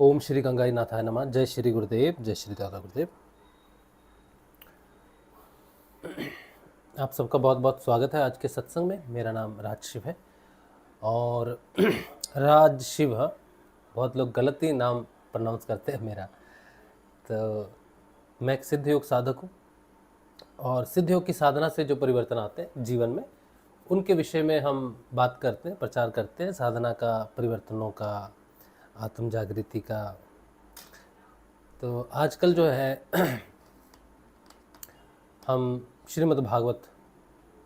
ओम श्री गंगाई नाथाय नमः। जय श्री गुरुदेव, जय श्री दादा गुरुदेव। आप सबका बहुत बहुत स्वागत है आज के सत्संग में। मेरा नाम राजशिव है और राजशिव, बहुत लोग गलत ही नाम प्रोनाउंस करते हैं मेरा। तो मैं एक सिद्ध योग साधक हूँ और सिद्ध योग की साधना से जो परिवर्तन आते हैं जीवन में, उनके विषय में हम बात करते हैं, प्रचार करते हैं, साधना का, परिवर्तनों का, आत्म जागृति का। तो आजकल जो है हम श्रीमद् भागवत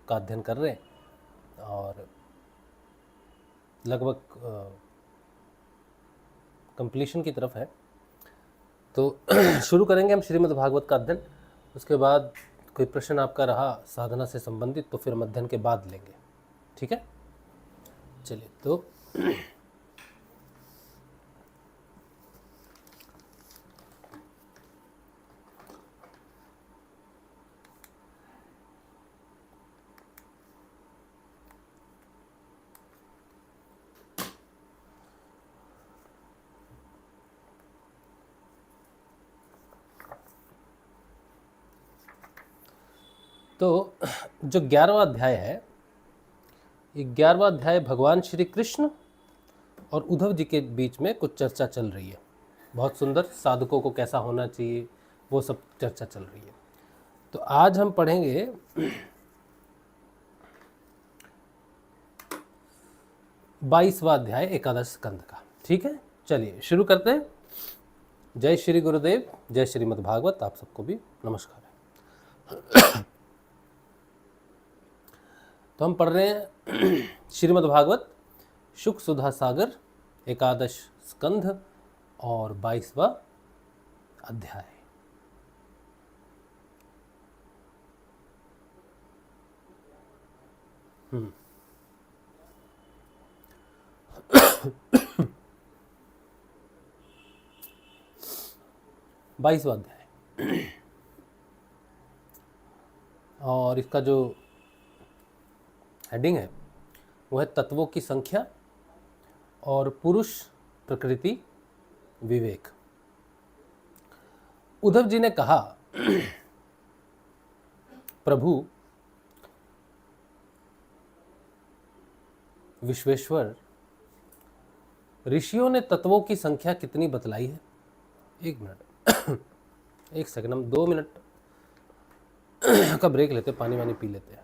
का अध्ययन कर रहे हैं और लगभग कंप्लीशन की तरफ है। तो शुरू करेंगे हम श्रीमद् भागवत का अध्ययन। उसके बाद कोई प्रश्न आपका रहा साधना से संबंधित तो फिर हम अध्ययन के बाद लेंगे, ठीक है? चलिए, तो जो 11वां अध्याय है, ये 11वां अध्याय भगवान श्री कृष्ण और उद्धव जी के बीच में कुछ चर्चा चल रही है। बहुत सुंदर, साधकों को कैसा होना चाहिए वो सब चर्चा चल रही है। तो आज हम पढ़ेंगे 22वां अध्याय एकादश स्कंद का, ठीक है? चलिए शुरू करते हैं। जय श्री गुरुदेव, जय श्रीमद् भागवत। आप सबको भी नमस्कार है। तो हम पढ़ रहे हैं श्रीमद् भागवत शुक सुधा सागर एकादश स्कंध और 22वां अध्याय। बाईसवां अध्याय और इसका जो हेडिंग है वो है तत्वों की संख्या और पुरुष प्रकृति विवेक। उद्धव जी ने कहा, प्रभु विश्वेश्वर, ऋषियों ने तत्वों की संख्या कितनी बतलाई है? एक मिनट, एक सेकंड, हम 2 मिनट का ब्रेक लेते, पानी वानी पी लेते हैं।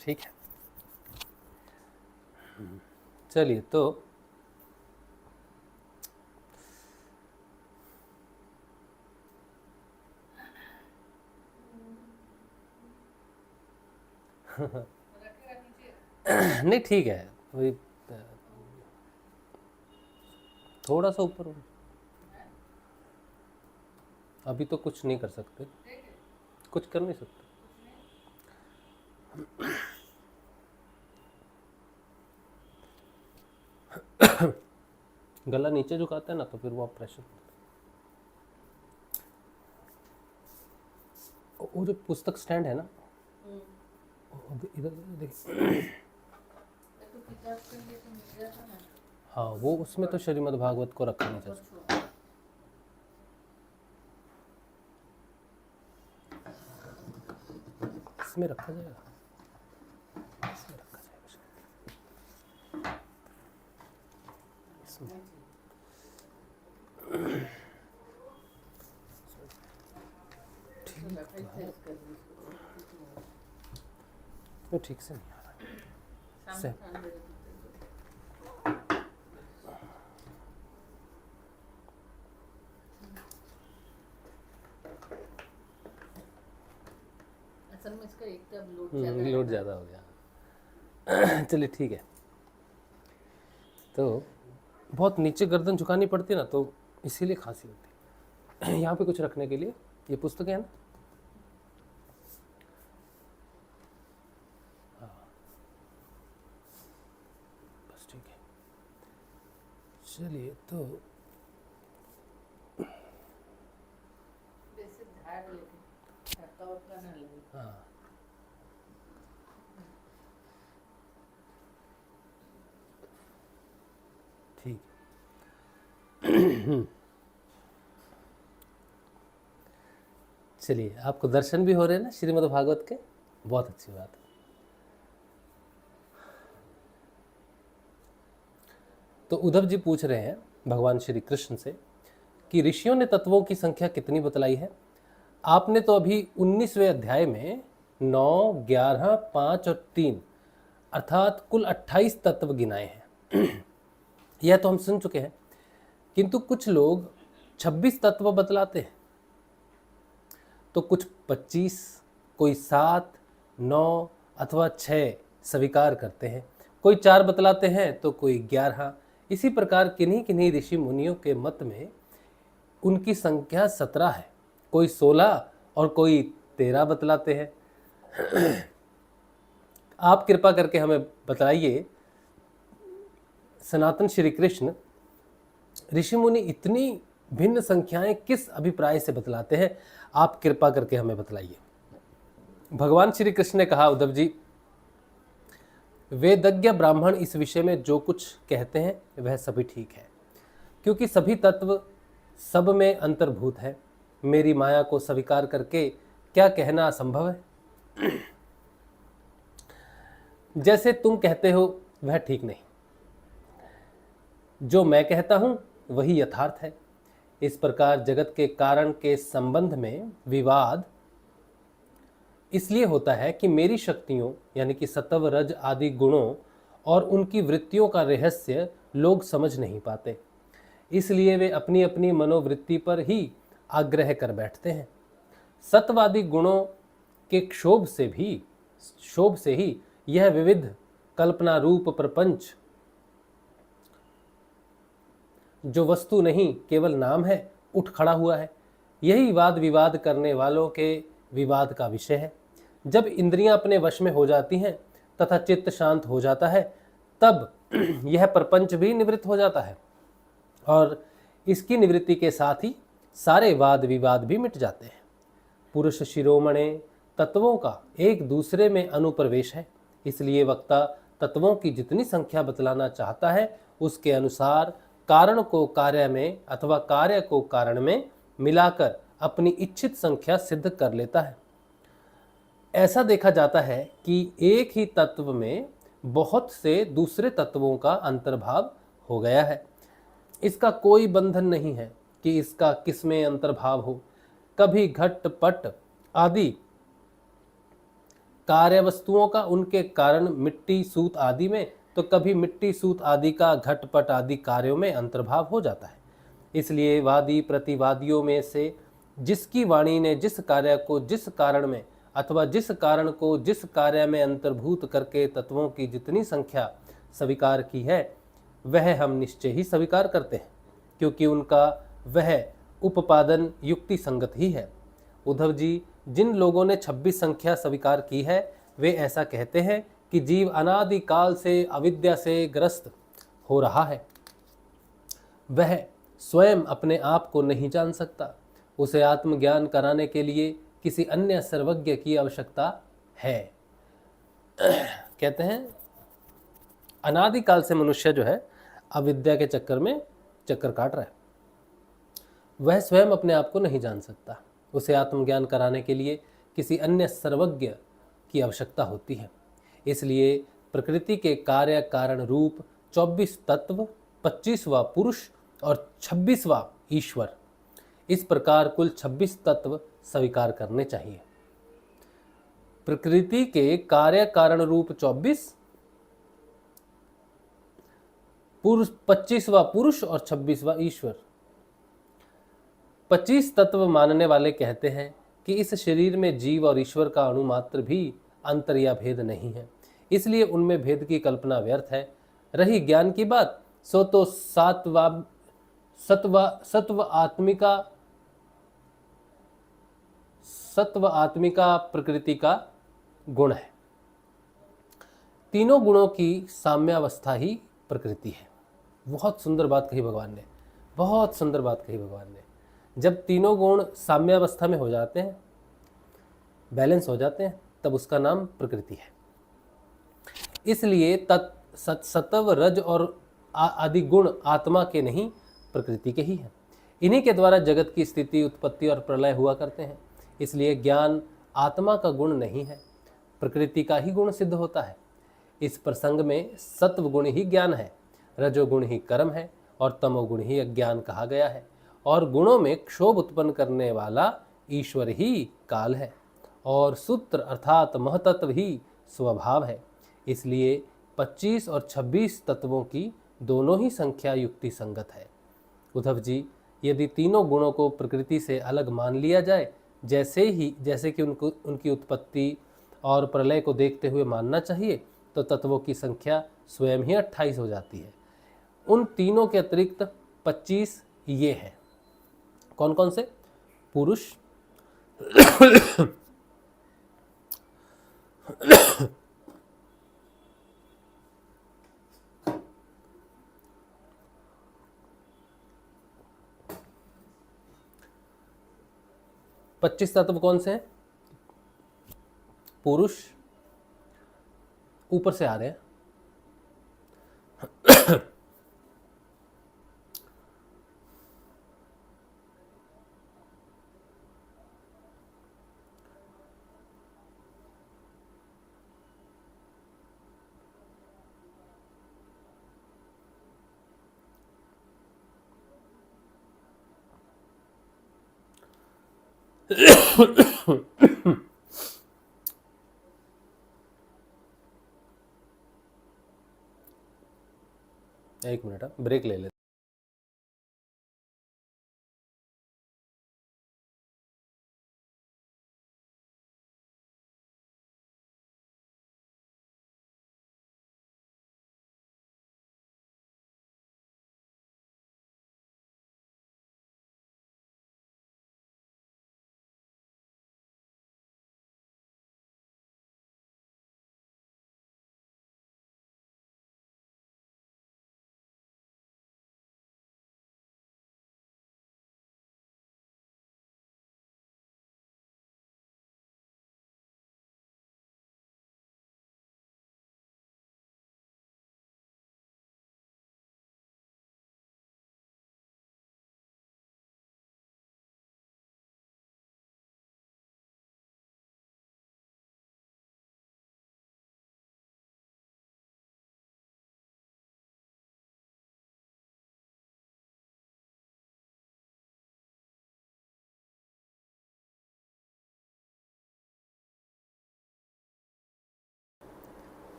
ठीक है, चलिए। तो नहीं, ठीक है, वही थोड़ा सा ऊपर। अभी तो कुछ नहीं कर सकते, कुछ कर नहीं सकते। गला नीचे झुकाते हैं ना तो फिर वो प्रेशर, वो जो पुस्तक स्टैंड है ना, इधर देखिए। हाँ, वो उसमें तो श्रीमद् भागवत को रखा नहीं जा सकता। इसमें रखा जाएगा, इसमें रखा जाएगा, इसमें। तो ठीक से नहीं आ रहा से। असल में इसका एक तो लोड ज़्यादा हो गया। चलिए ठीक है। तो बहुत नीचे गर्दन झुकानी पड़ती है ना, तो इसीलिए खांसी होती है। यहाँ पे कुछ रखने के लिए ये पुस्तक है ना, हाँ बस ठीक है। चलिए तो वैसे धार लेके थकावट का ना लगे। हाँ ठीक। चलिए, आपको दर्शन भी हो रहे हैं ना श्रीमद् भागवत के, बहुत अच्छी बात है। तो उद्धव जी पूछ रहे हैं भगवान श्री कृष्ण से कि ऋषियों ने तत्वों की संख्या कितनी बतलाई है। आपने तो अभी 19वें अध्याय में 9, 11, 5 और 3 अर्थात कुल 28 तत्व गिनाए हैं। यह तो हम सुन चुके हैं, किंतु कुछ लोग 26 तत्व बतलाते हैं, तो कुछ 25, कोई 7, 9 अथवा 6 स्वीकार करते हैं, कोई 4 बतलाते हैं तो कोई 11। इसी प्रकार किन्हीं किन्हीं ऋषि मुनियों के मत में उनकी संख्या 17 है, कोई 16 और कोई 13 बतलाते हैं। आप कृपा करके हमें बताइए, सनातन श्री कृष्ण ऋषि मुनि इतनी भिन्न संख्याएं किस अभिप्राय से बतलाते हैं? आप कृपा करके हमें बतलाइए। भगवान श्री कृष्ण ने कहा, उद्धव जी, वेदज्ञ ब्राह्मण इस विषय में जो कुछ कहते हैं वह सभी ठीक है, क्योंकि सभी तत्व सब में अंतर्भूत है। मेरी माया को स्वीकार करके क्या कहना असंभव है? जैसे तुम कहते हो वह ठीक नहीं, जो मैं कहता हूं वही यथार्थ है। इस प्रकार जगत के कारण के संबंध में विवाद इसलिए होता है कि मेरी शक्तियों यानी कि सत्व रज आदि गुणों और उनकी वृत्तियों का रहस्य लोग समझ नहीं पाते, इसलिए वे अपनी अपनी मनोवृत्ति पर ही आग्रह कर बैठते हैं। सत्वादि गुणों के क्षोभ से ही यह विविध कल्पना रूप प्रपंच, जो वस्तु नहीं केवल नाम है, उठ खड़ा हुआ है। यही वाद विवाद करने वालों के विवाद का विषय है। जब इंद्रियां अपने वश में हो जाती हैं तथा चित्त शांत हो जाता है, तब यह प्रपंच भी निवृत्त हो जाता है और इसकी निवृत्ति के साथ ही सारे वाद विवाद भी मिट जाते हैं। पुरुष शिरोमणे तत्वों का एक दूसरे में अनुप्रवेश है, इसलिए वक्ता तत्वों की जितनी संख्या बतलाना चाहता है उसके अनुसार कारण को कार्य में अथवा कार्य को कारण में मिलाकर अपनी इच्छित संख्या सिद्ध कर लेता है। ऐसा देखा जाता है कि एक ही तत्व में बहुत से दूसरे तत्वों का अंतर्भाव हो गया है। इसका कोई बंधन नहीं है कि इसका किसमें अंतर्भाव हो। कभी घट पट आदि कार्य वस्तुओं का उनके कारण मिट्टी सूत आदि में, तो कभी मिट्टी सूत आदि का घटपट आदि कार्यों में अंतर्भाव हो जाता है। इसलिए वादी प्रतिवादियों में से जिसकी वाणी ने जिस कार्य को जिस कारण में अथवा जिस कारण को जिस कार्य में अंतर्भूत करके तत्वों की जितनी संख्या स्वीकार की है वह हम निश्चय ही स्वीकार करते हैं, क्योंकि उनका वह उपादान युक्ति संगत ही है। उद्धव जी, जिन लोगों ने 26 संख्या स्वीकार की है वे ऐसा कहते हैं कि जीव अनादि काल से अविद्या से ग्रस्त हो रहा है। वह स्वयं अपने आप को नहीं जान सकता। उसे आत्मज्ञान कराने के लिए किसी अन्य सर्वज्ञ की आवश्यकता है। कहते हैं अनादि काल से मनुष्य जो है अविद्या के चक्कर में चक्कर काट रहा है। वह स्वयं अपने आप को नहीं जान सकता। उसे आत्मज्ञान कराने के लिए किसी अन्य सर्वज्ञ की आवश्यकता होती है। इसलिए प्रकृति के कार्य कारण रूप 24 तत्व, 25वां पुरुष और 26वां ईश्वर, इस प्रकार कुल 26 तत्व स्वीकार करने चाहिए। प्रकृति के कार्य कारण रूप 24, 25वां पुरुष और 26वां ईश्वर। 25 तत्व मानने वाले कहते हैं कि इस शरीर में जीव और ईश्वर का अणुमात्र भी अंतर या भेद नहीं है, इसलिए उनमें भेद की कल्पना व्यर्थ है। रही ज्ञान की बात, सो तो सत्व आत्मिका प्रकृति का गुण है। तीनों गुणों की साम्यावस्था ही प्रकृति है। बहुत सुंदर बात कही भगवान ने, बहुत सुंदर बात कही भगवान ने। जब तीनों गुण साम्यावस्था में हो जाते हैं, बैलेंस हो जाते हैं, तब उसका नाम प्रकृति है। इसलिए सत्व रज और आदि गुण आत्मा के नहीं, प्रकृति के ही हैं। इन्हीं के द्वारा जगत की स्थिति, उत्पत्ति और प्रलय हुआ करते हैं। इसलिए ज्ञान आत्मा का गुण नहीं है, प्रकृति का ही गुण सिद्ध होता है। इस प्रसंग में सत्व गुण ही ज्ञान है, रजोगुण ही कर्म है और तमोगुण ही अज्ञान कहा गया है। और गुणों में क्षोभ उत्पन्न करने वाला ईश्वर ही काल है और सूत्र अर्थात महतत्व ही स्वभाव है। इसलिए 25 और 26 तत्वों की दोनों ही संख्या युक्ति संगत है। उद्धव जी, यदि तीनों गुणों को प्रकृति से अलग मान लिया जाए, जैसे कि उनकी उत्पत्ति और प्रलय को देखते हुए मानना चाहिए, तो तत्वों की संख्या स्वयं ही 28 हो जाती है। उन तीनों के अतिरिक्त 25 ये हैं। कौन कौन से? पुरुष, पच्चीस तत्व कौन से हैं? पुरुष, ऊपर से आ रहे हैं, एक मिनट, ब्रेक ले लेते।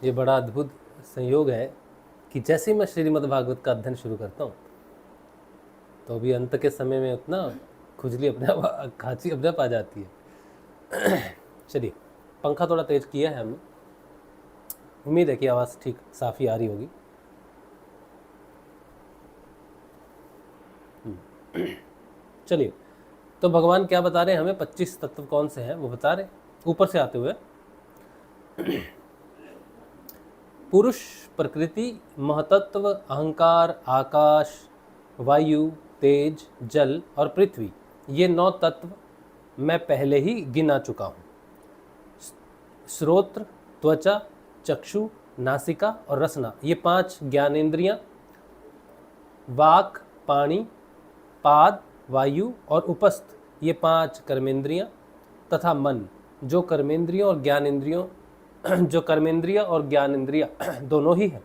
ये बड़ा अद्भुत संयोग है कि जैसे ही मैं श्रीमद् भागवत का अध्ययन शुरू करता हूँ, तो अभी अंत के समय में उतना खुजली अपने आप, खांसी अपने आप आ जाती है। चलिए, पंखा थोड़ा तेज किया है हमने, उम्मीद है कि आवाज़ ठीक साफ़ी आ रही होगी। चलिए, तो भगवान क्या बता रहे हैं हमें? 25 तत्व कौन से हैं वो बता रहे, ऊपर से आते हुए। पुरुष, प्रकृति, महतत्व, अहंकार, आकाश, वायु, तेज, जल और पृथ्वी, ये 9 तत्व मैं पहले ही गिना चुका हूँ। श्रोत्र, त्वचा, चक्षु, नासिका और रसना, ये 5 ज्ञानेंद्रियाँ, वाक, पाणी, पाद, वायु और उपस्थ, ये 5 कर्मेंद्रियाँ, तथा मन, जो कर्मेंद्रियों और ज्ञानेंद्रियाँ दोनों ही है।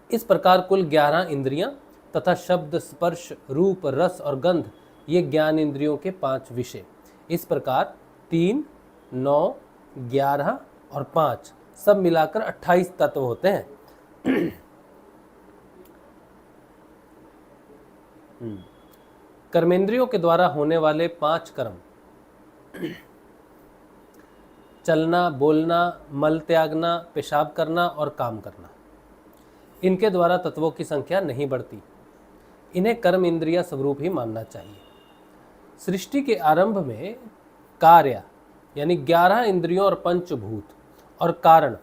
इस प्रकार कुल 11 इंद्रियां तथा शब्द, स्पर्श, रूप, रस और गंध, ये ज्ञान इंद्रियों के 5 विषय। इस प्रकार 3, 9, 11 और 5 सब मिलाकर 28 तत्व होते हैं। कर्मेंद्रियों के द्वारा होने वाले 5 कर्म, चलना, बोलना, मल त्यागना, पेशाब करना और काम करना, इनके द्वारा तत्वों की संख्या नहीं बढ़ती। इन्हें कर्म इंद्रिया स्वरूप ही मानना चाहिए। सृष्टि के आरंभ में कार्य यानी 11 इंद्रियों और पंचभूत और कारण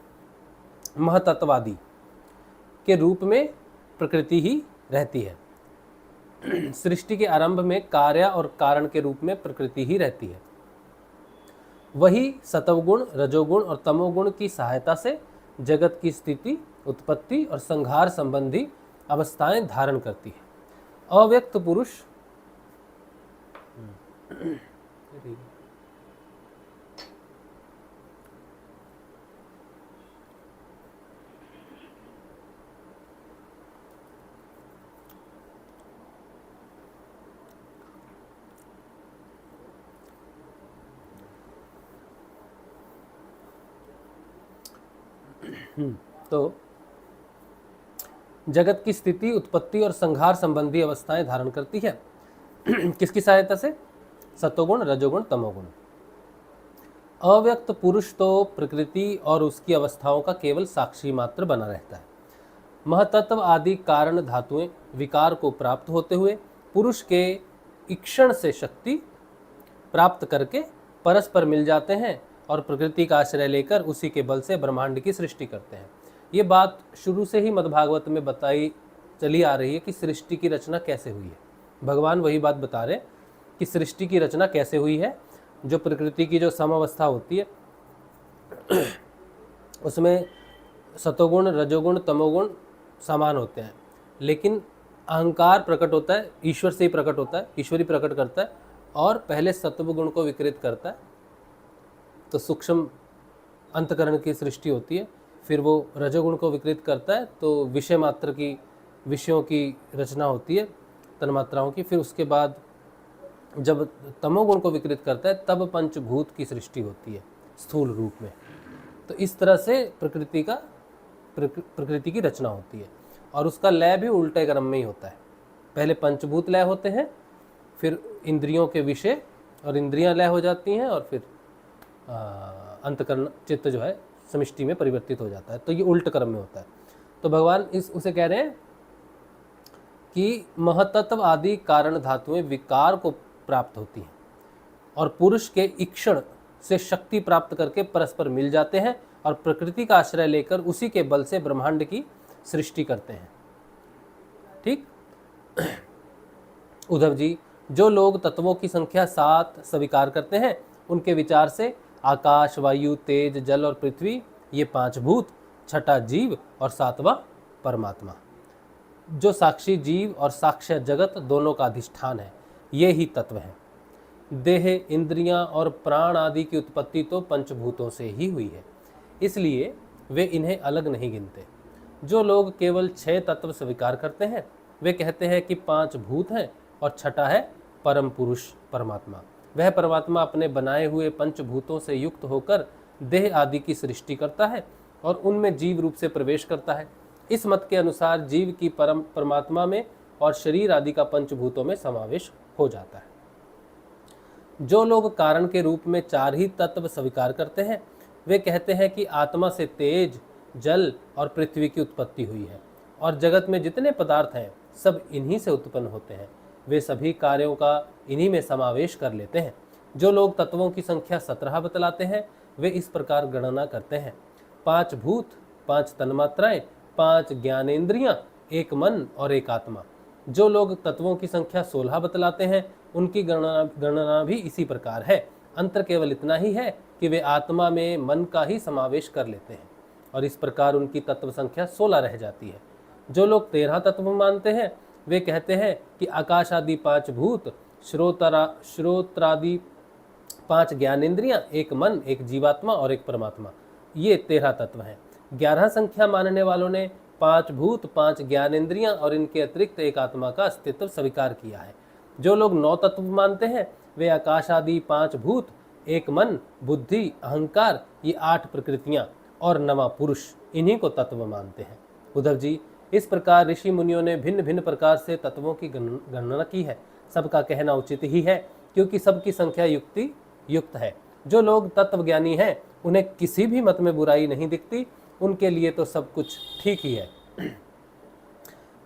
महतत्वादि के रूप में प्रकृति ही रहती है। सृष्टि के आरंभ में कार्य और कारण के रूप में प्रकृति ही रहती है। वही सतवगुण, रजोगुण और तमोगुण की सहायता से जगत की स्थिति, उत्पत्ति और संहार संबंधी अवस्थाएं धारण करती है। अव्यक्त पुरुष तो जगत की स्थिति, उत्पत्ति और संहार संबंधी अवस्थाएं धारण करती है। किसकी सहायता से? सतोगुण, रजोगुण, तमोगुण। अव्यक्त पुरुष तो प्रकृति और उसकी अवस्थाओं का केवल साक्षी मात्र बना रहता है। महतत्व आदि कारण धातुएं विकार को प्राप्त होते हुए पुरुष के ईक्षण से शक्ति प्राप्त करके परस्पर मिल जाते हैं और प्रकृति का आश्रय लेकर उसी के बल से ब्रह्मांड की सृष्टि करते हैं। ये बात शुरू से ही मद्भागवत में बताई चली आ रही है कि सृष्टि की रचना कैसे हुई है। भगवान वही बात बता रहे कि सृष्टि की रचना कैसे हुई है। जो प्रकृति की जो समावस्था होती है उसमें सतोगुण, रजोगुण, तमोगुण समान होते हैं, लेकिन अहंकार प्रकट होता है, ईश्वर से ही प्रकट होता है, ईश्वरी प्रकट करता है और पहले सत्व गुण को विकृत करता है तो सूक्ष्म अंतकरण की सृष्टि होती है। फिर वो रजोगुण को विकृत करता है तो विषय मात्र की, विषयों की रचना होती है, तन्मात्राओं की। फिर उसके बाद जब तमोगुण को विकृत करता है तब पंचभूत की सृष्टि होती है स्थूल रूप में। तो इस तरह से प्रकृति की रचना होती है और उसका लय भी उल्टे क्रम में ही होता है। पहले पंचभूत लय होते हैं, फिर इंद्रियों के विषय और इंद्रियां लय हो जाती हैं और फिर अंतकरण चित्त जो है समिष्टि में परिवर्तित हो जाता है। तो ये उल्ट क्रम में होता है। तो भगवान उसे कह रहे हैं कि महतत्व आदि कारण धातुएं विकार को प्राप्त होती हैं और पुरुष के ईक्षण से शक्ति प्राप्त करके परस्पर मिल जाते हैं और प्रकृति का आश्रय लेकर उसी के बल से ब्रह्मांड की सृष्टि करते हैं। ठीक। उद्धव जी, जो लोग तत्वों की संख्या 7 स्वीकार करते हैं उनके विचार से आकाश, वायु, तेज, जल और पृथ्वी ये 5 भूत, छठा जीव और 7वां परमात्मा, जो साक्षी जीव और साक्ष्य जगत दोनों का अधिष्ठान है, ये ही तत्व है। देह, इंद्रियां और प्राण आदि की उत्पत्ति तो पंचभूतों से ही हुई है, इसलिए वे इन्हें अलग नहीं गिनते। जो लोग केवल 6 तत्व स्वीकार करते हैं वे कहते हैं कि 5 भूत हैं और छठा है परम पुरुष परमात्मा। वह परमात्मा अपने बनाए हुए पंचभूतों से युक्त होकर देह आदि की सृष्टि करता है और उनमें जीव रूप से प्रवेश करता है। इस मत के अनुसार जीव की परमात्मा में और शरीर आदि का पंचभूतों में समावेश हो जाता है। जो लोग कारण के रूप में 4 ही तत्व स्वीकार करते हैं वे कहते हैं कि आत्मा से तेज, जल और पृथ्वी की उत्पत्ति हुई है और जगत में जितने पदार्थ हैं सब इन्हीं से उत्पन्न होते हैं। वे सभी कार्यों का इन्हीं में समावेश कर लेते हैं। जो लोग तत्वों की संख्या 17 बतलाते हैं वे इस प्रकार गणना करते हैं: 5 भूत, 5 तन्मात्राएं, 5 ज्ञानेंद्रियां, 1 मन और 1 आत्मा। जो लोग तत्वों की संख्या 16 बतलाते हैं उनकी गणना भी इसी प्रकार है। अंतर केवल इतना ही है कि वे आत्मा में मन का ही समावेश कर लेते हैं और इस प्रकार उनकी तत्व संख्या 16 रह जाती है। जो लोग 13 तत्व मानते हैं वे कहते हैं कि आकाश आदि 5 भूत, श्रोत्रादि 5 ज्ञानेंद्रियां, 1 मन, 1 जीवात्मा और 1 परमात्मा, ये 13 तत्व हैं। 11 संख्या मानने वालों ने 5 भूत, 5 ज्ञानेंद्रियां और इनके अतिरिक्त 1 आत्मा का अस्तित्व स्वीकार किया है। जो लोग 9 तत्व मानते हैं वे आकाश आदि 5 भूत, एक मन, बुद्धि, अहंकार, ये 8 प्रकृतियां और नवा पुरुष, इन्हीं को तत्व मानते हैं। उद्धव जी, इस प्रकार ऋषि मुनियों ने भिन्न भिन्न प्रकार से तत्वों की गणना की है। सबका कहना उचित ही है, क्योंकि सबकी संख्या युक्ति युक्त है। जो लोग तत्वज्ञानी हैं उन्हें किसी भी मत में बुराई नहीं दिखती, उनके लिए तो सब कुछ ठीक ही है।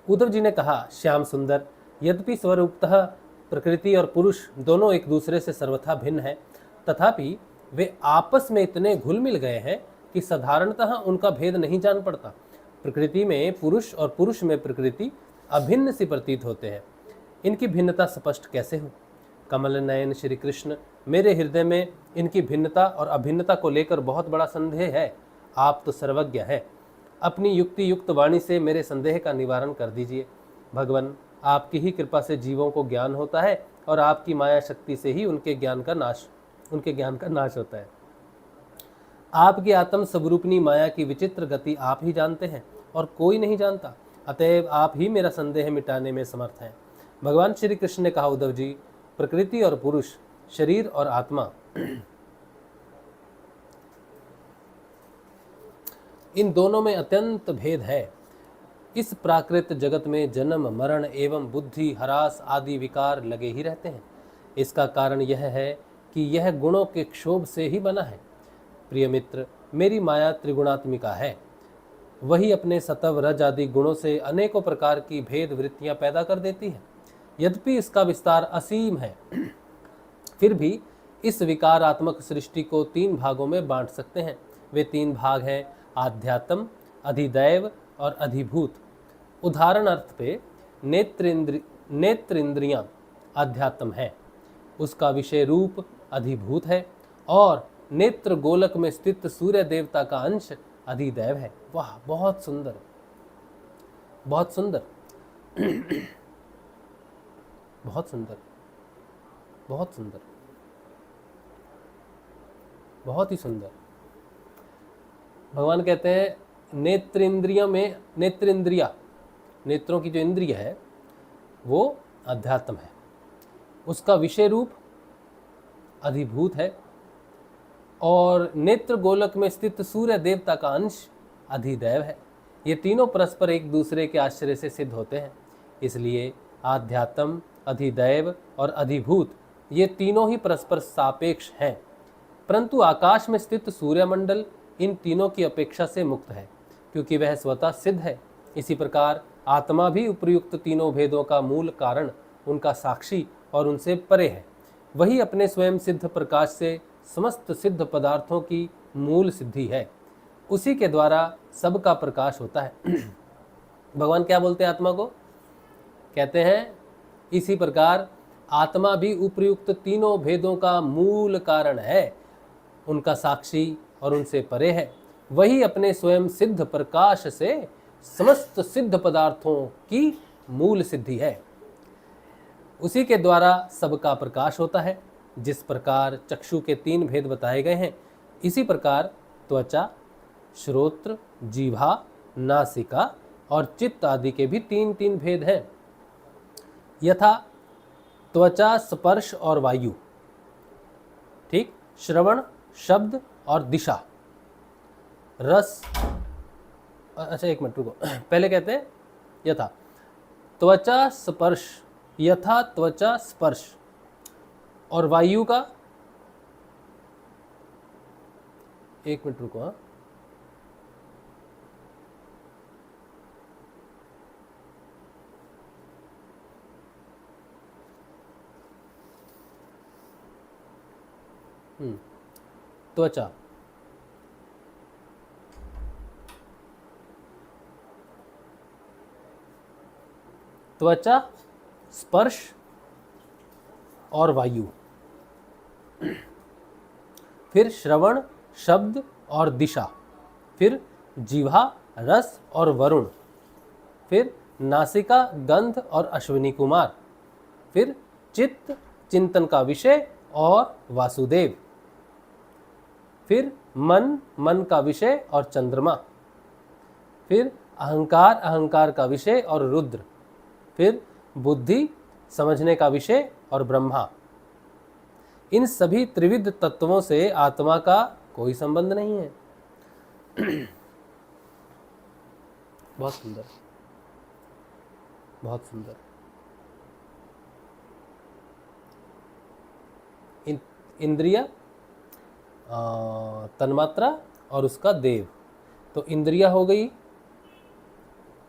उद्धव जी ने कहा, श्याम सुंदर, यद्यपि स्वरूपतः प्रकृति और पुरुष दोनों एक दूसरे से सर्वथा भिन्न हैं, तथापि वे आपस में इतने घुल मिल गए हैं कि साधारणतः उनका भेद नहीं जान पड़ता। प्रकृति में पुरुष और पुरुष में प्रकृति अभिन्न सी प्रतीत होते हैं। इनकी भिन्नता स्पष्ट कैसे हो? कमल नयन श्री कृष्ण, मेरे हृदय में इनकी भिन्नता और अभिन्नता को लेकर बहुत बड़ा संदेह है। आप तो सर्वज्ञ हैं, अपनी युक्ति युक्त वाणी से मेरे संदेह का निवारण कर दीजिए। भगवान, आपकी ही कृपा से जीवों को ज्ञान होता है और आपकी माया शक्ति से ही उनके ज्ञान का नाश होता है। आपकी आत्म स्वरूपनी माया की विचित्र गति आप ही जानते हैं और कोई नहीं जानता, अतएव आप ही मेरा संदेह मिटाने में समर्थ हैं। भगवान श्री कृष्ण ने कहा, उद्धव जी, प्रकृति और पुरुष, शरीर और आत्मा, इन दोनों में अत्यंत भेद है। इस प्राकृत जगत में जन्म, मरण एवं बुद्धि ह्रास आदि विकार लगे ही रहते हैं। इसका कारण यह है कि यह गुणों के क्षोभ से ही बना है। प्रिय मित्र, मेरी माया त्रिगुणात्मिका है। वही अपने सत्व रज आदि गुणों से अनेकों प्रकार की भेद वृत्तियां पैदा कर देती है। यद्यपि इसका विस्तार असीम है, फिर भी इस विकारात्मक सृष्टि को 3 भागों में बांट सकते हैं। वे 3 भाग हैं, आध्यात्म, अधिदैव और अधिभूत। उदाहरण अर्थ पे नेत्रेंद्रियां आध्यात्म है, उसका विषय रूप अधिभूत है, और नेत्र गोलक में स्थित सूर्य देवता का अंश अधिदैव है। वाह, बहुत सुंदर, बहुत सुंदर, बहुत सुंदर, बहुत सुंदर, बहुत ही सुंदर। भगवान कहते हैं नेत्रेंद्रिया में, नेत्रों की जो इंद्रिय है वो अध्यात्म है, उसका विषय रूप अधिभूत है, और नेत्र गोलक में स्थित सूर्य देवता का अंश अधिदैव है। ये तीनों परस्पर एक दूसरे के आश्रय से सिद्ध होते हैं। इसलिए आध्यात्म, अधिदैव और अधिभूत, ये तीनों ही परस्पर सापेक्ष हैं। परंतु आकाश में स्थित सूर्यमंडल इन तीनों की अपेक्षा से मुक्त है, क्योंकि वह स्वतः सिद्ध है। इसी प्रकार आत्मा भी उपर्युक्त तीनों भेदों का मूल कारण, उनका साक्षी और उनसे परे है। वही अपने स्वयं सिद्ध प्रकाश से समस्त सिद्ध पदार्थों की मूल सिद्धि है। उसी के द्वारा सबका प्रकाश होता है। भगवान क्या बोलते हैं आत्मा को? कहते हैं, इसी प्रकार आत्मा भी उपर्युक्त तीनों भेदों का मूल कारण है, उनका साक्षी और उनसे परे है। वही अपने स्वयं सिद्ध प्रकाश से समस्त सिद्ध पदार्थों की मूल सिद्धि है। उसी के द्वारा सबका प्रकाश होता है। जिस प्रकार चक्षु के 3 भेद बताए गए हैं, इसी प्रकार त्वचा, श्रोत्र, जीवा, नासिका और चित्त आदि के भी 3 भेद हैं। यथा त्वचा, स्पर्श और वायु, ठीक, श्रवण, शब्द और दिशा, रस। अच्छा, एक मिनट रुको, पहले कहते हैं यथा त्वचा स्पर्श, यथा त्वचा स्पर्श, और वायु का, एक मिनट रुको, हाँ, त्वचा, त्वचा, स्पर्श और वायु, फिर श्रवण, शब्द और दिशा, फिर जिह्वा, रस और वरुण, फिर नासिका, गंध और अश्विनी कुमार, फिर चित्त, चिंतन का विषय और वासुदेव, फिर मन, मन का विषय और चंद्रमा, फिर अहंकार, अहंकार का विषय और रुद्र, फिर बुद्धि, समझने का विषय और ब्रह्मा, इन सभी त्रिविध तत्वों से आत्मा का कोई संबंध नहीं है। बहुत सुंदर, बहुत सुंदर। इंद्रिया, तन्मात्रा और उसका देव। तो इंद्रिया हो गई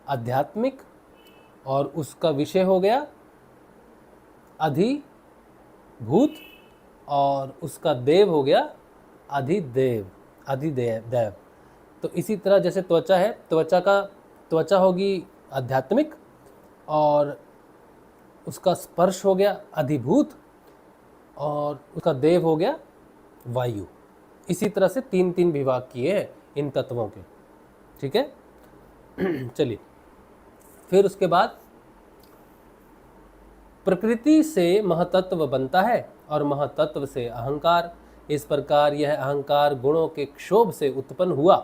आध्यात्मिक और उसका विषय हो गया अधिभूत और उसका देव हो गया अधिदेव, अधिदेव। तो इसी तरह जैसे त्वचा है, त्वचा होगी आध्यात्मिक और उसका स्पर्श हो गया अधिभूत और उसका देव हो गया वायु। इसी तरह से तीन तीन विभाग किए हैं इन तत्वों के, ठीक है। चलिए, फिर उसके बाद प्रकृति से महतत्व बनता है और महतत्व से अहंकार। इस प्रकार यह अहंकार गुणों के क्षोभ से उत्पन्न हुआ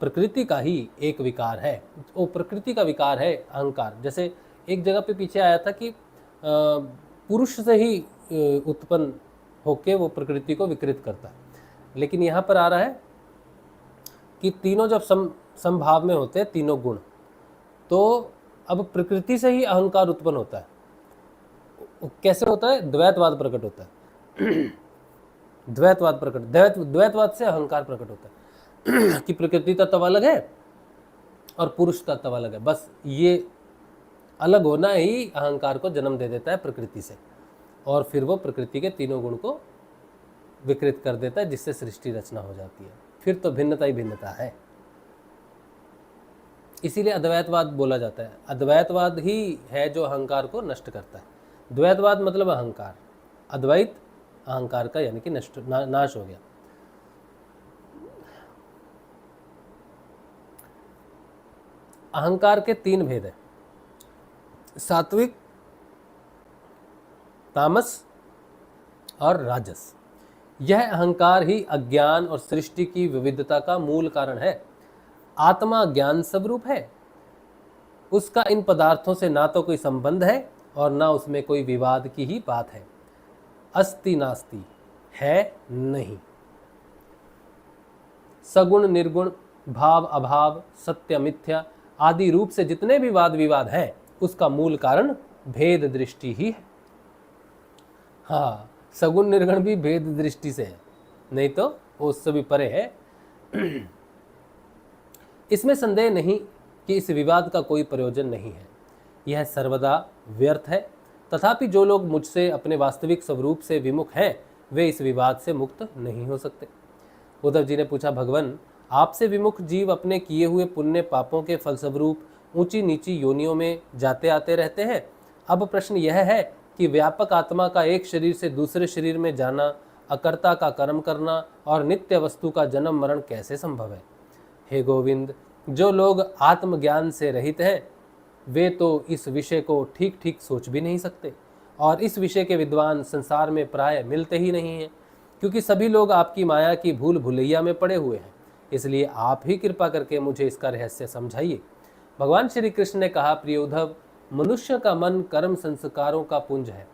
प्रकृति का ही एक विकार है। वो प्रकृति का विकार है अहंकार। जैसे एक जगह पे पीछे आया था कि पुरुष से ही उत्पन्न होके वो प्रकृति को विकृत करता है, लेकिन यहाँ पर आ रहा है कि तीनों जब समभाव में होते हैं, तीनों गुण, तो अब प्रकृति से ही अहंकार उत्पन्न होता है। कैसे होता है? द्वैतवाद प्रकट होता है। द्वैतवाद प्रकट, द्वैतवाद से अहंकार प्रकट होता है कि प्रकृति तत्व अलग है और पुरुष तत्व अलग है। बस ये अलग होना ही अहंकार को जन्म दे देता है प्रकृति से, और फिर वो प्रकृति के तीनों गुण को विकृत कर देता है, जिससे सृष्टि रचना हो जाती है। फिर तो भिन्नता ही भिन्नता है। इसीलिए अद्वैतवाद बोला जाता है। अद्वैतवाद ही है जो अहंकार को नष्ट करता है। द्वैतवाद मतलब अहंकार, अद्वैत अहंकार का यानी कि नाश हो गया। अहंकार के तीन भेद हैं, सात्विक, तामस और राजस। यह अहंकार ही अज्ञान और सृष्टि की विविधता का मूल कारण है। आत्मा ज्ञान स्वरूप है, उसका इन पदार्थों से ना तो कोई संबंध है और ना उसमें कोई विवाद की ही बात है। अस्ति नास्ति, है नहीं। सगुण निर्गुण, भाव अभाव, सत्य मिथ्या आदि रूप से जितने भी वाद विवाद हैं, उसका मूल कारण भेद दृष्टि ही है। हाँ, सगुण निर्गुण भी भेद दृष्टि से है, नहीं तो वो उससे भी परे है। इसमें संदेह नहीं कि इस विवाद का कोई प्रयोजन नहीं है, यह सर्वदा व्यर्थ है। तथापि जो लोग मुझसे अपने वास्तविक स्वरूप से विमुख हैं, वे इस विवाद से मुक्त नहीं हो सकते। उद्धव जी ने पूछा, भगवान, आपसे विमुख जीव अपने किए हुए पुण्य पापों के फलस्वरूप ऊंची नीची योनियों में जाते आते रहते हैं। अब प्रश्न यह है कि व्यापक आत्मा का एक शरीर से दूसरे शरीर में जाना, अकर्ता का कर्म करना और नित्य वस्तु का जन्म मरण कैसे संभव है? हे गोविंद, जो लोग आत्मज्ञान से रहित हैं, वे तो इस विषय को ठीक ठीक सोच भी नहीं सकते, और इस विषय के विद्वान संसार में प्राय मिलते ही नहीं हैं, क्योंकि सभी लोग आपकी माया की भूल भुलैया में पड़े हुए हैं। इसलिए आप ही कृपा करके मुझे इसका रहस्य समझाइए। भगवान श्री कृष्ण ने कहा, प्रिय उद्धव, मनुष्य का मन कर्म संस्कारों का पुंज है।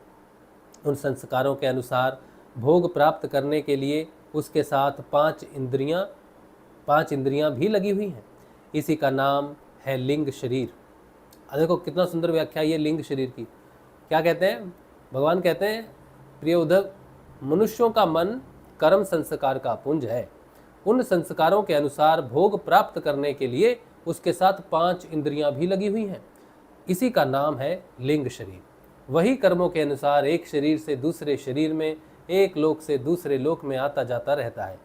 उन संस्कारों के अनुसार भोग प्राप्त करने के लिए उसके साथ पांच इंद्रियां भी लगी हुई हैं। इसी का नाम है लिंग शरीर। देखो कितना सुंदर व्याख्या ये लिंग शरीर की। क्या कहते हैं? भगवान कहते हैं, प्रिय उद्धव, मनुष्यों का मन कर्म संस्कार का पुंज है। उन संस्कारों के अनुसार भोग प्राप्त करने के लिए उसके साथ पांच इंद्रियां भी लगी हुई हैं। इसी का नाम है लिंग शरीर। वही कर्मों के अनुसार एक शरीर से दूसरे शरीर में, एक लोक से दूसरे लोक में आता जाता रहता है।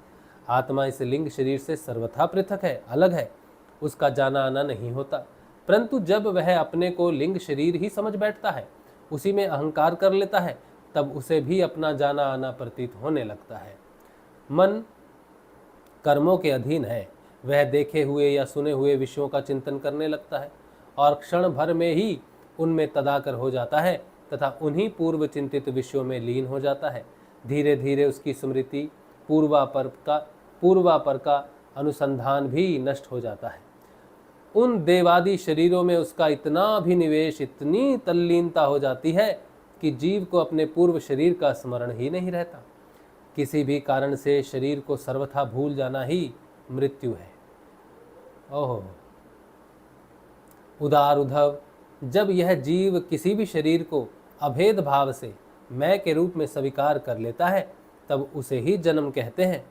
आत्मा इस लिंग शरीर से सर्वथा पृथक है, अलग है, उसका जाना आना नहीं होता। परंतु जब वह अपने को लिंग शरीर ही समझ बैठता है, उसी में अहंकार कर लेता है, तब उसे भी अपना जाना आना प्रतीत होने लगता है। मन कर्मों के अधीन है, वह देखे हुए या सुने हुए विषयों का चिंतन करने लगता है और क्षण भर में ही उनमें तदाकर हो जाता है तथा उन्हीं पूर्व चिंतित विषयों में लीन हो जाता है। धीरे धीरे उसकी स्मृति पूर्वापर का अनुसंधान भी नष्ट हो जाता है। उन देवादि शरीरों में उसका इतना अभिनिवेश, इतनी तल्लीनता हो जाती है कि जीव को अपने पूर्व शरीर का स्मरण ही नहीं रहता। किसी भी कारण से शरीर को सर्वथा भूल जाना ही मृत्यु है। ओहो, उदार उद्धव, जब यह जीव किसी भी शरीर को अभेद भाव से मैं के रूप में स्वीकार कर लेता है तब उसे ही जन्म कहते हैं।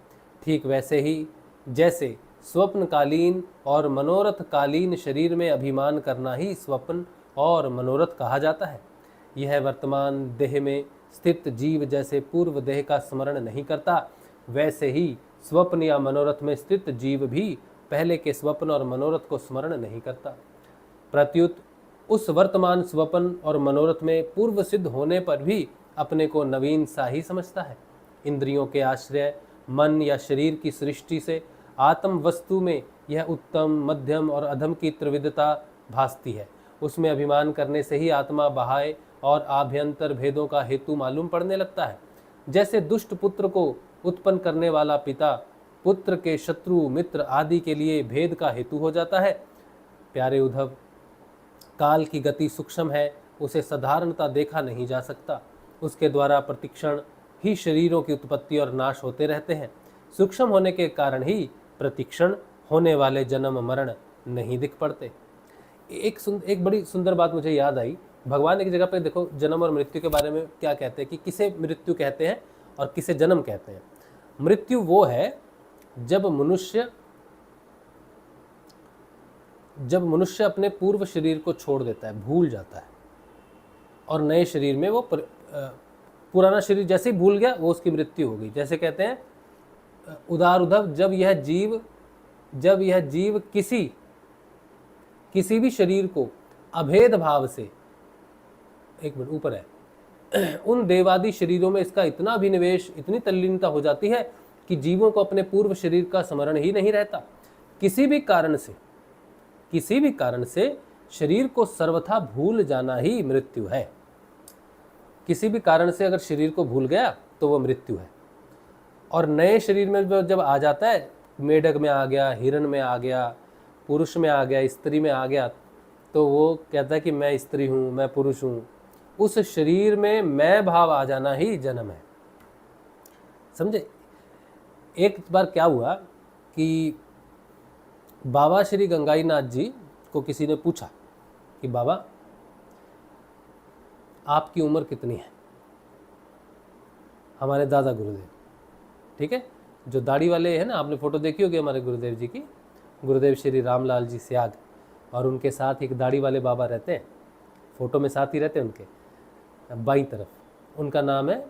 ठीक वैसे ही जैसे स्वप्नकालीन और मनोरथकालीन शरीर में अभिमान करना ही स्वप्न और मनोरथ कहा जाता है। यह वर्तमान देह में स्थित जीव जैसे पूर्व देह का स्मरण नहीं करता, वैसे ही स्वप्न या मनोरथ में स्थित जीव भी पहले के स्वप्न और मनोरथ को स्मरण नहीं करता। प्रत्युत उस वर्तमान स्वप्न और मनोरथ में पूर्व सिद्ध होने पर भी अपने को नवीन सा ही समझता है। इंद्रियों के आश्रय मन या शरीर की सृष्टि से आत्म वस्तु में यह उत्तम मध्यम और अधम की त्रिविधता भासती है। उसमें अभिमान करने से ही आत्मा बाह्य और आभ्यंतर भेदों का हेतु मालूम पड़ने लगता है। जैसे दुष्ट पुत्र को उत्पन्न करने वाला पिता पुत्र के शत्रु मित्र आदि के लिए भेद का हेतु हो जाता है। प्यारे उद्धव, काल की गति सूक्ष्म है, उसे साधारणता देखा नहीं जा सकता। उसके द्वारा प्रतिक्षण ही शरीरों की उत्पत्ति और नाश होते रहते हैं। सूक्ष्म होने के कारण ही प्रतिक्षण होने वाले जन्म मरण नहीं दिख पड़ते। एक बड़ी सुंदर बात मुझे याद आई। भगवान एक जगह पे देखो जन्म और मृत्यु के बारे में क्या कहते हैं कि किसे मृत्यु कहते हैं और किसे जन्म कहते हैं। मृत्यु वो है जब मनुष्य अपने पूर्व शरीर को छोड़ देता है, भूल जाता है और नए शरीर में वो पुराना शरीर जैसे ही भूल गया वो उसकी मृत्यु हो गई। जैसे कहते हैं उदार उद्धव, जब यह जीव किसी भी शरीर को अभेद भाव से, एक मिनट ऊपर है, उन देवादि शरीरों में इसका इतना अभिनिवेश, इतनी तल्लीनता हो जाती है कि जीवों को अपने पूर्व शरीर का स्मरण ही नहीं रहता। किसी भी कारण से शरीर को सर्वथा भूल जाना ही मृत्यु है। किसी भी कारण से अगर शरीर को भूल गया तो वह मृत्यु है। और नए शरीर में जब आ जाता है, मेढक में आ गया, हिरण में आ गया, पुरुष में आ गया, स्त्री में आ गया, तो वो कहता है कि मैं स्त्री हूँ, मैं पुरुष हूँ। उस शरीर में मैं भाव आ जाना ही जन्म है। समझे? एक बार क्या हुआ कि बाबा श्री गंगाईनाथ जी को किसी ने पूछा कि बाबा आपकी उम्र कितनी है? हमारे दादा गुरुदेव, ठीक है, जो दाढ़ी वाले हैं ना, आपने फोटो देखी होगी हमारे गुरुदेव जी की, गुरुदेव श्री रामलाल जी स्याग, और उनके साथ एक दाढ़ी वाले बाबा रहते हैं, फोटो में साथ ही रहते हैं उनके बाईं तरफ। उनका नाम है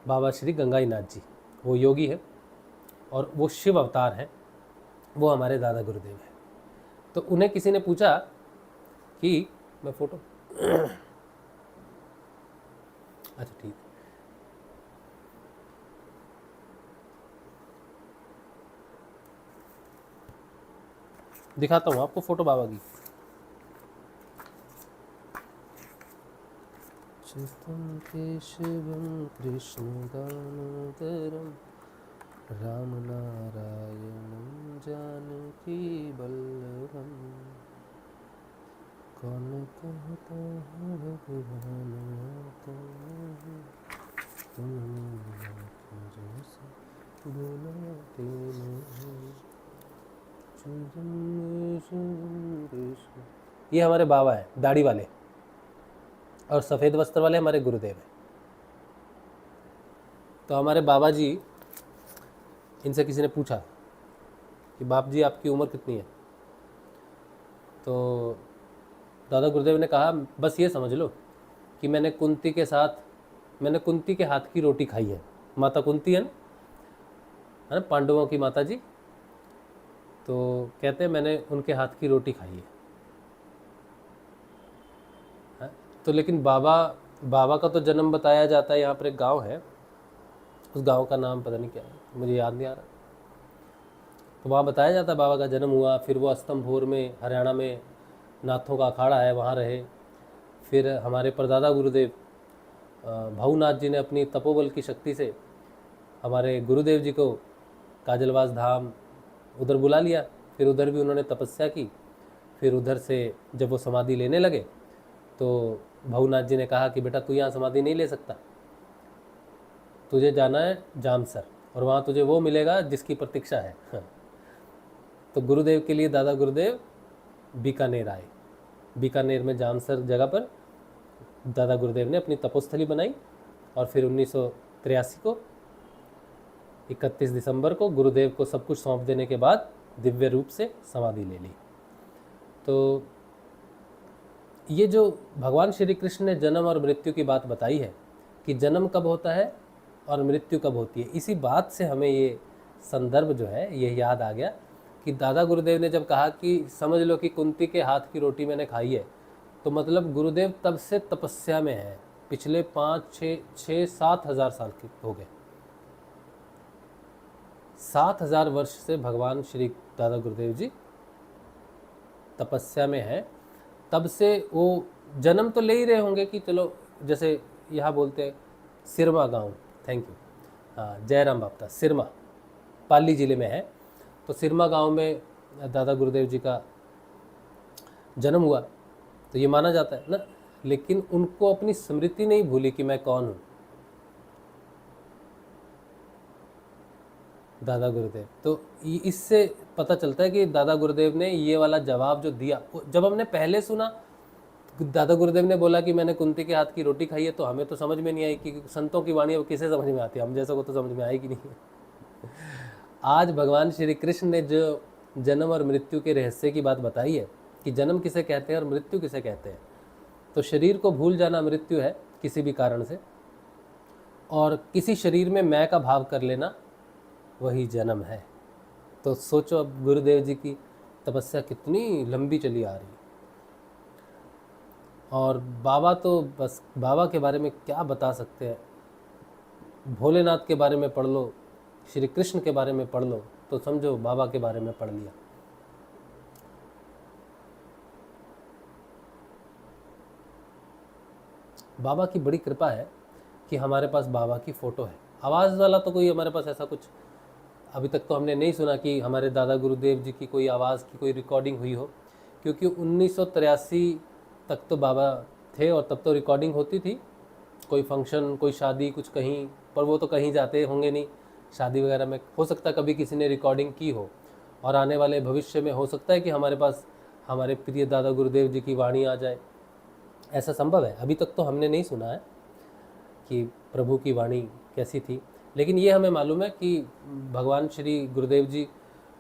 बाबा श्री गंगाईनाथ जी। वो योगी है और वो शिव अवतार है, वो हमारे दादा गुरुदेव है। तो उन्हें किसी ने पूछा कि मैं फोटो अच्छा ठीक, दिखाता हूँ आपको फोटो बाबा की। चित्तं केशवं कृष्ण दामोदरं राम नारायणं जानकी वल्लभं कौन कहता है भगवान आता है, तुम जैसे बुलाते नहीं। ये हमारे बाबा है, दाढ़ी वाले और सफ़ेद वस्त्र वाले हमारे गुरुदेव हैं। तो हमारे बाबा जी, इनसे किसी ने पूछा कि बाप जी आपकी उम्र कितनी है? तो दादा गुरुदेव ने कहा बस ये समझ लो कि मैंने कुंती के हाथ की रोटी खाई है। माता कुंती है ना, पांडवों की माता जी, तो कहते हैं मैंने उनके हाथ की रोटी खाई है। तो लेकिन बाबा का तो जन्म बताया जाता है, यहाँ पर एक गांव है, उस गांव का नाम पता नहीं क्या है, मुझे याद नहीं आ रहा। तो वहाँ बताया जाता है बाबा का जन्म हुआ, फिर वो अस्तंभोर में, हरियाणा में नाथों का अखाड़ा है, वहाँ रहे। फिर हमारे परदादा गुरुदेव भाऊनाथ जी ने अपनी तपोबल की शक्ति से हमारे गुरुदेव जी को काजलवास धाम उधर बुला लिया। फिर उधर भी उन्होंने तपस्या की। फिर उधर से जब वो समाधि लेने लगे तो भवनाथ जी ने कहा कि बेटा तू यहाँ समाधि नहीं ले सकता, तुझे जाना है जामसर और वहाँ तुझे वो मिलेगा जिसकी प्रतीक्षा है। तो गुरुदेव के लिए दादा गुरुदेव बीकानेर आए। बीकानेर में जामसर जगह पर दादा गुरुदेव ने अपनी तपोस्थली बनाई और फिर 1983 को 31 दिसंबर को गुरुदेव को सब कुछ सौंप देने के बाद दिव्य रूप से समाधि ले ली। तो ये जो भगवान श्री कृष्ण ने जन्म और मृत्यु की बात बताई है कि जन्म कब होता है और मृत्यु कब होती है, इसी बात से हमें ये संदर्भ जो है ये याद आ गया कि दादा गुरुदेव ने जब कहा कि समझ लो कि कुंती के हाथ की रोटी मैंने खाई है, तो मतलब गुरुदेव तब से तपस्या में है। पिछले 5-6-7 हज़ार साल के हो गए, 7,000 वर्ष से भगवान श्री दादा गुरुदेव जी तपस्या में है। तब से वो जन्म तो ले ही रहे होंगे कि चलो, जैसे यहाँ बोलते हैं सिरमा गांव, थैंक यू, हाँ जयराम बाप्ता, सिरमा पाली ज़िले में है। तो सिरमा गांव में दादा गुरुदेव जी का जन्म हुआ, तो ये माना जाता है ना। लेकिन उनको अपनी स्मृति नहीं भूली कि मैं कौन हूँ, दादा गुरुदेव। तो इससे पता चलता है कि दादा गुरुदेव ने ये वाला जवाब जो दिया, जब हमने पहले सुना दादा गुरुदेव ने बोला कि मैंने कुंती के हाथ की रोटी खाई है, तो हमें तो समझ में नहीं आई कि संतों की वाणी अब किसे समझ में आती है, हम जैसा को तो समझ में आएगी नहीं। आज भगवान श्री कृष्ण ने जो जन्म और मृत्यु के रहस्य की बात बताई है कि जन्म किसे कहते हैं और मृत्यु किसे कहते हैं, तो शरीर को भूल जाना मृत्यु है किसी भी कारण से, और किसी शरीर में मैं का भाव कर लेना वही जन्म है। तो सोचो अब गुरुदेव जी की तपस्या कितनी लंबी चली आ रही है। और बाबा तो बस, बाबा के बारे में क्या बता सकते हैं। भोलेनाथ के बारे में पढ़ लो, श्री कृष्ण के बारे में पढ़ लो, तो समझो बाबा के बारे में पढ़ लिया। बाबा की बड़ी कृपा है कि हमारे पास बाबा की फ़ोटो है। आवाज़ वाला तो कोई हमारे पास ऐसा कुछ अभी तक तो हमने नहीं सुना कि हमारे दादा गुरुदेव जी की कोई आवाज़ की कोई रिकॉर्डिंग हुई हो, क्योंकि 1983 तक तो बाबा थे और तब तो रिकॉर्डिंग होती थी। कोई फंक्शन, कोई शादी, कुछ कहीं, पर वो तो कहीं जाते होंगे नहीं शादी वगैरह में। हो सकता है कभी किसी ने रिकॉर्डिंग की हो, और आने वाले भविष्य में हो सकता है कि हमारे पास हमारे प्रिय दादा गुरुदेव जी की वाणी आ जाए, ऐसा संभव है। अभी तक तो हमने नहीं सुना है कि प्रभु की वाणी कैसी थी, लेकिन ये हमें मालूम है कि भगवान श्री गुरुदेव जी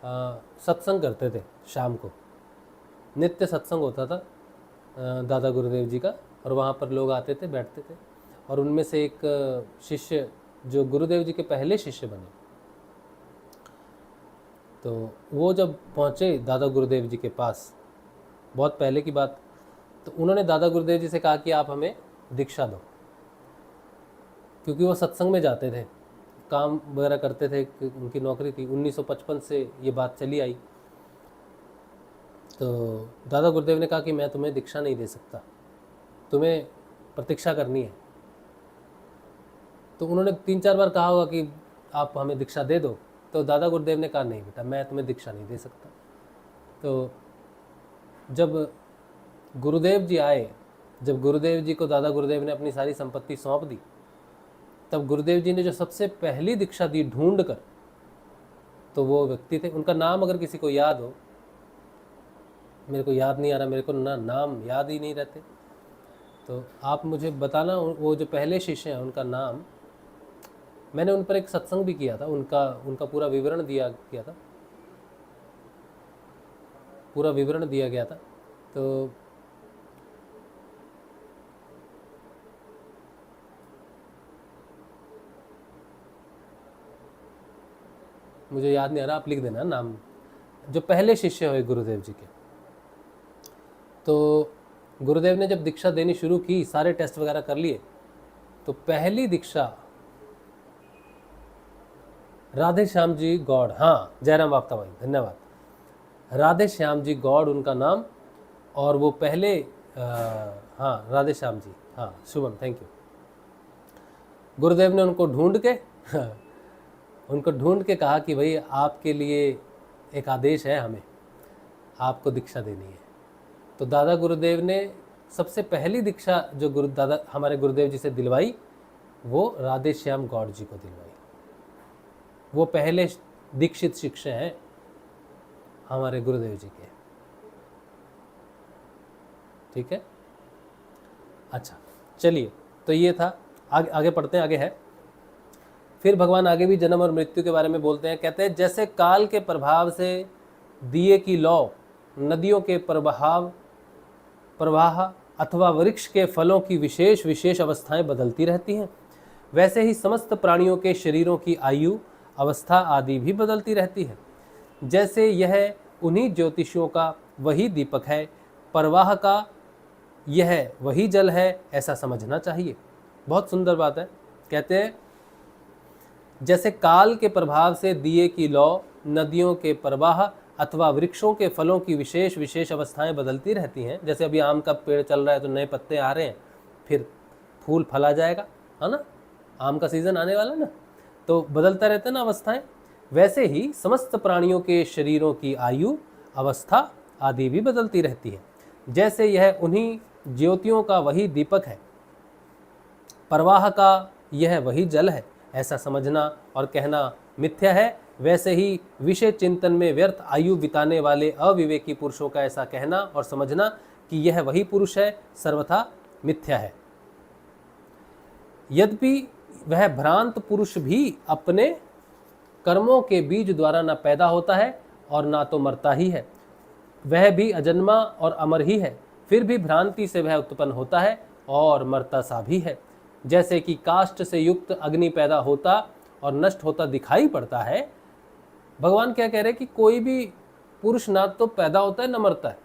सत्संग करते थे। शाम को नित्य सत्संग होता था दादा गुरुदेव जी का, और वहाँ पर लोग आते थे, बैठते थे। और उनमें से एक शिष्य जो गुरुदेव जी के पहले शिष्य बने, तो वो जब पहुँचे दादा गुरुदेव जी के पास, बहुत पहले की बात, तो उन्होंने दादा गुरुदेव जी से कहा कि आप हमें दीक्षा दो, क्योंकि वो सत्संग में जाते थे, काम वगैरह करते थे, उनकी नौकरी थी। 1955 से ये बात चली आई। तो दादा गुरुदेव ने कहा कि मैं तुम्हें दीक्षा नहीं दे सकता, तुम्हें प्रतीक्षा करनी है। तो उन्होंने 3-4 बार कहा होगा कि आप हमें दीक्षा दे दो, तो दादा गुरुदेव ने कहा नहीं बेटा, मैं तुम्हें दीक्षा नहीं दे सकता। तो जब गुरुदेव जी आए, जब गुरुदेव जी को दादा गुरुदेव ने अपनी सारी संपत्ति सौंप दी, तब गुरुदेव जी ने जो सबसे पहली दीक्षा दी ढूंढ कर, तो वो व्यक्ति थे, उनका नाम अगर किसी को याद हो, मेरे को याद नहीं आ रहा, मेरे को नाम याद ही नहीं रहते, तो आप मुझे बताना। वो जो पहले शिष्य हैं उनका नाम, मैंने उन पर एक सत्संग भी किया था, उनका पूरा विवरण दिया गया था, पूरा विवरण दिया गया था। तो मुझे याद नहीं आ रहा, आप लिख देना नाम, जो पहले शिष्य हुए गुरुदेव जी के। तो गुरुदेव ने जब दीक्षा देनी शुरू की, सारे टेस्ट वगैरह कर लिए, तो पहली दीक्षा राधे श्याम जी गौड़, हाँ जयराम बाप्ता भाई, धन्यवाद, राधे श्याम जी गौड़ उनका नाम। और वो पहले हाँ राधे श्याम जी, हाँ शुभम, थैंक यू। गुरुदेव ने उनको ढूंढ के कहा कि भाई आपके लिए एक आदेश है, हमें आपको दीक्षा देनी है। तो दादा गुरुदेव ने सबसे पहली दीक्षा जो गुरु दादा हमारे गुरुदेव जी से दिलवाई वो राधे श्याम गौड़ जी को दिलवाई। वो पहले दीक्षित शिष्य हैं हमारे गुरुदेव जी के। ठीक है, अच्छा चलिए, तो ये था। आगे पढ़ते हैं, आगे है। फिर भगवान आगे भी जन्म और मृत्यु के बारे में बोलते हैं। कहते हैं जैसे काल के प्रभाव से दिए की लौ नदियों के प्रवाह अथवा वृक्ष के फलों की विशेष विशेष अवस्थाएं बदलती रहती हैं, वैसे ही समस्त प्राणियों के शरीरों की आयु, अवस्था आदि भी बदलती रहती है। जैसे यह उन्हीं ज्योतिषियों का वही दीपक है, प्रवाह का यह वही जल है, ऐसा समझना चाहिए। बहुत सुंदर बात है। कहते हैं जैसे काल के प्रभाव से दिए की लौ नदियों के प्रवाह अथवा वृक्षों के फलों की विशेष विशेष अवस्थाएं बदलती रहती हैं। जैसे अभी आम का पेड़ चल रहा है तो नए पत्ते आ रहे हैं, फिर फूल फला जाएगा, है ना, आम का सीजन आने वाला ना, तो बदलता रहता है ना अवस्थाएं। वैसे ही समस्त प्राणियों के शरीरों की आयु, अवस्था आदि भी बदलती रहती है। जैसे यह उन्हीं ज्योतियों का वही दीपक है, प्रवाह का यह वही जल है, ऐसा समझना और कहना मिथ्या है। वैसे ही विषय चिंतन में व्यर्थ आयु बिताने वाले अविवेकी पुरुषों का ऐसा कहना और समझना कि यह वही पुरुष है, सर्वथा मिथ्या है। यद्यपि वह भ्रांत पुरुष भी अपने कर्मों के बीज द्वारा न पैदा होता है और ना तो मरता ही है, वह भी अजन्मा और अमर ही है, फिर भी भ्रांति से वह उत्पन्न होता है और मरता सा भी है। जैसे कि काष्ठ से युक्त अग्नि पैदा होता और नष्ट होता दिखाई पड़ता है, भगवान क्या कह रहे हैं कि कोई भी पुरुष ना तो पैदा होता है ना मरता है,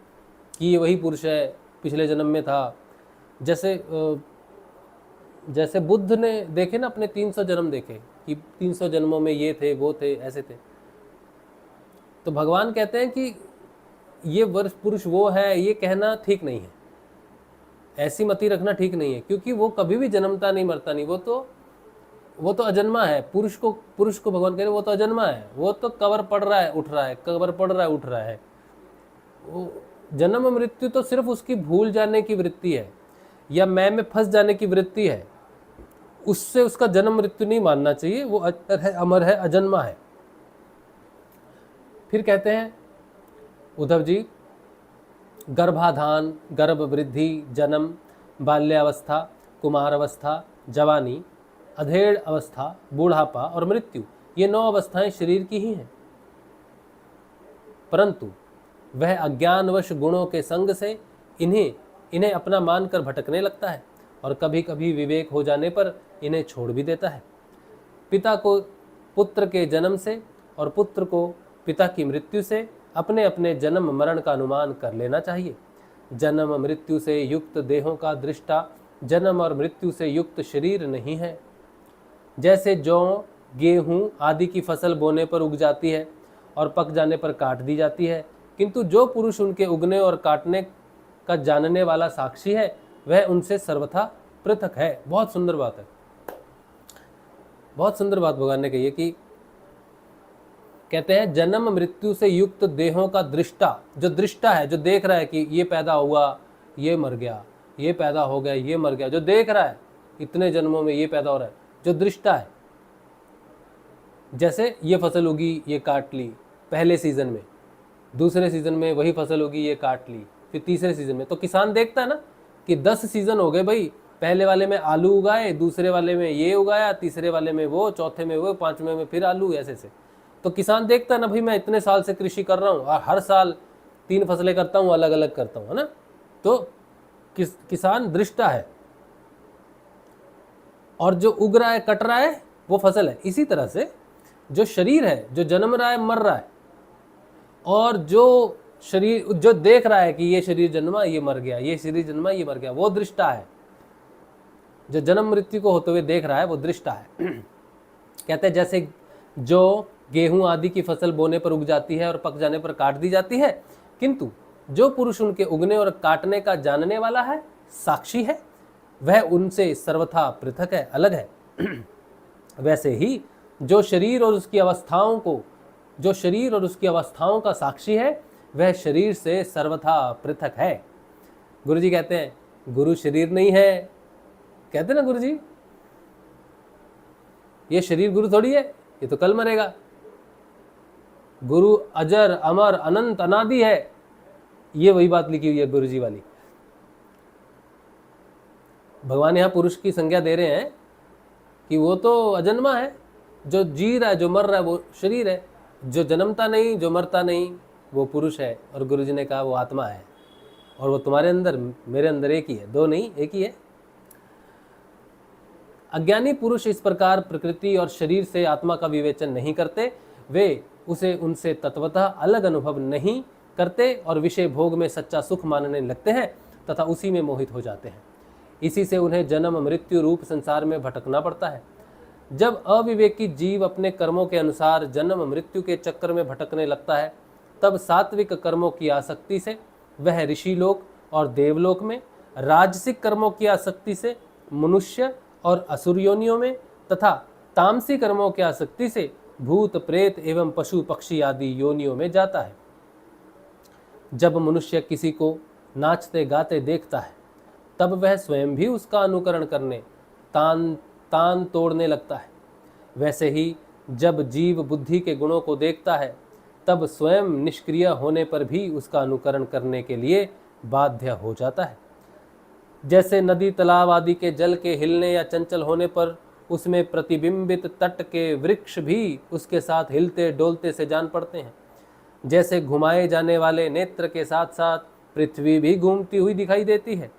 कि ये वही पुरुष है, पिछले जन्म में था। जैसे बुद्ध ने देखे ना अपने 300 जन्म देखे कि 300 जन्मों में ये थे, वो थे, ऐसे थे। तो भगवान कहते हैं कि ये वर्ष पुरुष वो है, ये कहना ठीक नहीं है, ऐसी मति रखना ठीक नहीं है, क्योंकि वो कभी भी जन्मता नहीं, मरता नहीं, वो तो अजन्मा है। पुरुष को भगवान कह रहे वो तो अजन्मा है, वो तो कबर पड़ रहा है, उठ रहा है, कबर पड़ रहा है, उठ रहा है। वो जन्म मृत्यु तो सिर्फ उसकी भूल जाने की वृत्ति है या मैं में फंस जाने की वृत्ति है, उससे उसका जन्म मृत्यु नहीं मानना चाहिए। वो अमर है, अजन्मा है। फिर कहते हैं उद्धव जी, गर्भाधान, गर्भ वृद्धि, जन्म, बाल्यावस्था, कुमारावस्था, जवानी, अधेड़ अवस्था, बूढ़ापा और मृत्यु, ये 9 अवस्थाएं शरीर की ही हैं। परंतु वह अज्ञानवश गुणों के संग से इन्हें अपना मानकर भटकने लगता है और कभी कभी विवेक हो जाने पर इन्हें छोड़ भी देता है। पिता को पुत्र के जन्म से और पुत्र को पिता की मृत्यु से अपने अपने जन्म मरण का अनुमान कर लेना चाहिए। जन्म मृत्यु से युक्त देहों का दृष्टा जन्म और मृत्यु से युक्त शरीर नहीं है। जैसे जौ, गेहूं आदि की फसल बोने पर उग जाती है और पक जाने पर काट दी जाती है, किंतु जो पुरुष उनके उगने और काटने का जानने वाला साक्षी है, वह उनसे सर्वथा पृथक है। बहुत सुंदर बात है, बहुत सुंदर बात भगवान ने कही है कि कहते हैं जन्म मृत्यु से युक्त देहों का दृष्टा, जो दृष्टा है, जो देख रहा है कि ये पैदा हुआ, ये मर गया, ये पैदा हो गया, ये मर गया, जो देख रहा है इतने जन्मों में ये पैदा हो रहा है, जो दृष्टा है। जैसे ये फसल उगी, ये काट ली पहले सीजन में, दूसरे सीजन में वही फसल उगी, ये काट ली, फिर तीसरे सीजन में। तो किसान देखता है ना कि 10 सीजन हो गए भाई, पहले वाले में आलू उगाए, दूसरे वाले में ये उगाया, तीसरे वाले में वो, चौथे में वो, पांचवें में फिर आलू, ऐसे से। तो किसान देखता है ना भाई, मैं इतने साल से कृषि कर रहा हूँ और हर साल 3 फसलें करता हूँ, अलग अलग करता हूँ, है ना। तो किसान दृष्टा है और जो उग रहा है, कट रहा है, वो फसल है। इसी तरह से जो शरीर है, जो जन्म रहा है, मर रहा है, और जो शरीर जो देख रहा है कि ये शरीर जन्मा, ये मर गया, ये शरीर जन्मा, ये मर गया, वो दृष्टा है। जो जन्म मृत्यु को होते हुए देख रहा है, वो दृष्टा है। कहते हैं जैसे जो गेहूं आदि की फसल बोने पर उग जाती है और पक जाने पर काट दी जाती है, किंतु जो पुरुष उनके उगने और काटने का जानने वाला है, साक्षी है, वह उनसे सर्वथा पृथक है, अलग है। वैसे ही जो शरीर और उसकी अवस्थाओं का साक्षी है, वह शरीर से सर्वथा पृथक है। गुरुजी कहते हैं गुरु शरीर नहीं है, कहते ना गुरु जी, ये शरीर गुरु थोड़ी है, ये तो कल मरेगा। गुरु अजर अमर अनंत अनादि है, ये वही बात लिखी हुई है गुरु जी वाली। भगवान यहाँ पुरुष की संज्ञा दे रहे हैं कि वो तो अजन्मा है, जो जी रहा है, जो मर रहा है वो शरीर है, जो जन्मता नहीं, जो मरता नहीं वो पुरुष है। और गुरु जी ने कहा वो आत्मा है, और वो तुम्हारे अंदर मेरे अंदर एक ही है, दो नहीं एक ही है। अज्ञानी पुरुष इस प्रकार प्रकृति और शरीर से आत्मा का विवेचन नहीं करते, वे उसे उनसे तत्वतः अलग अनुभव नहीं करते और विषय भोग में सच्चा सुख मानने लगते हैं तथा उसी में मोहित हो जाते हैं। इसी से उन्हें जन्म मृत्यु रूप संसार में भटकना पड़ता है। जब अविवेकी जीव अपने कर्मों के अनुसार जन्म मृत्यु के चक्कर में भटकने लगता है, तब सात्विक कर्मों की आसक्ति से वह ऋषि लोक और देवलोक में, राजसिक कर्मों की आसक्ति से मनुष्य और असुर योनियों में तथा तामसी कर्मों की आसक्ति से भूत प्रेत एवं पशु पक्षी आदि योनियों में जाता है। जब मनुष्य किसी को नाचते गाते देखता है, तब वह स्वयं भी उसका अनुकरण करने तान तोड़ने लगता है। वैसे ही जब जीव बुद्धि के गुणों को देखता है, तब स्वयं निष्क्रिय होने पर भी उसका अनुकरण करने के लिए बाध्य हो जाता है। जैसे नदी तालाब आदि के जल के हिलने या चंचल होने पर उसमें प्रतिबिंबित तट के वृक्ष भी उसके साथ हिलते डोलते से जान पड़ते हैं, जैसे घुमाए जाने वाले नेत्र के साथ साथ पृथ्वी भी घूमती हुई दिखाई देती है।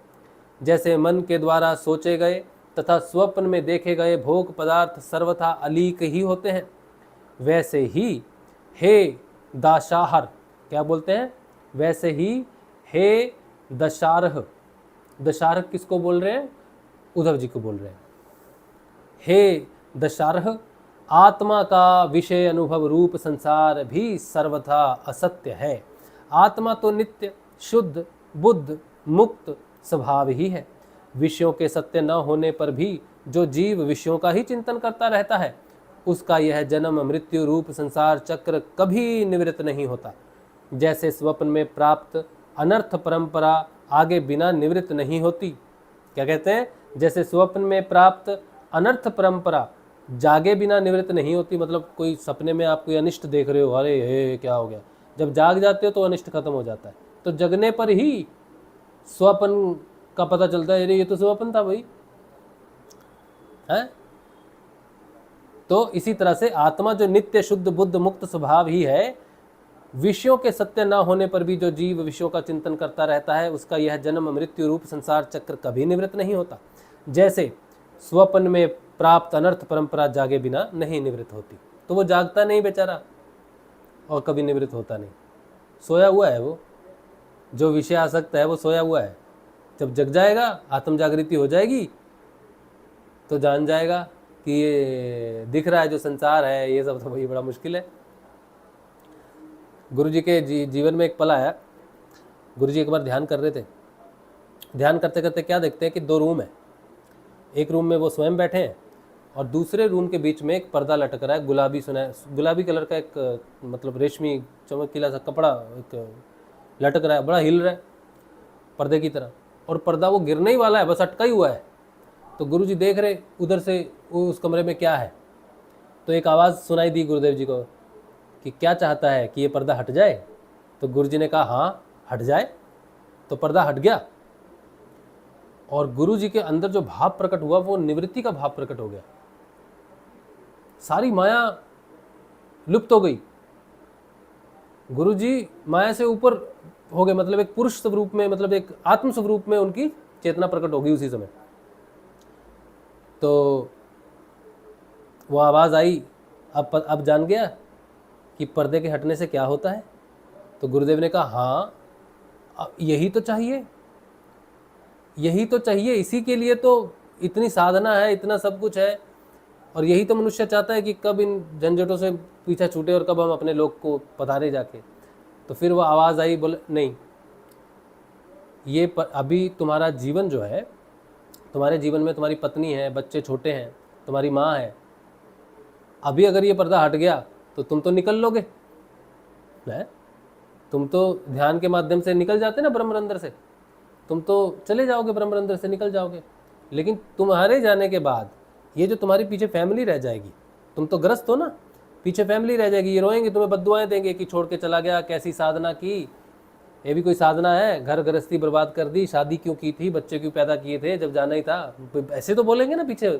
जैसे मन के द्वारा सोचे गए तथा स्वप्न में देखे गए भोग पदार्थ सर्वथा अलीक ही होते हैं, वैसे ही हे दाशाहर, क्या बोलते हैं, वैसे ही हे दशारह, दशारह किसको बोल रहे हैं, उद्धव जी को बोल रहे हैं। हे दशारह, आत्मा का विषय अनुभव रूप संसार भी सर्वथा असत्य है। आत्मा तो नित्य शुद्ध बुद्ध मुक्त स्वभाव ही है। विषयों के सत्य न होने पर भी जो जीव विषयों का ही चिंतन करता रहता है, उसका यह जन्म मृत्यु रूप संसार चक्र कभी निवृत्त नहीं होता। जैसे स्वप्न में प्राप्त अनर्थ परंपरा आगे बिना निवृत्त नहीं होती। क्या कहते हैं, जैसे स्वप्न में प्राप्त अनर्थ परंपरा जागे बिना निवृत्त नहीं होती। मतलब कोई सपने में आप कोई अनिष्ट देख रहे हो, अरे हे क्या हो गया, जब जाग जाते हो तो अनिष्ट खत्म हो जाता है। तो जगने पर ही स्वप्न का पता चलता है, अरे ये तो स्वप्न था भाई, है। तो इसी तरह से आत्मा जो नित्य शुद्ध बुद्ध मुक्त स्वभाव ही है, विषयों के सत्य न होने पर भी जो जीव विषयों का चिंतन करता रहता है, उसका यह जन्म मृत्यु रूप संसार चक्र कभी निवृत्त नहीं होता। जैसे स्वप्न में प्राप्त अनर्थ परंपरा जागे बिना नहीं निवृत्त होती। तो वो जागता नहीं बेचारा और कभी निवृत्त होता नहीं, सोया हुआ है। वो जो विषय आसक्त है वो सोया हुआ है। जब जग जाएगा, आत्म जागृति हो जाएगी, तो जान जाएगा कि ये दिख रहा है जो संसार है ये सब तो भाई बड़ा मुश्किल है। गुरु जी के जीवन में एक पल आया। गुरु जी एक बार ध्यान कर रहे थे। ध्यान करते करते क्या देखते हैं कि दो रूम है। एक रूम में वो स्वयं बैठे हैं और दूसरे रूम के बीच में एक पर्दा लटक रहा है, गुलाबी कलर का एक मतलब रेशमी चमकीला सा कपड़ा एक लटक रहा है, बड़ा हिल रहा है पर्दे की तरह, और पर्दा वो गिरने ही वाला है, बस अटका ही हुआ है। तो गुरु जी देख रहे उधर से उस कमरे में क्या है। तो एक आवाज़ सुनाई दी गुरुदेव जी को कि क्या चाहता है कि ये पर्दा हट जाए। तो गुरु जी ने कहा हाँ हट जाए। तो पर्दा हट गया और गुरु जी के अंदर जो भाव प्रकट हुआ वो निवृत्ति का भाव प्रकट हो गया। सारी माया लुप्त हो गई। गुरु जी माया से ऊपर हो गए, मतलब एक पुरुष स्वरूप में, मतलब एक आत्म स्वरूप में उनकी चेतना प्रकट हो गई उसी समय। तो वो आवाज़ आई, अब जान गया कि पर्दे के हटने से क्या होता है। तो गुरुदेव ने कहा हाँ यही तो चाहिए, यही तो चाहिए, इसी के लिए तो इतनी साधना है, इतना सब कुछ है, और यही तो मनुष्य चाहता है कि कब इन झंझटों से पीछा छूटे और कब हम अपने लोक को पधारे जाके। तो फिर वो आवाज़ आई, बोले नहीं, ये अभी तुम्हारा जीवन जो है, तुम्हारे जीवन में तुम्हारी पत्नी है, बच्चे छोटे हैं, तुम्हारी माँ है, अभी अगर ये पर्दा हट गया तो तुम तो निकल लोगे, है? तुम तो ध्यान के माध्यम से निकल जाते ना ब्रह्मरंध्र से। तुम तो चले जाओगे, ब्रह्म रंध्र से निकल जाओगे, लेकिन तुम्हारे जाने के बाद ये जो तुम्हारी पीछे फैमिली रह जाएगी, तुम तो ग्रस्त हो ना, पीछे फैमिली रह जाएगी, ये रोएंगे, तुम्हें बद्दुआएं देंगे कि छोड़ के चला गया, कैसी साधना की, ये भी कोई साधना है, घर गृहस्थी बर्बाद कर दी, शादी क्यों की थी, बच्चे क्यों पैदा किए थे जब जाना ही था, ऐसे तो बोलेंगे ना पीछे।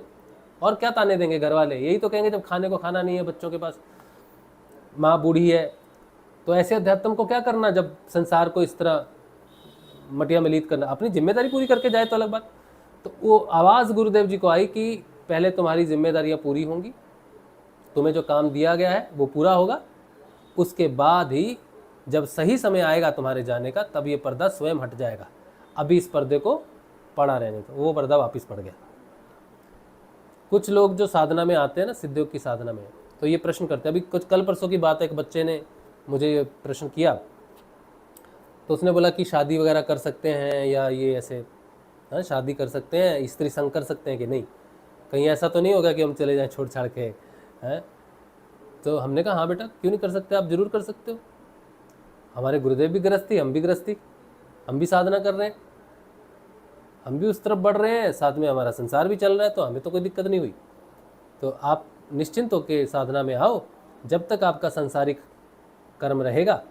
और क्या ताने देंगे घर वाले, यही तो कहेंगे जब खाने को खाना नहीं है बच्चों के पास, माँ बूढ़ी है, तो ऐसे अध्यात्म को क्या करना जब संसार को इस तरह मटिया मलीत करना, अपनी जिम्मेदारी पूरी करके जाए तो अलग बात। तो वो आवाज़ गुरुदेव जी को आई कि पहले तुम्हारी जिम्मेदारियां पूरी होंगी, तुम्हें जो काम दिया गया है वो पूरा होगा, उसके बाद ही जब सही समय आएगा तुम्हारे जाने का, तब ये पर्दा स्वयं हट जाएगा, अभी इस पर्दे को पड़ा रहने दो। वो पर्दा वापस पड़ गया। कुछ लोग जो साधना में आते हैं ना, सिद्धयोग की साधना में, तो ये प्रश्न करते हैं, अभी कुछ कल परसों की बात है, एक बच्चे ने मुझे ये प्रश्न किया, तो उसने बोला कि शादी वगैरह कर सकते हैं या ये ऐसे, हाँ शादी कर सकते हैं, स्त्री संग कर सकते हैं कि नहीं, कहीं ऐसा तो नहीं होगा कि हम चले जाएं छोड़ छाड़ के, हैं। तो हमने कहा हाँ बेटा क्यों नहीं कर सकते, आप जरूर कर सकते हो, हमारे गुरुदेव भी गृहस्थी, हम भी गृहस्थी, हम भी साधना कर रहे हैं, हम भी उस तरफ बढ़ रहे हैं, साथ में हमारा संसार भी चल रहा है, तो हमें तो कोई दिक्कत नहीं हुई। तो आप निश्चिंत होकर साधना में आओ, जब तक आपका सांसारिक कर्म रहेगा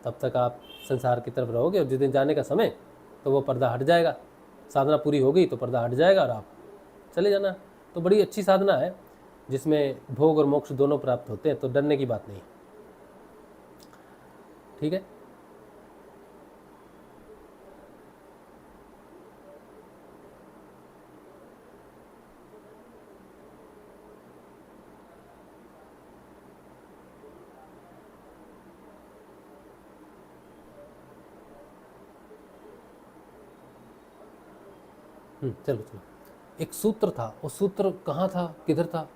तब तक आप संसार की तरफ रहोगे, और जिस दिन जाने का समय तो वो पर्दा हट जाएगा, साधना पूरी हो गई तो पर्दा हट जाएगा और आप चले जाना। तो बड़ी अच्छी साधना है जिसमें भोग और मोक्ष दोनों प्राप्त होते हैं, तो डरने की बात नहीं, ठीक है। चलो चलो, एक सूत्र था, वो सूत्र कहाँ था, किधर था,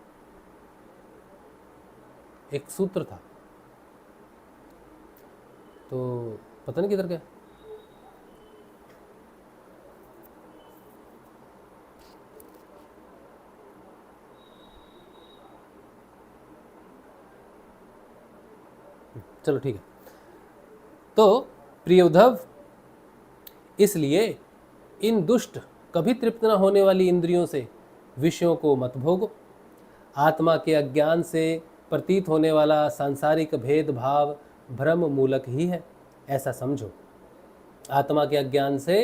एक सूत्र था, तो पता नहीं किधर गया। चलो ठीक है। तो प्रिय उद्धव, इसलिए इन दुष्ट कभी तृप्त न होने वाली इंद्रियों से विषयों को मत भोगो। आत्मा के अज्ञान से प्रतीत होने वाला सांसारिक भेदभाव भ्रम मूलक ही है, ऐसा समझो। आत्मा के अज्ञान से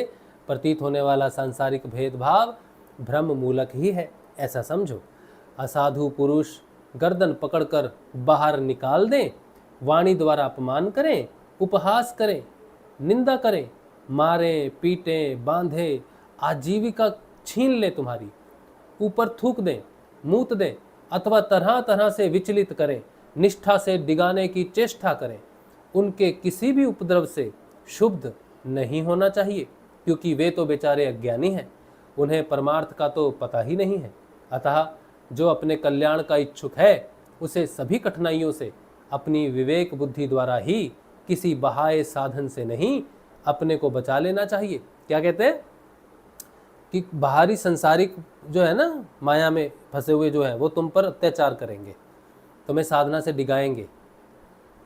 प्रतीत होने वाला सांसारिक भेदभाव भ्रम मूलक ही है, ऐसा समझो। असाधु पुरुष गर्दन पकड़कर बाहर निकाल दें, वाणी द्वारा अपमान करें, उपहास करें, निंदा करें, मारें, पीटें, बांधे, आजीविका छीन ले तुम्हारी, ऊपर थूक दें, मूत दें, अथवा तरह तरह से विचलित करें, निष्ठा से डिगाने की चेष्टा करें, उनके किसी भी उपद्रव से शुद्ध नहीं होना चाहिए, क्योंकि वे तो बेचारे अज्ञानी हैं, उन्हें परमार्थ का तो पता ही नहीं है। अतः जो अपने कल्याण का इच्छुक है, उसे सभी कठिनाइयों से अपनी विवेक बुद्धि द्वारा ही, किसी बाह्य साधन से नहीं, अपने को बचा लेना चाहिए। क्या कहते हैं कि बाहरी संसारिक जो है ना, माया में फंसे हुए जो है, वो तुम पर अत्याचार करेंगे, तुम्हें साधना से डिगाएंगे,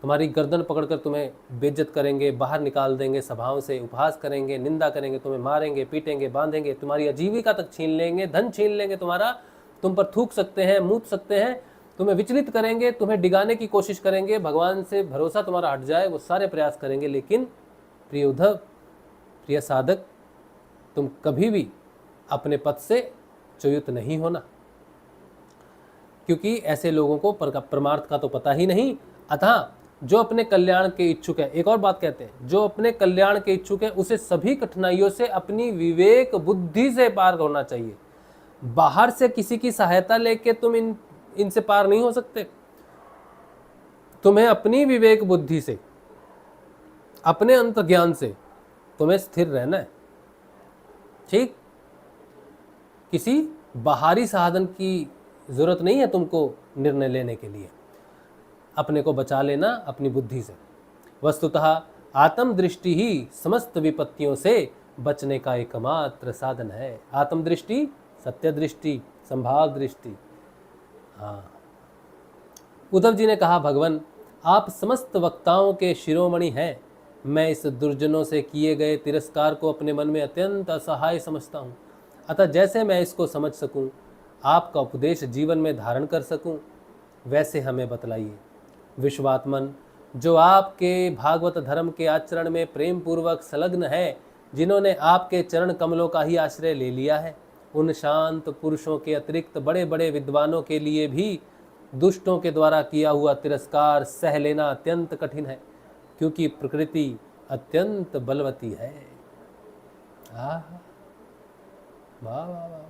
तुम्हारी गर्दन पकड़कर तुम्हें बेइज्जत करेंगे, बाहर निकाल देंगे सभाओं से, उपहास करेंगे, निंदा करेंगे, तुम्हें मारेंगे, पीटेंगे, बांधेंगे, तुम्हारी आजीविका तक छीन लेंगे, धन छीन लेंगे तुम्हारा, तुम पर थूक सकते हैं, मूत सकते हैं, तुम्हें विचलित करेंगे, तुम्हें डिगाने की कोशिश करेंगे, भगवान से भरोसा तुम्हारा हट जाए वो सारे प्रयास करेंगे। लेकिन प्रिय उद्धव, प्रिय साधक, तुम कभी भी अपने पद से च्युत नहीं होना, क्योंकि ऐसे लोगों को परमार्थ का तो पता ही नहीं। अतः जो अपने कल्याण के इच्छुक है, एक और बात कहते हैं, जो अपने कल्याण के इच्छुक है उसे सभी कठिनाइयों से अपनी विवेक बुद्धि से पार होना चाहिए। बाहर से किसी की सहायता लेके तुम इनसे पार नहीं हो सकते। तुम्हें अपनी विवेक बुद्धि से, अपने अंतर्ज्ञान से तुम्हें स्थिर रहना है, ठीक। किसी बाहरी साधन की जरूरत नहीं है तुमको निर्णय लेने के लिए, अपने को बचा लेना अपनी बुद्धि से। वस्तुतः आत्मदृष्टि ही समस्त विपत्तियों से बचने का एकमात्र साधन है। आत्मदृष्टि, सत्य दृष्टि, संभाव दृष्टि। हाँ, उद्धव जी ने कहा, भगवान आप समस्त वक्ताओं के शिरोमणि हैं, मैं इस दुर्जनों से किए गए तिरस्कार को अपने मन में अत्यंत असहाय समझता हूँ। अतः जैसे मैं इसको समझ सकूँ, आपका उपदेश जीवन में धारण कर सकूँ, वैसे हमें बतलाइए। विश्वात्मन, जो आपके भागवत धर्म के आचरण में प्रेम पूर्वक संलग्न है, जिन्होंने आपके चरण कमलों का ही आश्रय ले लिया है, उन शांत पुरुषों के अतिरिक्त बड़े बड़े विद्वानों के लिए भी दुष्टों के द्वारा किया हुआ तिरस्कार सह लेना अत्यंत कठिन है, क्योंकि प्रकृति अत्यंत बलवती है। आह, वाह वाह वाह।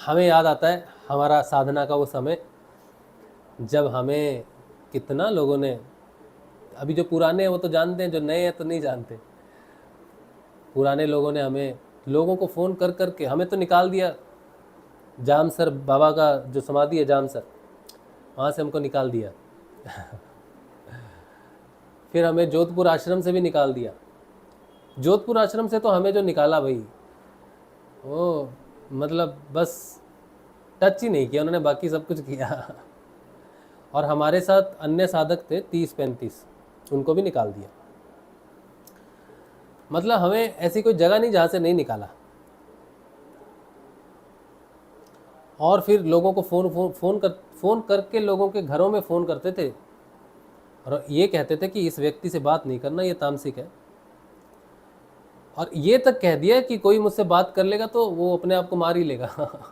हमें याद आता है हमारा साधना का वो समय जब हमें कितना लोगों ने, अभी जो पुराने हैं वो तो जानते हैं, जो नए हैं तो नहीं जानते। पुराने लोगों ने हमें, लोगों को फ़ोन कर कर के हमें तो निकाल दिया। जामसर बाबा का जो समाधि है जामसर, वहाँ से हमको निकाल दिया। फिर हमें जोधपुर आश्रम से भी निकाल दिया। जोधपुर आश्रम से तो हमें जो निकाला भाई, वो मतलब बस टच ही नहीं किया उन्होंने, बाकी सब कुछ किया। और हमारे साथ अन्य साधक थे 30-35, उनको भी निकाल दिया। मतलब हमें ऐसी कोई जगह नहीं जहाँ से नहीं निकाला। और फिर लोगों को फ़ोन करके लोगों के घरों में फ़ोन करते थे और ये कहते थे कि इस व्यक्ति से बात नहीं करना, ये तामसिक है। और ये तक कह दिया कि कोई मुझसे बात कर लेगा तो वो अपने आप को मार ही लेगा।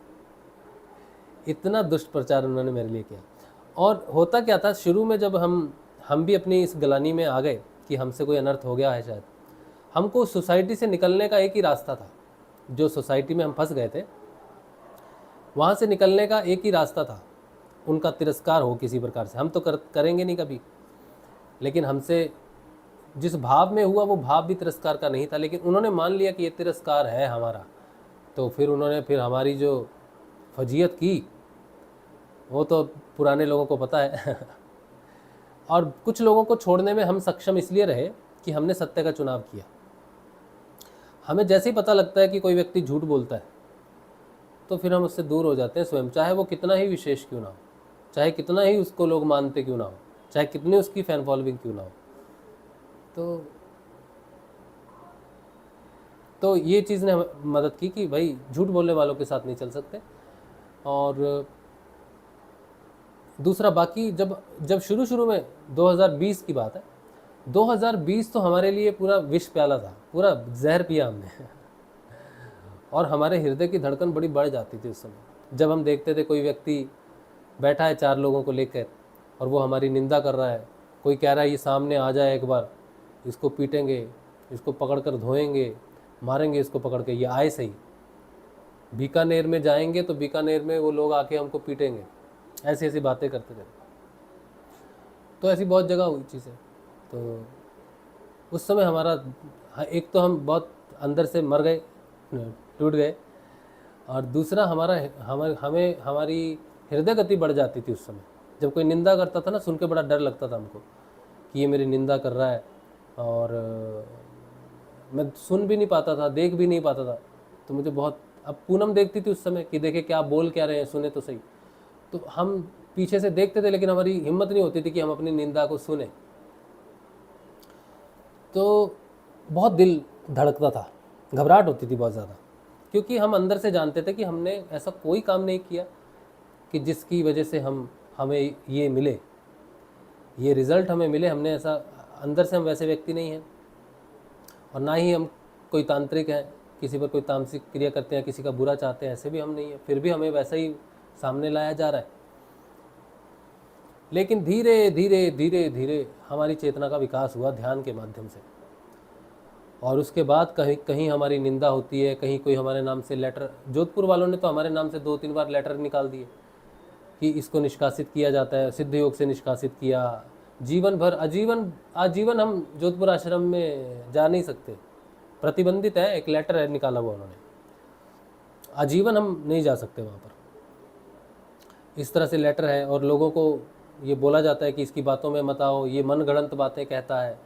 इतना दुष्ट प्रचार उन्होंने मेरे लिए किया। और होता क्या था, शुरू में जब हम भी अपनी इस गलानी में आ गए कि हमसे कोई अनर्थ हो गया है शायद, हमको सोसाइटी से निकलने का एक ही रास्ता था। जो सोसाइटी में हम फंस गए थे, वहाँ से निकलने का एक ही रास्ता था, उनका तिरस्कार हो किसी प्रकार से। हम तो करेंगे नहीं कभी, लेकिन हमसे जिस भाव में हुआ वो भाव भी तिरस्कार का नहीं था, लेकिन उन्होंने मान लिया कि ये तिरस्कार है हमारा। तो फिर उन्होंने हमारी जो फजीयत की वो तो पुराने लोगों को पता है। और कुछ लोगों को छोड़ने में हम सक्षम इसलिए रहे कि हमने सत्य का चुनाव किया। हमें जैसे ही पता लगता है कि कोई व्यक्ति झूठ बोलता है तो फिर हम उससे दूर हो जाते हैं स्वयं, चाहे वो कितना ही विशेष क्यों ना हो, चाहे कितना ही उसको लोग मानते क्यों ना हो, चाहे कितनी उसकी फैन फॉलोइंग क्यों ना हो। तो ये चीज़ ने मदद की कि भाई झूठ बोलने वालों के साथ नहीं चल सकते। और दूसरा, बाकी जब शुरू में 2020 की बात है, 2020 तो हमारे लिए पूरा विष प्याला था, पूरा जहर पिया हमने। और हमारे हृदय की धड़कन बड़ी बढ़ जाती थी उस समय, जब हम देखते थे कोई व्यक्ति बैठा है 4 लोगों को लेकर और वो हमारी निंदा कर रहा है। कोई कह रहा है ये सामने आ जाए एक बार, इसको पीटेंगे, इसको पकड़ कर धोएंगे, मारेंगे इसको पकड़ के, ये आए सही। बीकानेर में जाएंगे तो बीकानेर में वो लोग आके हमको पीटेंगे, ऐसी ऐसी बातें करते थे। तो ऐसी बहुत जगह हुई चीज़ें। तो उस समय हमारा, एक तो हम बहुत अंदर से मर गए, टूट गए, और दूसरा हमारी हृदय गति बढ़ जाती थी उस समय। जब कोई निंदा करता था ना, सुन के बड़ा डर लगता था हमको कि ये मेरी निंदा कर रहा है, और मैं सुन भी नहीं पाता था, देख भी नहीं पाता था। तो मुझे बहुत, अब पूनम देखती थी उस समय कि देखे क्या बोल क्या रहे हैं, सुने तो सही। तो हम पीछे से देखते थे, लेकिन हमारी हिम्मत नहीं होती थी कि हम अपनी निंदा को सुने। तो बहुत दिल धड़कता था, घबराहट होती थी बहुत ज़्यादा, क्योंकि हम अंदर से जानते थे कि हमने ऐसा कोई काम नहीं किया कि जिसकी वजह से हमें ये मिले, ये रिज़ल्ट हमें मिले। हमने ऐसा, अंदर से हम वैसे व्यक्ति नहीं हैं, और ना ही हम कोई तांत्रिक हैं, किसी पर कोई तामसिक क्रिया करते हैं, किसी का बुरा चाहते हैं, ऐसे भी हम नहीं हैं। फिर भी हमें वैसा ही सामने लाया जा रहा है। लेकिन धीरे धीरे धीरे धीरे हमारी चेतना का विकास हुआ ध्यान के माध्यम से, और उसके बाद कहीं कहीं हमारी निंदा होती है, कहीं कोई हमारे नाम से लेटर, जोधपुर वालों ने तो हमारे नाम से 2-3 बार लेटर निकाल दिए कि इसको निष्कासित किया जाता है, सिद्ध योग से निष्कासित किया, जीवन भर आजीवन हम जोधपुर आश्रम में जा नहीं सकते, प्रतिबंधित है। एक लेटर है निकाला हुआ उन्होंने, आजीवन हम नहीं जा सकते वहाँ पर, इस तरह से लेटर है। और लोगों को ये बोला जाता है कि इसकी बातों में मत आओ, ये मन गढ़ंत बातें कहता है,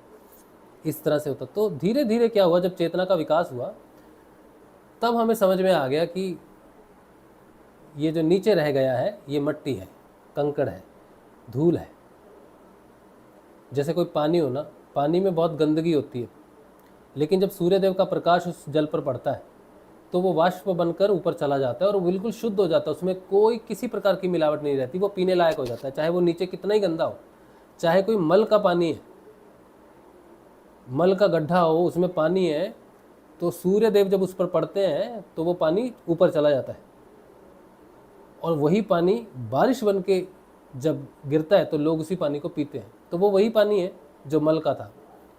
इस तरह से होता। तो धीरे धीरे क्या हुआ, जब चेतना का विकास हुआ तब हमें समझ में आ गया कि ये जो नीचे रह गया है ये मट्टी है, कंकड़ है, धूल है, जैसे कोई पानी हो ना, पानी में बहुत गंदगी होती है, लेकिन जब सूर्यदेव का प्रकाश उस जल पर पड़ता है तो वो वाष्प बनकर ऊपर चला जाता है और वो बिल्कुल शुद्ध हो जाता है, उसमें कोई किसी प्रकार की मिलावट नहीं रहती, वो पीने लायक हो जाता है, चाहे वो नीचे कितना ही गंदा हो, चाहे कोई मल का पानी है, मल का गड्ढा हो, उसमें पानी है, तो सूर्यदेव जब उस पर पड़ते हैं तो वो पानी ऊपर चला जाता है, और वही पानी बारिश बन के जब गिरता है तो लोग उसी पानी को पीते हैं, तो वो वही पानी है जो मल का था।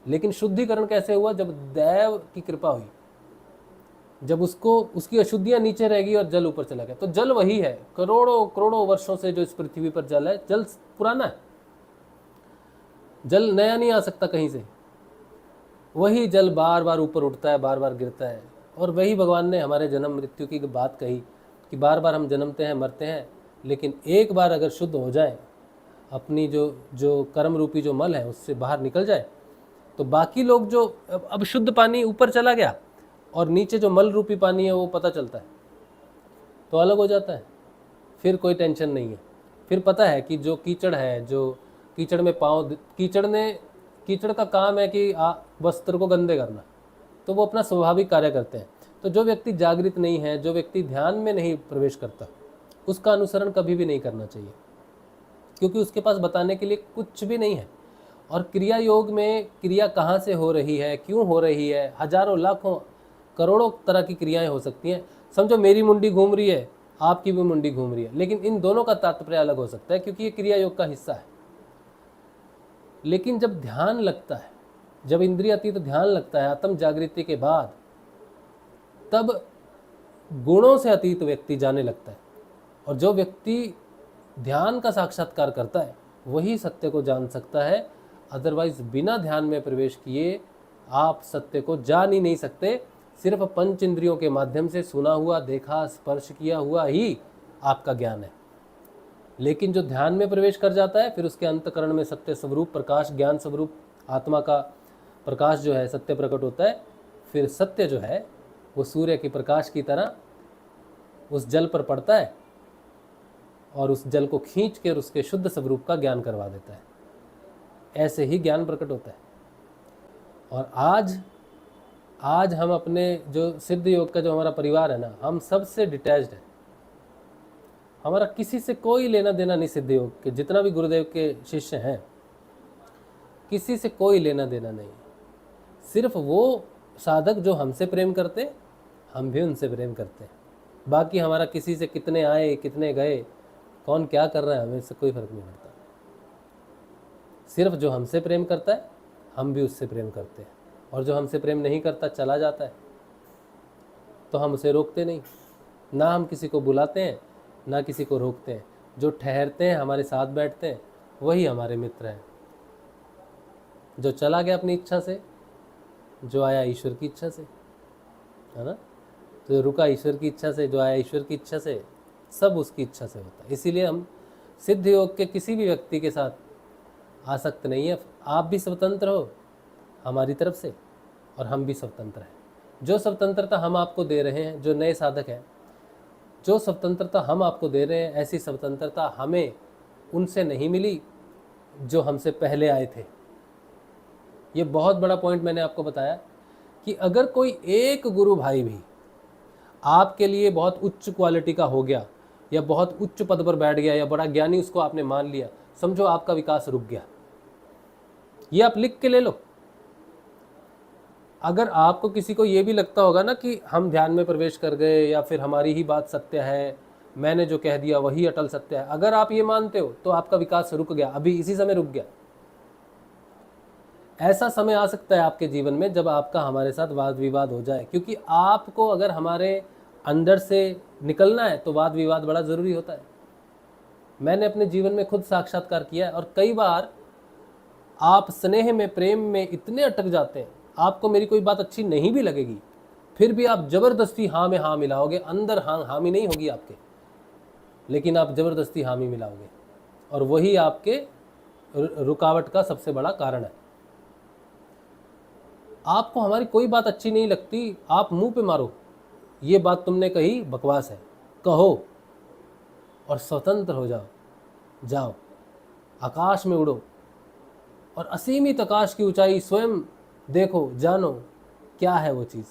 लेकिन शुद्धिकरण कैसे हुआ? जब दैव की कृपा हुई, जब उसको उसकी अशुद्धियां नीचे रह गई और जल ऊपर चला गया। तो जल वही है, करोड़ों करोड़ों वर्षों से जो इस पृथ्वी पर जल है, जल पुराना है, जल नया नहीं आ सकता कहीं से, वही जल बार बार ऊपर उठता है, बार बार गिरता है। और वही भगवान ने हमारे जन्म मृत्यु की बात कही कि बार बार हम जन्मते हैं, मरते हैं, लेकिन एक बार अगर शुद्ध हो जाए, अपनी जो जो कर्म रूपी जो मल है उससे बाहर निकल जाए, तो बाकी लोग जो अब शुद्ध पानी ऊपर चला गया और नीचे जो मल रूपी पानी है वो पता चलता है, तो अलग हो जाता है, फिर कोई टेंशन नहीं है। फिर पता है कि जो कीचड़ है, जो कीचड़ में पाँव, कीचड़ का काम है कि वस्त्र को गंदे करना, तो वो अपना स्वाभाविक कार्य करते हैं। तो जो व्यक्ति जागृत नहीं है, जो व्यक्ति ध्यान में नहीं प्रवेश करता, उसका अनुसरण कभी भी नहीं करना चाहिए, क्योंकि उसके पास बताने के लिए कुछ भी नहीं है। और क्रिया योग में क्रिया कहाँ से हो रही है, क्यों हो रही है, हजारों लाखों करोड़ों तरह की क्रियाएं हो सकती हैं। समझो मेरी मुंडी घूम रही है, आपकी भी मुंडी घूम रही है, लेकिन इन दोनों का तात्पर्य अलग हो सकता है, क्योंकि ये क्रिया योग का हिस्सा है। लेकिन जब ध्यान लगता है, जब इंद्रिय अतीत ध्यान लगता है आत्म जागृति के बाद, तब गुणों से अतीत व्यक्ति जाने लगता है। और जो व्यक्ति ध्यान का साक्षात्कार करता है वही सत्य को जान सकता है, अदरवाइज बिना ध्यान में प्रवेश किए आप सत्य को जान ही नहीं सकते। सिर्फ पंच इंद्रियों के माध्यम से सुना हुआ, देखा, स्पर्श किया हुआ ही आपका ज्ञान है। लेकिन जो ध्यान में प्रवेश कर जाता है, फिर उसके अंतःकरण में सत्य स्वरूप प्रकाश, ज्ञान स्वरूप आत्मा का प्रकाश जो है सत्य प्रकट होता है। फिर सत्य जो है वो सूर्य के प्रकाश की तरह उस जल पर पड़ता है और उस जल को खींच कर उसके शुद्ध स्वरूप का ज्ञान करवा देता है। ऐसे ही ज्ञान प्रकट होता है। और आज हम अपने जो सिद्ध योग का जो हमारा परिवार है ना, हम सबसे डिटैच्ड है, हमारा किसी से कोई लेना देना नहीं। सिद्ध योग के जितना भी गुरुदेव के शिष्य हैं, किसी से कोई लेना देना नहीं। सिर्फ वो साधक जो हमसे प्रेम करते, हम भी उनसे प्रेम करते हैं। बाकी हमारा किसी से कितने आए, कितने गए, कौन क्या कर रहा है, हमें इससे कोई फर्क नहीं पड़ता। सिर्फ जो हमसे प्रेम करता है, हम भी उससे प्रेम करते हैं। और जो हमसे प्रेम नहीं करता, चला जाता है, तो हम उसे रोकते नहीं। ना हम किसी को बुलाते हैं, ना किसी को रोकते हैं। जो ठहरते हैं, हमारे साथ बैठते हैं, वही हमारे मित्र हैं। जो चला गया अपनी इच्छा से, जो आया ईश्वर की इच्छा से, है ना। तो जो रुका ईश्वर की इच्छा से, जो आया ईश्वर की इच्छा से, सब उसकी इच्छा से होता है। इसीलिए हम सिद्ध योग के किसी भी व्यक्ति के साथ आसक्त नहीं है। आप भी स्वतंत्र हो हमारी तरफ से, और हम भी स्वतंत्र हैं। जो स्वतंत्रता हम आपको दे रहे हैं, जो नए साधक हैं, जो स्वतंत्रता हम आपको दे रहे हैं, ऐसी स्वतंत्रता हमें उनसे नहीं मिली जो हमसे पहले आए थे। ये बहुत बड़ा पॉइंट मैंने आपको बताया कि अगर कोई एक गुरु भाई भी आपके लिए बहुत उच्च क्वालिटी का हो गया, या बहुत उच्च पद पर बैठ गया, या बड़ा ज्ञानी उसको आपने मान लिया, समझो आपका विकास रुक गया। ये आप लिख के ले लो। अगर आपको किसी को ये भी लगता होगा ना कि हम ध्यान में प्रवेश कर गए, या फिर हमारी ही बात सत्य है, मैंने जो कह दिया वही अटल सत्य है, अगर आप ये मानते हो तो आपका विकास रुक गया, अभी इसी समय रुक गया। ऐसा समय आ सकता है आपके जीवन में जब आपका हमारे साथ वाद विवाद हो जाए, क्योंकि आपको अगर हमारे अंदर से निकलना है तो वाद विवाद बड़ा ज़रूरी होता है। मैंने अपने जीवन में खुद साक्षात्कार किया है। और कई बार आप स्नेह में, प्रेम में इतने अटक जाते हैं, आपको मेरी कोई बात अच्छी नहीं भी लगेगी, फिर भी आप ज़बरदस्ती हाँ में हाँ मिलाओगे। अंदर हाँ हामी नहीं होगी आपके, लेकिन आप ज़बरदस्ती हामी मिलाओगे, और वही आपके रुकावट का सबसे बड़ा कारण है। आपको हमारी कोई बात अच्छी नहीं लगती, आप मुंह पे मारो, ये बात तुमने कही बकवास है, कहो और स्वतंत्र हो जाओ, जाओ आकाश में उड़ो, और असीमित आकाश की ऊंचाई स्वयं देखो, जानो क्या है वो चीज़।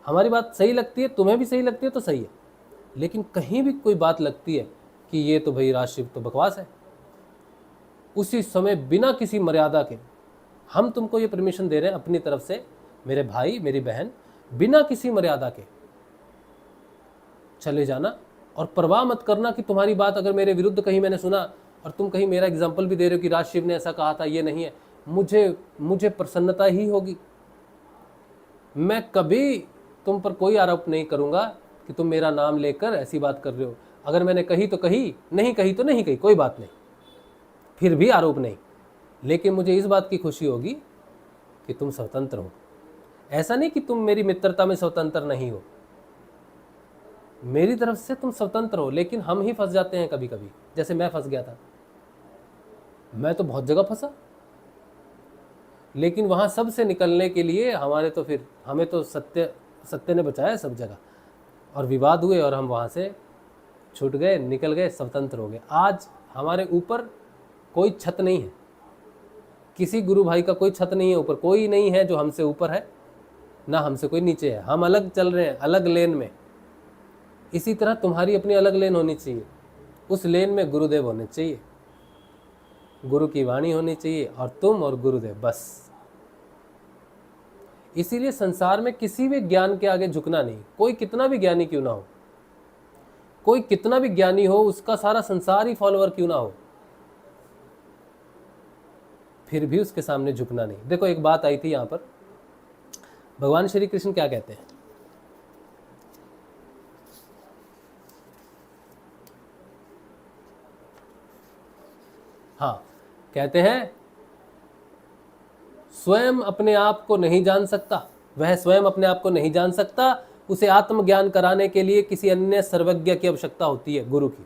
हमारी बात सही लगती है, तुम्हें भी सही लगती है तो सही है, लेकिन कहीं भी कोई बात लगती है कि ये तो भाई राजशिव तो बकवास है, उसी समय बिना किसी मर्यादा के हम तुमको ये परमिशन दे रहे हैं अपनी तरफ से, मेरे भाई मेरी बहन, बिना किसी मर्यादा के चले जाना और परवाह मत करना कि तुम्हारी बात अगर मेरे विरुद्ध कहीं मैंने सुना और तुम कहीं मेरा एग्जाम्पल भी दे रहे हो कि राजशिव ने ऐसा कहा था, ये नहीं है, मुझे प्रसन्नता ही होगी। मैं कभी तुम पर कोई आरोप नहीं करूंगा कि तुम मेरा नाम लेकर ऐसी बात कर रहे हो। अगर मैंने कही तो कही, नहीं कही तो नहीं कही, कोई बात नहीं, फिर भी आरोप नहीं। लेकिन मुझे इस बात की खुशी होगी कि तुम स्वतंत्र हो। ऐसा नहीं कि तुम मेरी मित्रता में स्वतंत्र नहीं हो, मेरी तरफ से तुम स्वतंत्र हो, लेकिन हम ही फंस जाते हैं कभी कभी। जैसे मैं फंस गया था, मैं तो बहुत जगह फंसा, लेकिन वहां सब से निकलने के लिए हमें तो सत्य ने बचाया सब जगह, और विवाद हुए और हम वहां से छूट गए, निकल गए, स्वतंत्र हो गए। आज हमारे ऊपर कोई छत नहीं है, किसी गुरु भाई का कोई छत नहीं है, ऊपर कोई नहीं है जो हमसे ऊपर है, ना हमसे कोई नीचे है। हम अलग चल रहे हैं, अलग लेन में। इसी तरह तुम्हारी अपनी अलग लेन होनी चाहिए, उस लेन में गुरुदेव होने चाहिए, गुरु की वाणी होनी चाहिए, और तुम और गुरुदेव, बस। इसीलिए संसार में किसी भी ज्ञान के आगे झुकना नहीं। कोई कितना भी ज्ञानी क्यों ना हो, कोई कितना भी ज्ञानी हो, उसका सारा संसार ही फॉलोअर क्यों ना हो, फिर भी उसके सामने झुकना नहीं। देखो एक बात आई थी यहाँ पर, भगवान श्री कृष्ण क्या कहते हैं, हाँ, कहते हैं स्वयं अपने आप को नहीं जान सकता, वह स्वयं अपने आप को नहीं जान सकता, उसे आत्मज्ञान कराने के लिए किसी अन्य सर्वज्ञ की आवश्यकता होती है, गुरु की।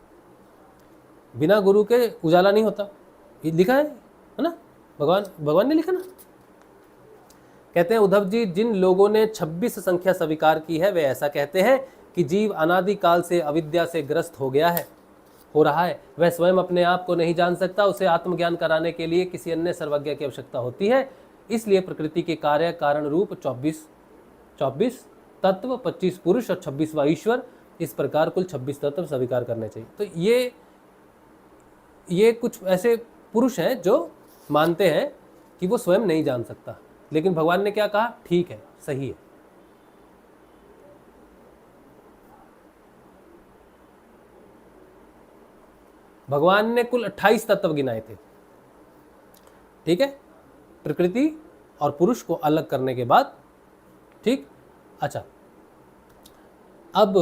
बिना गुरु के उजाला नहीं होता, ये लिखा है ना, भगवान ने लिखा ना। कहते हैं उद्धव जी, जिन लोगों ने 26 संख्या स्वीकार की है, वे ऐसा कहते हैं कि जीव अनादि काल से अविद्या से ग्रस्त हो रहा है, वह स्वयं अपने आप को नहीं जान सकता, उसे आत्मज्ञान कराने के लिए किसी अन्य सर्वज्ञ की आवश्यकता होती है। इसलिए प्रकृति के कार्य कारण रूप 24 तत्व, 25 पुरुष और 26वां ईश्वर, इस प्रकार कुल 26 तत्व स्वीकार करने चाहिए। तो ये कुछ ऐसे पुरुष हैं जो मानते हैं कि वो स्वयं नहीं जान सकता, लेकिन भगवान ने क्या कहा, ठीक है, सही है। भगवान ने कुल 28 तत्व गिनाए थे, ठीक है, प्रकृति और पुरुष को अलग करने के बाद, ठीक। अच्छा, अब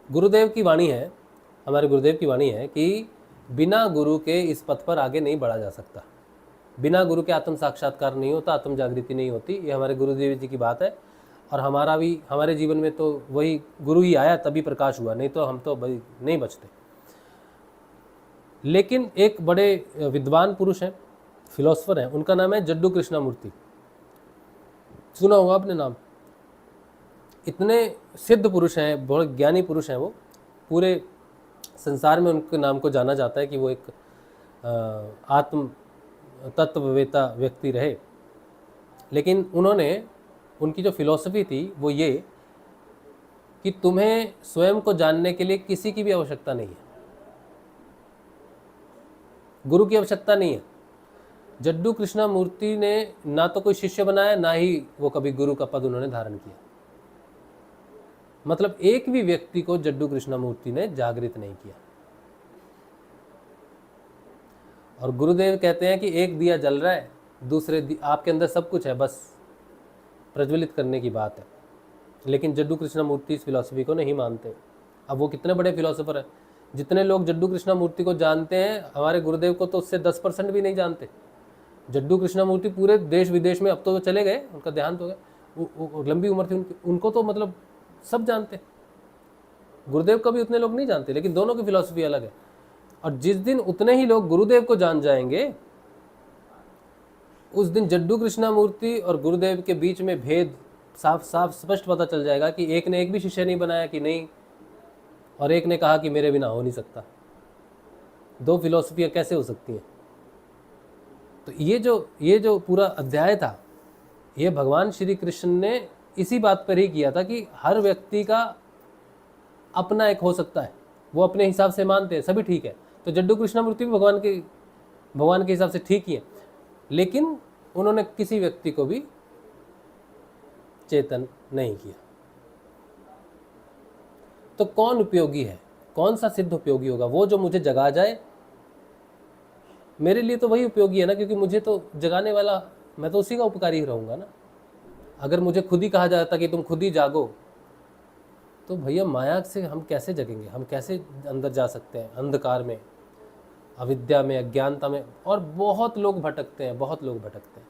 गुरुदेव की वाणी है, हमारे गुरुदेव की वाणी है कि बिना गुरु के इस पथ पर आगे नहीं बढ़ा जा सकता, बिना गुरु के आत्म साक्षात्कार नहीं होता, आत्म जागृति नहीं होती। ये हमारे गुरुदेव जी की बात है, और हमारे जीवन में तो वही गुरु ही आया तभी प्रकाश हुआ, नहीं तो हम तो भाई नहीं बचते। लेकिन एक बड़े विद्वान पुरुष हैं, फिलोसफर हैं, उनका नाम है जड्डू कृष्णमूर्ति, सुना होगा आपने नाम। इतने सिद्ध पुरुष हैं, बहुत ज्ञानी पुरुष हैं, वो पूरे संसार में उनके नाम को जाना जाता है कि वो एक आत्म तत्ववेता व्यक्ति रहे। लेकिन उनकी जो फिलॉसफी थी वो ये कि तुम्हें स्वयं को जानने के लिए किसी की भी आवश्यकता नहीं है, गुरु की आवश्यकता नहीं है। जड्डू कृष्णमूर्ति ने ना तो कोई शिष्य बनाया, ना ही वो कभी गुरु का पद उन्होंने धारण किया। मतलब एक भी व्यक्ति को जड्डू कृष्णमूर्ति ने जागृत नहीं किया। और गुरुदेव कहते हैं कि एक दिया जल रहा है, दूसरे आपके अंदर सब कुछ है, बस प्रज्वलित करने की बात है। लेकिन जड्डू कृष्णमूर्ति इस फिलॉसफी को नहीं मानते। अब वो कितने बड़े फिलोसोफर हैं, जितने लोग जड्डू कृष्णमूर्ति को जानते हैं, हमारे गुरुदेव को तो उससे 10% भी नहीं जानते। जड्डू कृष्णमूर्ति पूरे देश विदेश में, अब तो चले गए, उनका देहांत हो गया, लंबी उम्र थी उनको तो मतलब सब जानते। गुरुदेव को भी उतने लोग नहीं जानते, लेकिन दोनों की फिलॉसफी अलग है। और जिस दिन उतने ही लोग गुरुदेव को जान जाएंगे, उस दिन जड्डू कृष्णमूर्ति और गुरुदेव के बीच में भेद साफ साफ स्पष्ट पता चल जाएगा कि एक ने एक भी शिष्य नहीं बनाया कि नहीं, और एक ने कहा कि मेरे बिना हो नहीं सकता। दो फिलॉसफियाँ कैसे हो सकती हैं? तो ये जो पूरा अध्याय था, ये भगवान श्री कृष्ण ने इसी बात पर ही किया था कि हर व्यक्ति का अपना एक हो सकता है, वो अपने हिसाब से मानते हैं, सभी ठीक है। तो जड्डू कृष्णमूर्ति भी भगवान के हिसाब से ठीक ही है, लेकिन उन्होंने किसी व्यक्ति को भी चेतन नहीं किया। तो कौन उपयोगी है, कौन सा सिद्ध उपयोगी होगा? वो जो मुझे जगा जाए, मेरे लिए तो वही उपयोगी है ना, क्योंकि मुझे तो जगाने वाला, मैं तो उसी का उपकारी ही रहूंगा ना। अगर मुझे खुद ही कहा जाता कि तुम खुद ही जागो, तो भैया माया से हम कैसे जगेंगे? हम कैसे अंदर जा सकते हैं? अंधकार में, अविद्या में, अज्ञानता में। और बहुत लोग भटकते हैं, बहुत लोग भटकते हैं।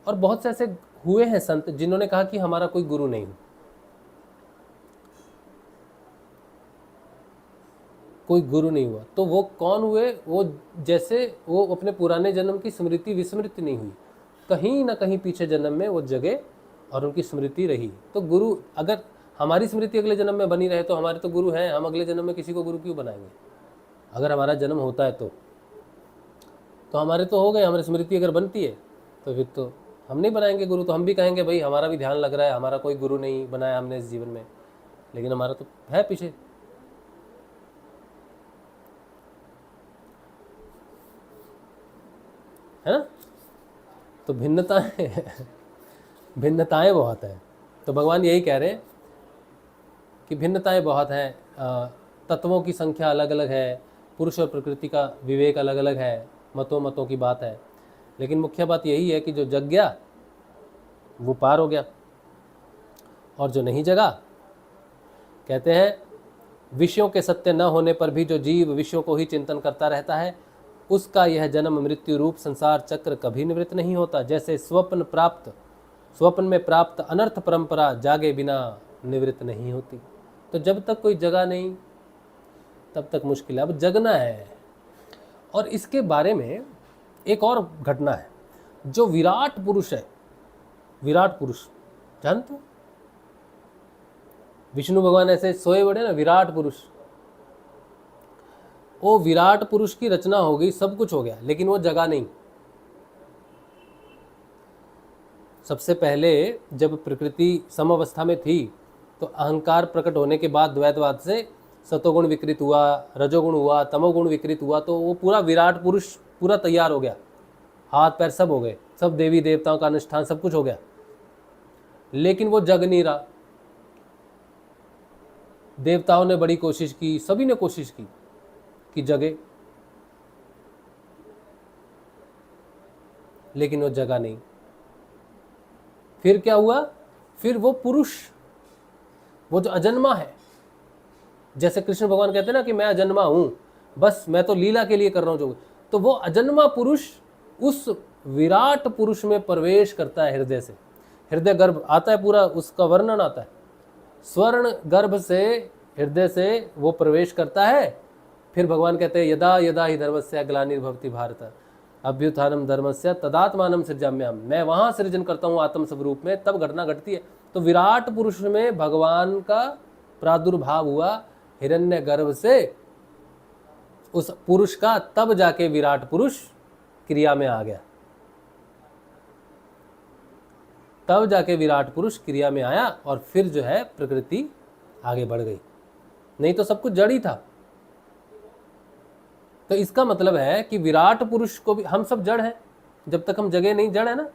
और बहुत से ऐसे हुए हैं संत जिन्होंने कहा कि हमारा कोई गुरु नहीं हो, कोई गुरु नहीं हुआ। तो वो कौन हुए? वो जैसे वो अपने पुराने जन्म की स्मृति विस्मृत नहीं हुई, कहीं ना कहीं पीछे जन्म में वो जगे और उनकी स्मृति रही। तो गुरु, अगर हमारी स्मृति अगले जन्म में बनी रहे तो हमारे तो गुरु हैं, हम अगले जन्म में किसी को गुरु क्यों बनाएंगे? अगर हमारा जन्म होता है तो हमारे तो हो गए, हमारी स्मृति अगर बनती है तो फिर तो हम नहीं बनाएंगे गुरु। तो हम भी कहेंगे भाई हमारा भी ध्यान लग रहा है, हमारा कोई गुरु नहीं बनाया हमने इस जीवन में, लेकिन हमारा तो है पीछे। है ना? तो भिन्नताएं बहुत हैं। तो भगवान यही कह रहे हैं कि भिन्नताएं बहुत हैं, तत्वों की संख्या अलग अलग है, पुरुष और प्रकृति का विवेक अलग अलग है, मतों की बात है, लेकिन मुख्य बात यही है कि जो जग गया वो पार हो गया, और जो नहीं जगा, कहते हैं विषयों के सत्य न होने पर भी जो जीव विषयों को ही चिंतन करता रहता है, उसका यह जन्म मृत्यु रूप संसार चक्र कभी निवृत्त नहीं होता। जैसे स्वप्न में प्राप्त अनर्थ परंपरा जागे बिना निवृत्त नहीं होती। तो जब तक कोई जगा नहीं तब तक मुश्किल है, अब जगना है। और इसके बारे में एक और घटना है, जो विराट पुरुष है, विराट पुरुष जानते हो? विष्णु भगवान ऐसे सोए बड़े ना, विराट पुरुष। वो विराट पुरुष की रचना हो गई, सब कुछ हो गया, लेकिन वो जगा नहीं। सबसे पहले जब प्रकृति समअवस्था में थी तो अहंकार प्रकट होने के बाद द्वैतवाद से सतोगुण विकृत हुआ, रजोगुण हुआ, तमोगुण विकृत हुआ, तो वो पूरा विराट पुरुष पूरा तैयार हो गया, हाथ पैर सब हो गए, सब देवी देवताओं का अनुष्ठान सब कुछ हो गया, लेकिन वो जग नहीं रहा। देवताओं ने बड़ी कोशिश की, सभी ने कोशिश की कि जगे, लेकिन वो जगा नहीं। फिर क्या हुआ? फिर वो पुरुष, वो जो अजन्मा है, जैसे कृष्ण भगवान कहते हैं ना कि मैं अजन्मा हूं, बस मैं तो लीला के लिए कर रहा हूं जो, तो वो अजन्मा पुरुष उस विराट पुरुष में प्रवेश करता है हृदय से। हृदय गर्भ आता है, पूरा उसका वर्णन आता है, स्वर्ण गर्भ से, हृदय से वो प्रवेश करता है। फिर भगवान कहते हैं यदा यदा ही धर्मस्य ग्लानिर्भवति भारत अभ्युत्थानम धर्मस्य तदात्मानं सृजाम्यहम्, मैं वहां सृजन करता हूँ आत्म स्वरूप में, तब घटना घटती है। तो विराट पुरुष में भगवान का प्रादुर्भाव हुआ हिरण्य गर्भ से उस पुरुष का, तब जाके विराट पुरुष क्रिया में आ गया, तब जाके विराट पुरुष क्रिया में आया, और फिर जो है प्रकृति आगे बढ़ गई, नहीं तो सब कुछ जड़ ही था। तो इसका मतलब है कि विराट पुरुष को भी, हम सब जड़ हैं, जब तक हम जगे नहीं, जड़ है ना।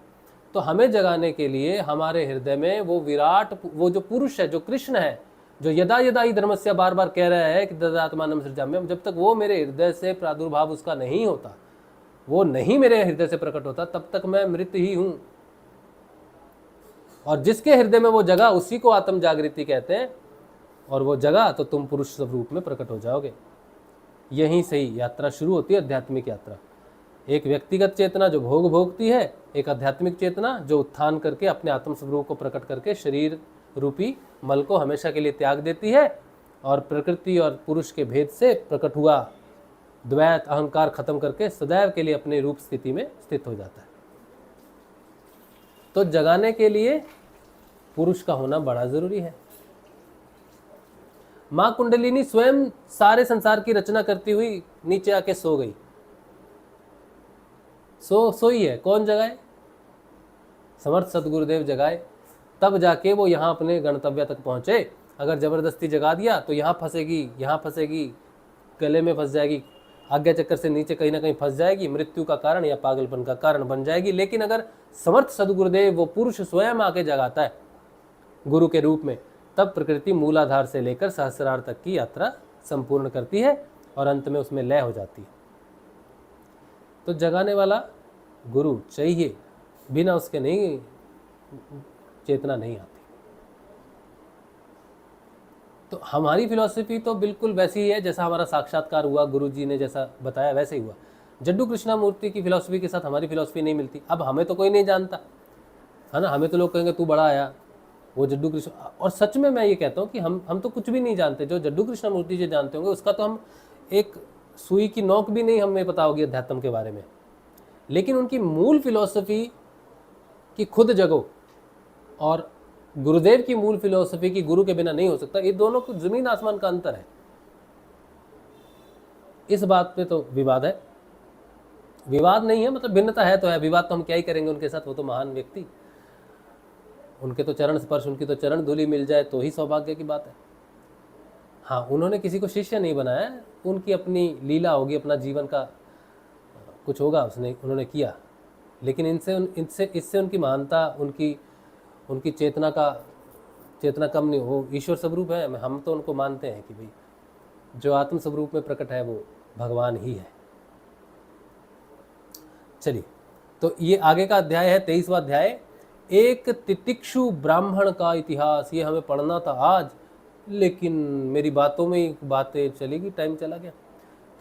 तो हमें जगाने के लिए हमारे हृदय में वो विराट, वो जो पुरुष है, जो कृष्ण है, जो यदा यदा ही धर्मस्य बार बार कह रहा है कि तदात्मानं सृजाम्यहम्, जब तक वो मेरे हृदय से प्रादुर्भाव उसका नहीं होता, वो नहीं मेरे हृदय से प्रकट होता, तब तक मैं मृत ही हूं। और जिसके हृदय में वो जगा उसी को आत्म जागृति कहते हैं, और वो जगा तो तुम पुरुष स्वरूप में प्रकट हो जाओगे। यहीं से ही यात्रा शुरू होती है, आध्यात्मिक यात्रा। एक व्यक्तिगत चेतना जो भोग भोगती है, एक आध्यात्मिक चेतना जो उत्थान करके अपने आत्म स्वरूप को प्रकट करके शरीर रूपी मल को हमेशा के लिए त्याग देती है, और प्रकृति और पुरुष के भेद से प्रकट हुआ द्वैत अहंकार खत्म करके सदैव के लिए अपने रूप स्थिति में स्थित हो जाता है। तो जगाने के लिए पुरुष का होना बड़ा जरूरी है। मां कुंडलिनी स्वयं सारे संसार की रचना करती हुई नीचे आके सो गई, सोई है, कौन जगाए? समर्थ सदगुरुदेव जगाए, तब जाके वो यहाँ अपने गंतव्य तक पहुँचे। अगर ज़बरदस्ती जगा दिया तो यहाँ फंसेगी, गले में फंस जाएगी, आज्ञा चक्कर से नीचे कहीं ना कहीं फंस जाएगी, मृत्यु का कारण या पागलपन का कारण बन जाएगी। लेकिन अगर समर्थ सदगुरुदेव वो पुरुष स्वयं आके जगाता है गुरु के रूप में, तब प्रकृति मूलाधार से लेकर सहस्रार तक की यात्रा संपूर्ण करती है और अंत में उसमें लय हो जाती है। तो जगाने वाला गुरु चाहिए, बिना उसके नहीं चेतना नहीं आती। तो हमारी फिलॉसफी तो बिल्कुल वैसी ही है जैसा हमारा साक्षात्कार हुआ, गुरु जी ने जैसा बताया वैसे ही हुआ। जड्डू कृष्णामूर्ति की फिलॉसफी के साथ हमारी फिलॉसफी नहीं मिलती। अब हमें तो कोई नहीं जानता है ना, हमें तो लोग कहेंगे तू बड़ा आया, वो जड्डू कृष्ण। और सच में मैं ये कहता हूँ कि हम तो कुछ भी नहीं जानते। जो जड्डू कृष्णामूर्ति जी जानते होंगे उसका तो हम एक सुई की नोक भी नहीं हमें पता होगी अध्यात्म के बारे में। लेकिन उनकी मूल फिलॉसफी कि खुद जगो और गुरुदेव की मूल फिलॉसफी की गुरु के बिना नहीं हो सकता, ये दोनों को जमीन आसमान का अंतर है। इस बात पे तो विवाद है, विवाद नहीं है, मतलब भिन्नता है तो है, विवाद तो हम क्या ही करेंगे उनके साथ। वो तो महान व्यक्ति, उनके तो चरण स्पर्श, उनकी तो चरण धूलि मिल जाए तो ही सौभाग्य की बात है। हाँ, उन्होंने किसी को शिष्य नहीं बनाया, उनकी अपनी लीला होगी, अपना जीवन का कुछ होगा उन्होंने किया। लेकिन इससे उनकी महानता, उनकी चेतना कम नहीं हो। ईश्वर स्वरूप है, हम तो उनको मानते हैं कि भाई जो आत्म स्वरूप में प्रकट है वो भगवान ही है। चलिए, तो ये आगे का अध्याय है 23वां अध्याय, एक तितिक्षु ब्राह्मण का इतिहास। ये हमें पढ़ना था आज, लेकिन मेरी बातों में ही बातें चली गई, टाइम चला गया।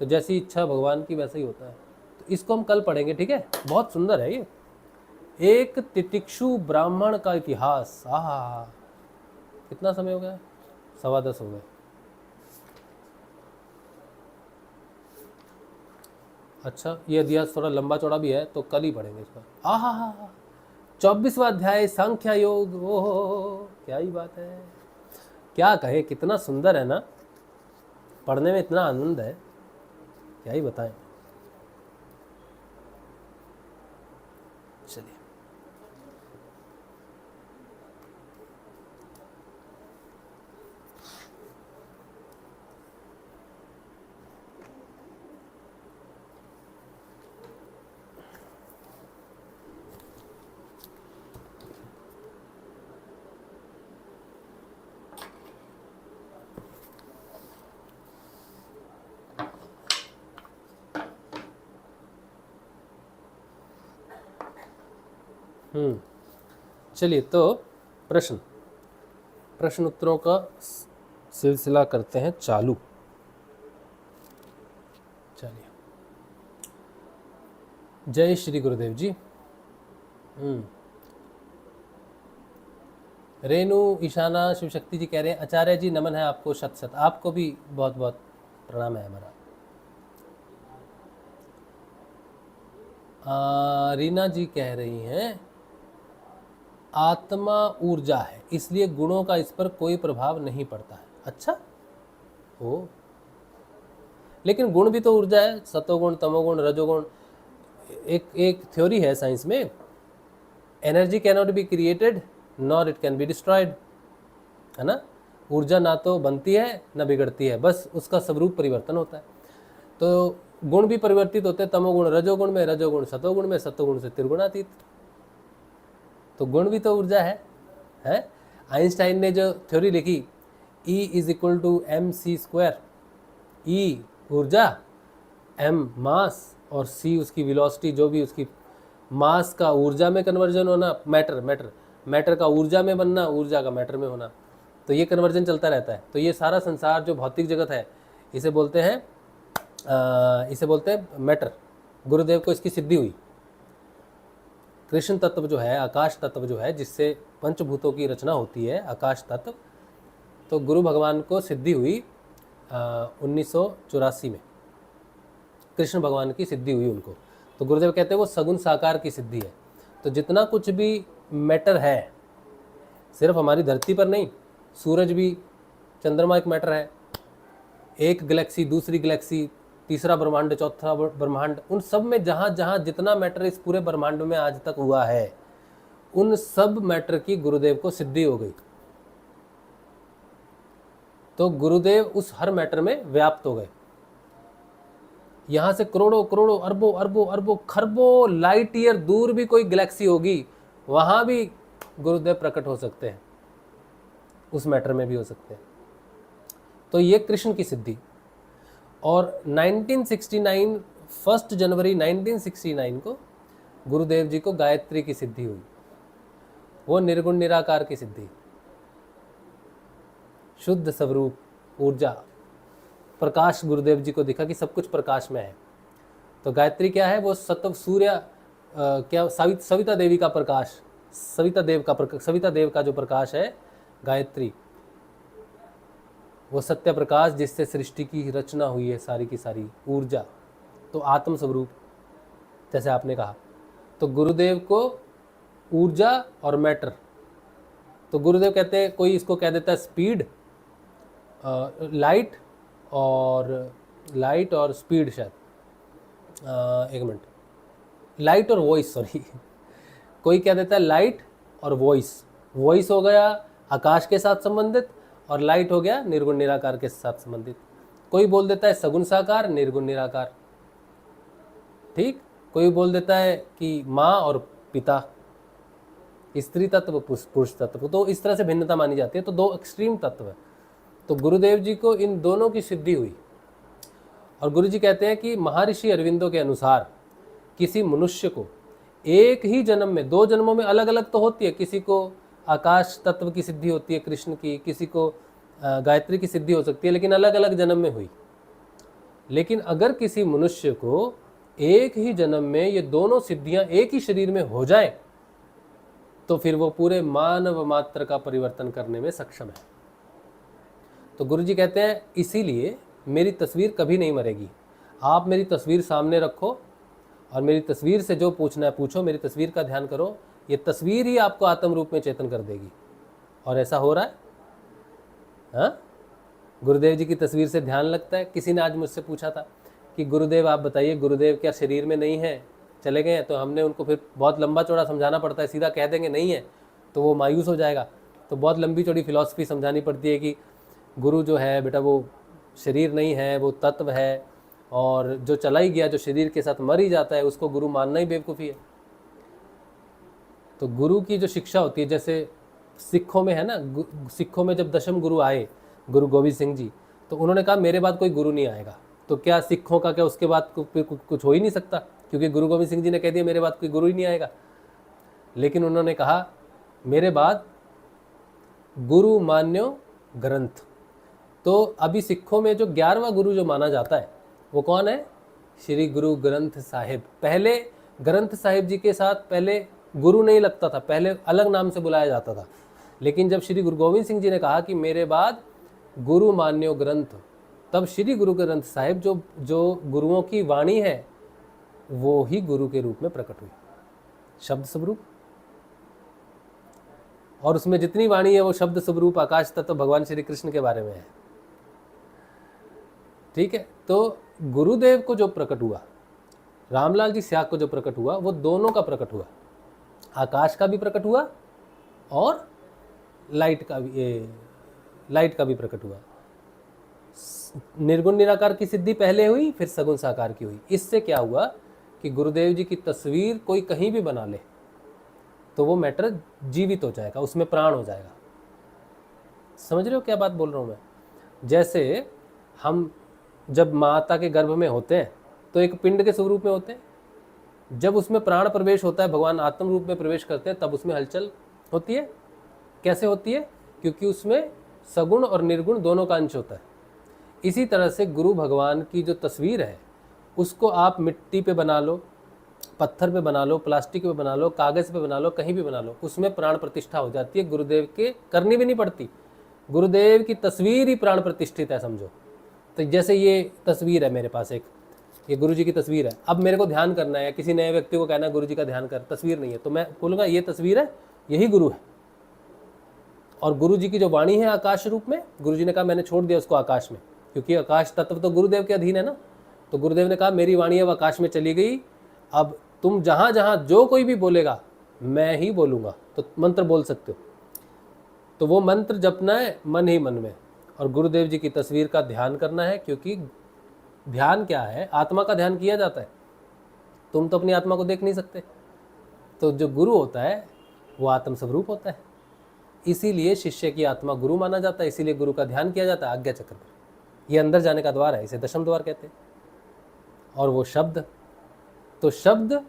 तो जैसी इच्छा भगवान की वैसा ही होता है। तो इसको हम कल पढ़ेंगे, ठीक है? बहुत सुंदर है ये, एक तितिक्षु ब्राह्मण का इतिहास। आहा, कितना समय हो गया? 10:15 हो गए। अच्छा, ये अध्याय थोड़ा लंबा चौड़ा भी है तो कल ही पढ़ेंगे इसका। आहा, 24वां अध्याय सांख्य योग। ओहो, क्या ही बात है, क्या कहे, कितना सुंदर है ना, पढ़ने में इतना आनंद है, क्या ही बताएं। चलिए, चलिए, तो प्रश्न उत्तरों का सिलसिला करते हैं चालू। चलिए, जय श्री गुरुदेव जी। रेणु ईशाना शिवशक्ति जी कह रहे हैं आचार्य जी नमन है आपको, शत शत। आपको भी बहुत बहुत प्रणाम है हमारा। रीना जी कह रही हैं आत्मा ऊर्जा है, इसलिए गुणों का इस पर कोई प्रभाव नहीं पड़ता है। अच्छा, ओ, लेकिन गुण भी तो ऊर्जा है, सतोगुण, तमोगुण, रजोगुण। एक थ्योरी है साइंस में, energy can not be created nor it can be destroyed, है ना। ऊर्जा ना तो बनती है ना बिगड़ती है, बस उसका स्वरूप परिवर्तन होता है। तो गुण भी परिवर्तित होते हैं, तमोगुण रजोगुण में, रजोगुण सतोगुण में, सतोगुण से त्रिगुणातीत। तो गुण भी तो ऊर्जा है? आइंस्टाइन ने जो थ्योरी लिखी E = mc², E ऊर्जा, m मास और c उसकी वेलोसिटी, जो भी उसकी मास का ऊर्जा में कन्वर्जन होना, मैटर का ऊर्जा में बनना, ऊर्जा का मैटर में होना, तो ये कन्वर्जन चलता रहता है। तो ये सारा संसार जो भौतिक जगत है इसे बोलते हैं मैटर। गुरुदेव को इसकी सिद्धि हुई। कृष्ण तत्व जो है, आकाश तत्व जो है, जिससे पंचभूतों की रचना होती है, आकाश तत्व, तो गुरु भगवान को सिद्धि हुई 1984 में। कृष्ण भगवान की सिद्धि हुई उनको। तो गुरुदेव कहते हैं वो सगुण साकार की सिद्धि है। तो जितना कुछ भी मैटर है, सिर्फ हमारी धरती पर नहीं, सूरज भी, चंद्रमा एक मैटर है, एक गैलेक्सी दूसरी गैलेक्सी तीसरा ब्रह्मांड, चौथा ब्रह्मांड, उन सब में जहाँ जहाँ जितना मैटर इस पूरे ब्रह्मांड में आज तक हुआ है, उन सब मैटर की गुरुदेव को सिद्धि हो गई। तो गुरुदेव उस हर मैटर में व्याप्त हो गए। यहाँ से करोड़ों करोड़ों अरबों अरबों अरबों खरबों लाइट ईयर दूर भी कोई गैलेक्सी होगी, वहाँ भी गुरुदेव प्रकट हो सकते हैं, उस मैटर में भी हो सकते हैं। तो ये कृष्ण की सिद्धि। और 1969 1 जनवरी 1969 को गुरुदेव जी को गायत्री की सिद्धि हुई। वो निर्गुण निराकार की सिद्धि, शुद्ध स्वरूप ऊर्जा, प्रकाश गुरुदेव जी को दिखा कि सब कुछ प्रकाश में है। तो गायत्री क्या है? वो सत्व सूर्य क्या सविता देवी का प्रकाश, सविता देव का जो प्रकाश है गायत्री, वो सत्य प्रकाश जिससे सृष्टि की रचना हुई है, सारी की सारी ऊर्जा। तो आत्म स्वरूप जैसे आपने कहा, तो गुरुदेव को ऊर्जा और मैटर, तो गुरुदेव कहते हैं, कोई इसको कह देता है स्पीड, लाइट और स्पीड, शायद एक मिनट, लाइट और वॉइस, सॉरी कोई कह देता है लाइट और वॉइस हो गया आकाश के साथ संबंधित, और लाइट हो गया निर्गुण निराकार के साथ संबंधित। कोई बोल देता है सगुण साकार, निर्गुण निराकार, ठीक। कोई बोल देता है कि माँ और पिता, स्त्री तत्व पुरुष तत्व, तो इस तरह से भिन्नता मानी जाती है। तो दो एक्सट्रीम तत्व है। तो गुरुदेव जी को इन दोनों की सिद्धि हुई। और गुरु जी कहते हैं कि महर्षि अरविंदो के अनुसार किसी मनुष्य को एक ही जन्म में, 2 जन्मों में अलग अलग तो होती है, किसी को आकाश तत्व की सिद्धि होती है कृष्ण की, किसी को गायत्री की सिद्धि हो सकती है, लेकिन अलग अलग जन्म में हुई। लेकिन अगर किसी मनुष्य को एक ही जन्म में ये दोनों सिद्धियां एक ही शरीर में हो जाए, तो फिर वो पूरे मानव मात्र का परिवर्तन करने में सक्षम है। तो गुरु जी कहते हैं, इसीलिए मेरी तस्वीर कभी नहीं मरेगी। आप मेरी तस्वीर सामने रखो और मेरी तस्वीर से जो पूछना है पूछो, मेरी तस्वीर का ध्यान करो, ये तस्वीर ही आपको आत्म रूप में चेतन कर देगी। और ऐसा हो रहा है। हाँ, गुरुदेव जी की तस्वीर से ध्यान लगता है। किसी ने आज मुझसे पूछा था कि गुरुदेव आप बताइए, गुरुदेव क्या शरीर में नहीं है, चले गए हैं? तो हमने उनको फिर बहुत लंबा चौड़ा समझाना पड़ता है। सीधा कह देंगे नहीं है तो वो मायूस हो जाएगा। तो बहुत लंबी चौड़ी फिलॉसफी समझानी पड़ती है कि गुरु जो है बेटा वो शरीर नहीं है, वो तत्व है, और जो चला ही गया, जो शरीर के साथ मर ही जाता है, उसको गुरु मानना ही बेवकूफ़ी है। तो गुरु की जो शिक्षा होती है, जैसे सिखों में है ना, सिखों में जब दशम गुरु आए, गुरु गोविंद सिंह जी, तो उन्होंने कहा मेरे बाद कोई गुरु नहीं आएगा। तो क्या सिखों का क्या उसके बाद कुछ हो ही नहीं सकता, क्योंकि गुरु गोविंद सिंह जी ने कह दिया मेरे बाद कोई गुरु ही नहीं आएगा। लेकिन उन्होंने कहा मेरे बाद गुरु मान्यो ग्रंथ। तो अभी सिखों में जो 11वां गुरु जो माना जाता है वो कौन है? श्री गुरु ग्रंथ साहिब। पहले ग्रंथ साहिब जी के साथ पहले गुरु नहीं लगता था, पहले अलग नाम से बुलाया जाता था। लेकिन जब श्री गुरु गोविंद सिंह जी ने कहा कि मेरे बाद गुरु मान्यो ग्रंथ, तब श्री गुरु ग्रंथ साहिब जो गुरुओं की वाणी है वो ही गुरु के रूप में प्रकट हुई, शब्द स्वरूप। और उसमें जितनी वाणी है वो शब्द स्वरूप आकाश तत्व भगवान श्री कृष्ण के बारे में है। ठीक है। तो गुरुदेव को जो प्रकट हुआ, रामलाल जी स्याग को जो प्रकट हुआ, वो दोनों का प्रकट हुआ, आकाश का भी प्रकट हुआ और लाइट का भी प्रकट हुआ। निर्गुण निराकार की सिद्धि पहले हुई, फिर सगुण साकार की हुई। इससे क्या हुआ कि गुरुदेव जी की तस्वीर कोई कहीं भी बना ले तो वो मैटर जीवित हो जाएगा, उसमें प्राण हो जाएगा। समझ रहे हो क्या बात बोल रहा हूँ मैं? जैसे हम जब माता के गर्भ में होते हैं तो एक पिंड के स्वरूप में होते हैं, जब उसमें प्राण प्रवेश होता है, भगवान आत्म रूप में प्रवेश करते हैं, तब उसमें हलचल होती है। कैसे होती है? क्योंकि उसमें सगुण और निर्गुण दोनों का अंश होता है। इसी तरह से गुरु भगवान की जो तस्वीर है उसको आप मिट्टी पे बना लो, पत्थर पे बना लो, प्लास्टिक पे बना लो, कागज़ पे बना लो, कहीं भी बना लो, उसमें प्राण प्रतिष्ठा हो जाती है। गुरुदेव के करनी भी नहीं पड़ती, गुरुदेव की तस्वीर ही प्राण प्रतिष्ठित है, समझो। तो जैसे ये तस्वीर है मेरे पास, एक ये गुरु जी की तस्वीर है। अब मेरे को ध्यान करना है, किसी नए व्यक्ति को कहना है गुरु जी का ध्यान कर, तस्वीर नहीं है, तो मैं बोलूँगा ये तस्वीर है, यही गुरु है। और गुरु जी की जो वाणी है आकाश रूप में, गुरु जी ने कहा मैंने छोड़ दिया उसको आकाश में, क्योंकि आकाश तत्व तो गुरुदेव के अधीन है ना। तो गुरुदेव ने कहा मेरी वाणी अब आकाश में चली गई, अब तुम जहाँ जहाँ जो कोई भी बोलेगा मैं ही बोलूँगा, तो मंत्र बोल सकते हो। तो वो मंत्र जपना है मन ही मन में, और गुरुदेव जी की तस्वीर का ध्यान करना है, क्योंकि ध्यान क्या है, आत्मा का ध्यान किया जाता है। तुम तो अपनी आत्मा को देख नहीं सकते, तो जो गुरु होता है वो आत्म स्वरूप होता है, इसीलिए शिष्य की आत्मा गुरु माना जाता है, इसीलिए गुरु का ध्यान किया जाता है आज्ञा चक्र पर। ये अंदर जाने का द्वार है, इसे दशम द्वार कहते हैं। और वो शब्द, तो शब्द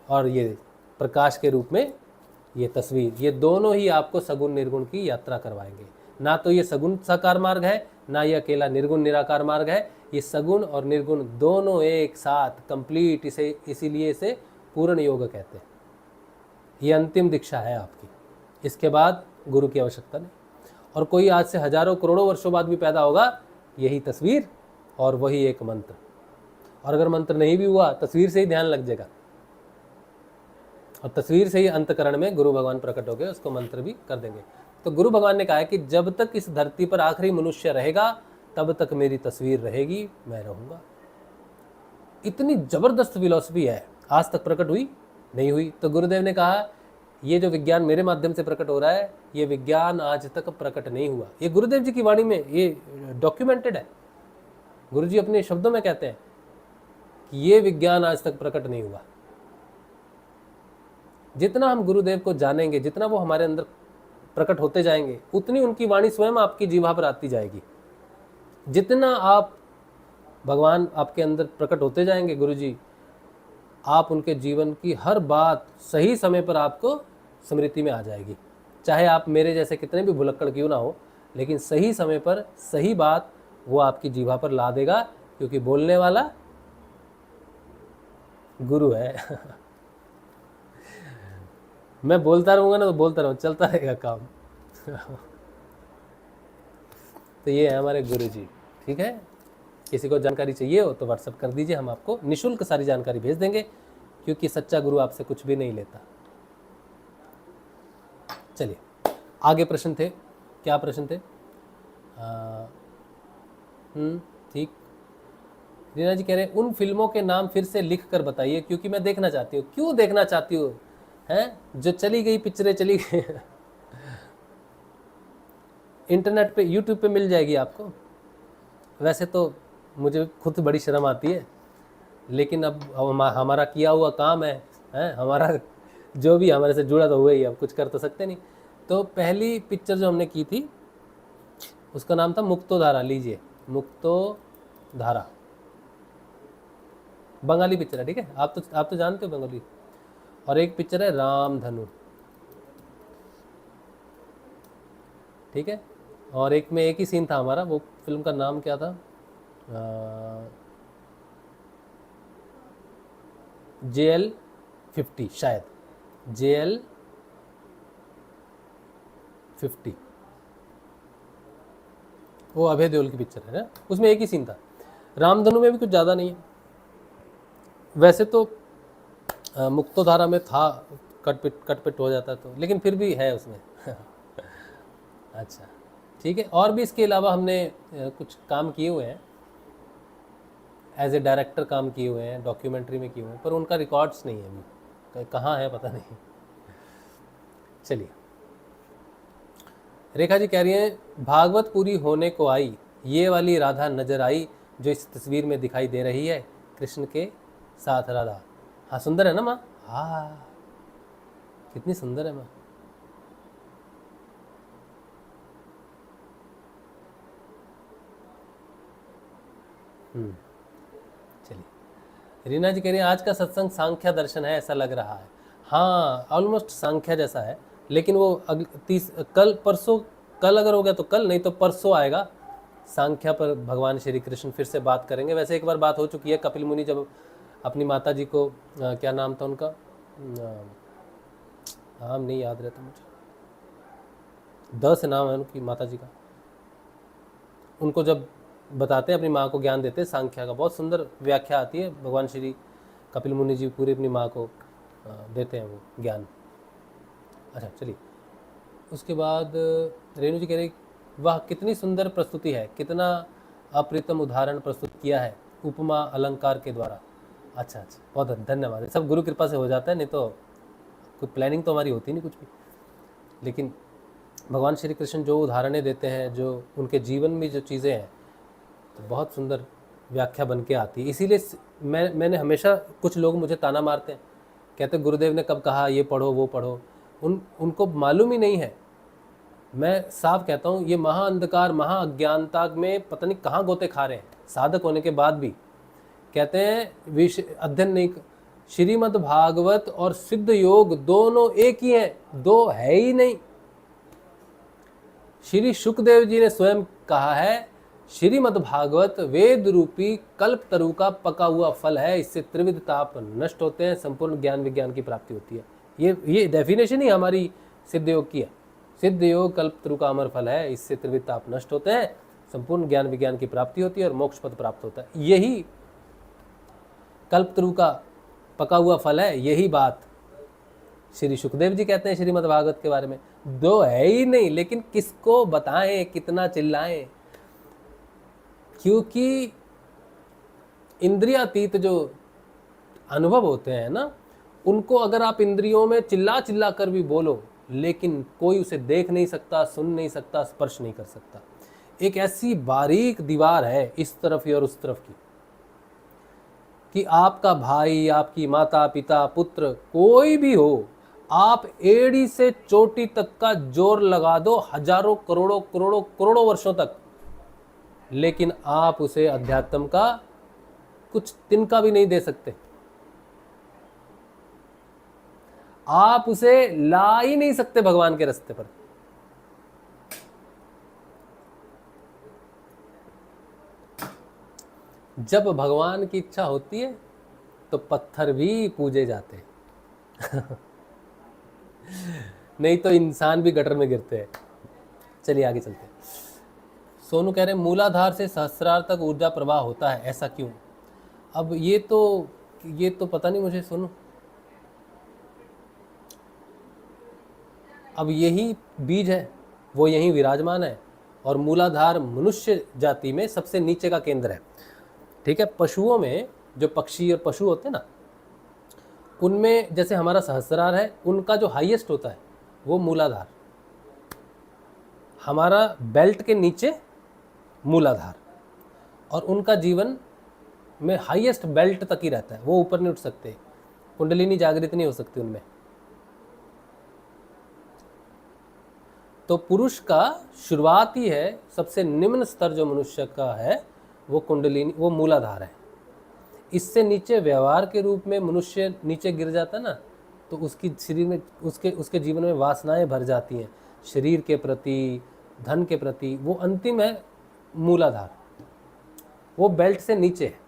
और ये प्रकाश के रूप में ये तस्वीर, ये दोनों ही आपको सगुण निर्गुण की यात्रा करवाएंगे। ना तो ये सगुण साकार मार्ग है, ना ये अकेला निर्गुण निराकार मार्ग है, ये सगुण और निर्गुण दोनों एक साथ कंप्लीट, इसीलिए इसे पूर्ण योग कहते हैं। ये अंतिम दीक्षा है आपकी, इसके बाद गुरु की आवश्यकता नहीं। और कोई आज से हजारों करोड़ों वर्षों बाद भी पैदा होगा, यही तस्वीर और वही एक मंत्र। और अगर मंत्र नहीं भी हुआ, तस्वीर से ही ध्यान लग जाएगा, और तस्वीर से ही अंतकरण में गुरु भगवान प्रकट हो गए, उसको मंत्र भी कर देंगे। तो गुरु भगवान ने कहा है कि जब तक इस धरती पर आखिरी मनुष्य रहेगा तब तक मेरी तस्वीर रहेगी, मैं रहूँगा। इतनी जबरदस्त फिलॉसफी है, आज तक प्रकट हुई नहीं हुई। तो गुरुदेव ने कहा ये जो विज्ञान मेरे माध्यम से प्रकट हो रहा है, ये विज्ञान आज तक प्रकट नहीं हुआ। ये गुरुदेव जी की वाणी में ये डॉक्यूमेंटेड है। गुरु जी अपने शब्दों में कहते हैं कि ये विज्ञान आज तक प्रकट नहीं हुआ। जितना हम गुरुदेव को जानेंगे, जितना वो हमारे अंदर प्रकट होते जाएंगे, उतनी उनकी वाणी स्वयं आपकी जीवा पर आती जाएगी। जितना आप भगवान आपके अंदर प्रकट होते जाएंगे, गुरु जी, आप उनके जीवन की हर बात सही समय पर आपको स्मृति में आ जाएगी। चाहे आप मेरे जैसे कितने भी भुलक्कड़ क्यों ना हो, लेकिन सही समय पर सही बात वो आपकी जीवा पर ला देगा, क्योंकि बोलने वाला गुरु है। मैं बोलता रहूँगा ना, तो बोलता रहूँ, चलता रहेगा काम। तो ये है हमारे गुरु जी। ठीक है, किसी को जानकारी चाहिए हो तो व्हाट्सअप कर दीजिए, हम आपको निःशुल्क सारी जानकारी भेज देंगे, क्योंकि सच्चा गुरु आपसे कुछ भी नहीं लेता। चलिए आगे प्रश्न थे, क्या प्रश्न थे? ठीक, रीना जी कह रहे हैं उन फिल्मों के नाम फिर से लिख कर बताइए, क्योंकि मैं देखना चाहती हूँ। क्यों देखना चाहती हूँ? हैं जो चली गई पिक्चरें चली गई। इंटरनेट पे, यूट्यूब पे मिल जाएगी आपको। वैसे तो मुझे खुद बड़ी शर्म आती है, लेकिन अब हमारा किया हुआ काम है, हमारा जो भी हमारे से जुड़ा तो हुआ ही, अब कुछ कर तो सकते नहीं। तो पहली पिक्चर जो हमने की थी उसका नाम था मुक्तोधारा। लीजिए, मुक्तोधारा बंगाली पिक्चर है, ठीक है, आप तो जानते हो बंगाली। और एक पिक्चर है रामधनु, ठीक है। और एक में एक ही सीन था हमारा, वो फिल्म का नाम क्या था? JL50 शायद, JL50, वो अभय देओल की पिक्चर है ना, उसमें एक ही सीन था। रामधनु में भी कुछ ज़्यादा नहीं है वैसे तो, मुक्तोधारा में था कटपिट हो जाता तो, लेकिन फिर भी है उसमें। अच्छा ठीक है। और भी इसके अलावा हमने कुछ काम किए हुए हैं, एज ए डायरेक्टर काम किए हुए हैं, डॉक्यूमेंट्री में किए हुए हैं, पर उनका रिकॉर्ड्स नहीं है अभी, कहाँ है पता नहीं। चलिए, रेखा जी कह रही हैं भागवत पूरी होने को आई, ये वाली राधा नजर आई जो इस तस्वीर में दिखाई दे रही है, कृष्ण के साथ राधा। हाँ सुंदर है ना माँ? हाँ कितनी सुंदर है माँ। चलिए, रीना जी कह रही है आज का सत्संग सांख्या दर्शन है ऐसा लग रहा है। हाँ ऑलमोस्ट सांख्या जैसा है, लेकिन वो कल परसों, कल अगर हो गया तो कल, नहीं तो परसों आएगा। सांख्या पर भगवान श्री कृष्ण फिर से बात करेंगे। वैसे एक बार बात हो चुकी है, कपिल मुनि जब अपनी माता जी को क्या नाम था उनका, नाम नहीं याद रहता मुझे, 10 नाम है उनकी माता जी का, उनको जब बताते हैं, अपनी माँ को ज्ञान देते हैं सांख्या का, बहुत सुंदर व्याख्या आती है, भगवान श्री कपिल मुनि जी पूरी अपनी माँ को देते हैं वो ज्ञान। अच्छा चलिए, उसके बाद रेणु जी कह रही वाह कितनी सुंदर प्रस्तुति है, कितना अप्रितम उदाहरण प्रस्तुत किया है, उपमा अलंकार के द्वारा। अच्छा अच्छा, बहुत धन्यवाद। सब गुरु कृपा से हो जाता है, नहीं तो कोई प्लानिंग तो हमारी होती नहीं कुछ भी। लेकिन भगवान श्री कृष्ण जो उदाहरणें देते हैं, जो उनके जीवन में जो चीज़ें हैं, तो बहुत सुंदर व्याख्या बन के आती है। इसीलिए मैंने हमेशा, कुछ लोग मुझे ताना मारते हैं, कहते गुरुदेव ने कब कहा ये पढ़ो वो पढ़ो, उनको मालूम ही नहीं है। मैं साफ कहता हूँ, ये महा अंधकार महा अज्ञानता में पता नहीं कहाँ गोते खा रहे हैं, साधक होने के बाद भी कहते हैं अध्ययन नहीं। श्रीमद् भागवत और सिद्ध योग दोनों एक ही हैं, दो है ही नहीं। श्री शुकदेव जी ने स्वयं कहा है, श्रीमद् भागवत वेद रूपी कल्प तरु का पका हुआ फल है, इससे त्रिविध ताप नष्ट होते हैं, संपूर्ण ज्ञान विज्ञान की प्राप्ति होती है। ये डेफिनेशन ही हमारी सिद्ध योग की है। सिद्ध योग कल्प तरु का अमर फल है, इससे त्रिविध ताप नष्ट होते हैं, संपूर्ण ज्ञान विज्ञान की प्राप्ति होती है और मोक्ष पद प्राप्त होता है। यही कल्प तरु का पका हुआ फल है। यही बात श्री सुखदेव जी कहते हैं श्रीमद् भागवत के बारे में। दो है ही नहीं, लेकिन किसको बताएं, कितना चिल्लाएं, क्योंकि इंद्रियातीत जो अनुभव होते हैं ना, उनको अगर आप इंद्रियों में चिल्ला चिल्ला कर भी बोलो, लेकिन कोई उसे देख नहीं सकता, सुन नहीं सकता, स्पर्श नहीं कर सकता। एक ऐसी बारीक दीवार है इस तरफ और उस तरफ की, कि आपका भाई, आपकी माता पिता, पुत्र, कोई भी हो, आप एड़ी से चोटी तक का जोर लगा दो, हजारों करोड़ों करोड़ों करोड़ों वर्षों तक, लेकिन आप उसे अध्यात्म का कुछ तिनका भी नहीं दे सकते। आप उसे ला ही नहीं सकते भगवान के रास्ते पर। जब भगवान की इच्छा होती है तो पत्थर भी पूजे जाते हैं नहीं तो इंसान भी गटर में गिरते हैं। चलिए आगे चलते हैं। सोनू कह रहे हैं मूलाधार से सहस्रार तक ऊर्जा प्रवाह होता है, ऐसा क्यों? अब ये तो पता नहीं मुझे। सोनू, अब यही बीज है, वो यहीं विराजमान है, और मूलाधार मनुष्य जाति में सबसे नीचे का केंद्र है। ठीक है, पशुओं में जो पक्षी और पशु होते हैं ना, उनमें जैसे हमारा सहस्रार है, उनका जो हाईएस्ट होता है वो मूलाधार, हमारा बेल्ट के नीचे मूलाधार, और उनका जीवन में हाईएस्ट बेल्ट तक ही रहता है, वो ऊपर नहीं उठ सकते, कुंडलिनी जागृत नहीं हो सकती उनमें। तो पुरुष का शुरुआत ही है, सबसे निम्न स्तर जो मनुष्य का है वो कुंडलिनी, वो मूलाधार है। इससे नीचे व्यवहार के रूप में मनुष्य नीचे गिर जाता है ना, तो उसकी शरीर में उसके जीवन में वासनाएं भर जाती हैं, शरीर के प्रति, धन के प्रति। वो अंतिम है मूलाधार, वो बेल्ट से नीचे है।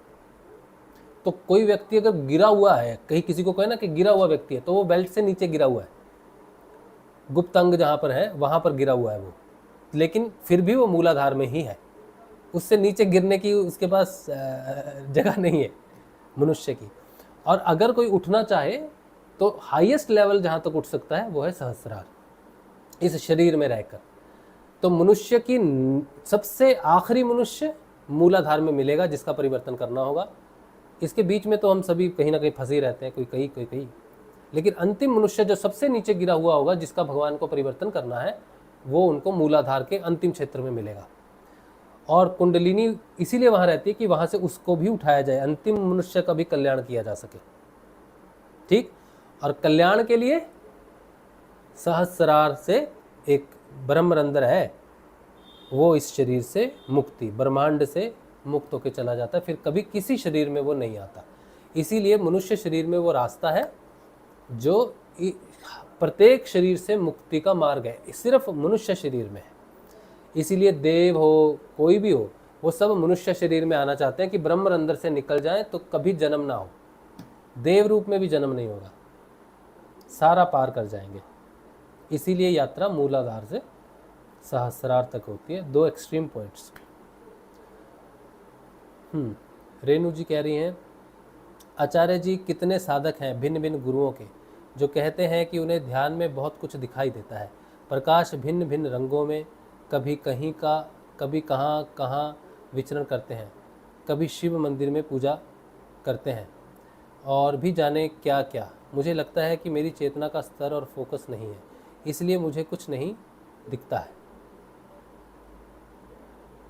तो कोई व्यक्ति अगर गिरा हुआ है, कहीं किसी को कहे ना कि गिरा हुआ व्यक्ति है, तो वो बेल्ट से नीचे गिरा हुआ है, गुप्त अंग जहाँ पर है वहाँ पर गिरा हुआ है वो, लेकिन फिर भी वो मूलाधार में ही है। उससे नीचे गिरने की उसके पास जगह नहीं है मनुष्य की। और अगर कोई उठना चाहे तो हाईएस्ट लेवल जहाँ तक उठ सकता है वो है सहस्रार, इस शरीर में रहकर। तो मनुष्य की सबसे आखिरी मनुष्य मूलाधार में मिलेगा, जिसका परिवर्तन करना होगा। इसके बीच में तो हम सभी कहीं ना कहीं फंसे रहते हैं, कोई कहीं कोई कहीं, लेकिन अंतिम मनुष्य जो सबसे नीचे गिरा हुआ होगा, जिसका भगवान को परिवर्तन करना है, वो उनको मूलाधार के अंतिम क्षेत्र में मिलेगा। और कुंडलिनी इसीलिए वहाँ रहती है कि वहाँ से उसको भी उठाया जाए, अंतिम मनुष्य का भी कल्याण किया जा सके। ठीक, और कल्याण के लिए सहस्रार से एक ब्रह्मरंध्र है, वो इस शरीर से मुक्ति, ब्रह्मांड से मुक्त होकर चला जाता है, फिर कभी किसी शरीर में वो नहीं आता। इसीलिए मनुष्य शरीर में वो रास्ता है जो प्रत्येक शरीर से मुक्ति का मार्ग है, सिर्फ मनुष्य शरीर में है। इसीलिए देव हो, कोई भी हो, वो सब मनुष्य शरीर में आना चाहते हैं कि ब्रह्मरंध्र से निकल जाएं तो कभी जन्म ना हो, देव रूप में भी जन्म नहीं होगा, सारा पार कर जाएंगे। इसीलिए यात्रा मूलाधार से सहस्रार तक होती है, दो एक्सट्रीम पॉइंट्स। रेणु जी कह रही हैं, आचार्य जी कितने साधक हैं भिन्न भिन्न गुरुओं के, जो कहते हैं कि उन्हें ध्यान में बहुत कुछ दिखाई देता है, प्रकाश भिन्न भिन्न रंगों में, कभी कहीं का कभी कहाँ कहाँ विचरण करते हैं। कभी शिव मंदिर में पूजा करते हैं और भी जाने क्या क्या। मुझे लगता है कि मेरी चेतना का स्तर और फोकस नहीं है, इसलिए मुझे कुछ नहीं दिखता है।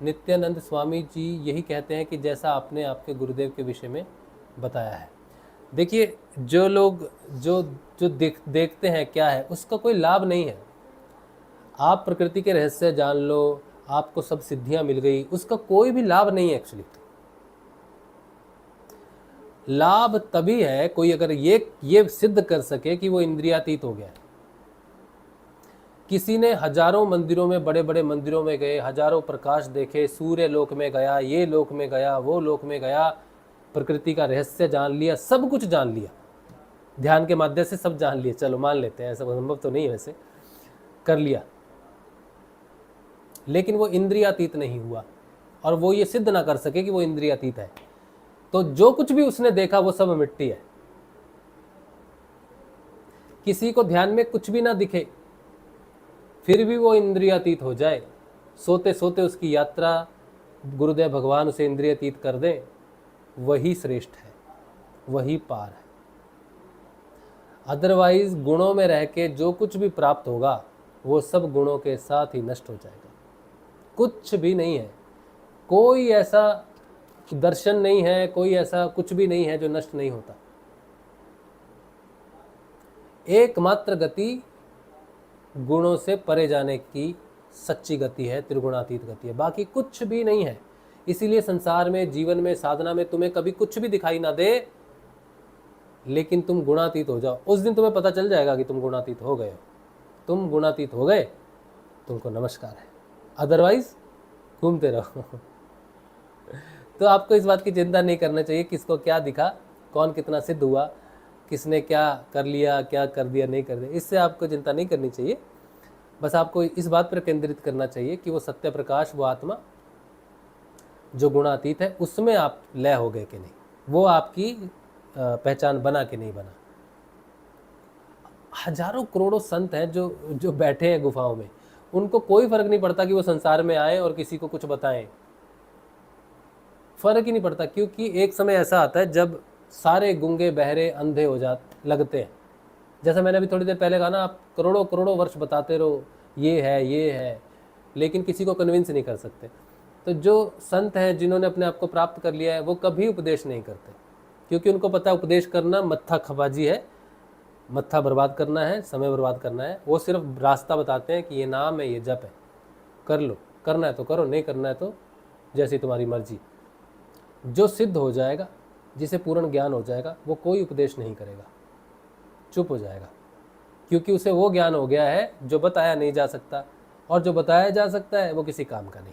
नित्यानंद स्वामी जी यही कहते हैं कि जैसा आपने आपके गुरुदेव के विषय में बताया है। देखिए, जो लोग जो जो देखते हैं क्या है, उसका कोई लाभ नहीं है। आप प्रकृति के रहस्य जान लो, आपको सब सिद्धियां मिल गई, उसका कोई भी लाभ नहीं है एक्चुअली। लाभ तभी है कोई अगर ये सिद्ध कर सके कि वो इंद्रियातीत हो गया। किसी ने हजारों मंदिरों में, बड़े बड़े मंदिरों में गए, हजारों प्रकाश देखे, सूर्य लोक में गया, ये लोक में गया, वो लोक में गया, प्रकृति का रहस्य जान लिया, सब कुछ जान लिया, ध्यान के माध्यम से सब जान लिया, चलो मान लेते हैं, ऐसा संभव तो नहीं है, वैसे कर लिया, लेकिन वो इंद्रियातीत नहीं हुआ और वो ये सिद्ध ना कर सके कि वो इंद्रियातीत है, तो जो कुछ भी उसने देखा वो सब मिट्टी है। किसी को ध्यान में कुछ भी ना दिखे, फिर भी वो इंद्रियातीत हो जाए, सोते सोते उसकी यात्रा गुरुदेव भगवान उसे इंद्रियातीत कर दे, वही श्रेष्ठ है, वही पार है। अदरवाइज गुणों में रह के जो कुछ भी प्राप्त होगा वो सब गुणों के साथ ही नष्ट हो जाएगा। कुछ भी नहीं है, कोई ऐसा दर्शन नहीं है, कोई ऐसा कुछ भी नहीं है जो नष्ट नहीं होता। एकमात्र गति गुणों से परे जाने की सच्ची गति है, त्रिगुणातीत गति है, बाकी कुछ भी नहीं है। इसीलिए संसार में, जीवन में, साधना में तुम्हें कभी कुछ भी दिखाई ना दे, लेकिन तुम गुणातीत हो जाओ, उस दिन तुम्हें पता चल जाएगा कि तुम गुणातीत हो गए हो। तुम गुणातीत हो गए, तुमको नमस्कार है, अदरवाइज घूमते रहो। तो आपको इस बात की चिंता नहीं करना चाहिए किसको क्या दिखा, कौन कितना सिद्ध हुआ, किसने क्या कर लिया, क्या कर दिया, नहीं कर दिया, इससे आपको चिंता नहीं करनी चाहिए। बस आपको इस बात पर केंद्रित करना चाहिए कि वो सत्य प्रकाश, वो आत्मा जो गुणातीत है, उसमें आप लय हो गए कि नहीं, वो आपकी पहचान बना कि नहीं बना। हजारों करोड़ों संत हैं जो बैठे हैं गुफाओं में, उनको कोई फर्क नहीं पड़ता कि वो संसार में आए और किसी को कुछ बताएं, फर्क ही नहीं पड़ता, क्योंकि एक समय ऐसा आता है जब सारे गूंगे, बहरे, अंधे हो जाते लगते हैं। जैसा मैंने अभी थोड़ी देर पहले कहा ना, आप करोड़ों करोड़ों वर्ष बताते रहो ये है, लेकिन किसी को कन्विंस नहीं कर सकते। तो जो संत हैं जिन्होंने अपने आप को प्राप्त कर लिया है, वो कभी उपदेश नहीं करते, क्योंकि उनको पता है उपदेश करना मत्था खबाजी है, मत्था बर्बाद करना है, समय बर्बाद करना है। वो सिर्फ रास्ता बताते हैं कि ये नाम है, ये जप है, कर लो, करना है तो करो, नहीं करना है तो जैसी तुम्हारी मर्जी। जो सिद्ध हो जाएगा, जिसे पूर्ण ज्ञान हो जाएगा, वो कोई उपदेश नहीं करेगा, चुप हो जाएगा, क्योंकि उसे वो ज्ञान हो गया है जो बताया नहीं जा सकता, और जो बताया जा सकता है वो किसी काम का नहीं।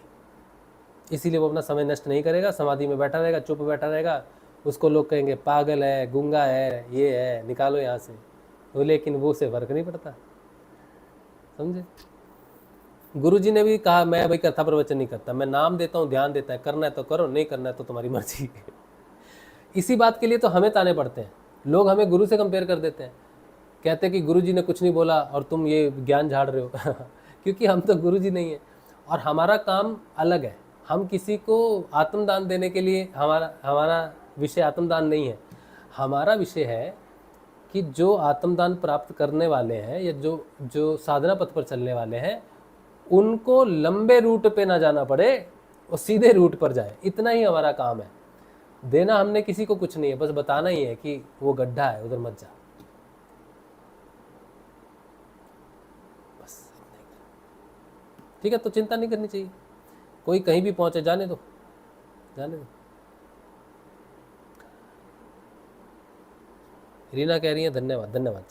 इसीलिए वो अपना समय नष्ट नहीं करेगा, समाधि में बैठा रहेगा, चुप बैठा रहेगा। उसको लोग कहेंगे पागल है, गूंगा है, ये है, निकालो यहाँ से, वो, लेकिन वो से फर्क नहीं पड़ता, समझे। गुरुजी ने भी कहा मैं भाई कथा प्रवचन नहीं करता, मैं नाम देता हूँ, ध्यान देता है, करना है तो करो, नहीं करना है तो तुम्हारी मर्जी। इसी बात के लिए तो हमें ताने पड़ते हैं, लोग हमें गुरु से कंपेयर कर देते हैं, कहते हैं कि गुरुजी ने कुछ नहीं बोला और तुम ये ज्ञान झाड़ रहे हो। क्योंकि हम तो गुरुजी नहीं है और हमारा काम अलग है। हम किसी को आत्मदान देने के लिए, हमारा विषय आत्मदान नहीं है। हमारा विषय है कि जो आत्मदान प्राप्त करने वाले हैं या जो साधना पथ पर चलने वाले हैं, उनको लंबे रूट पे ना जाना पड़े और सीधे रूट पर जाए, इतना ही हमारा काम है। देना हमने किसी को कुछ नहीं है, बस बताना ही है कि वो गड्ढा है, उधर मत जा, बस इतना ही। ठीक है, तो चिंता नहीं करनी चाहिए, कोई कहीं भी पहुंचे, जाने दो, जाने दो। रीना कह रही है धन्यवाद, धन्यवाद।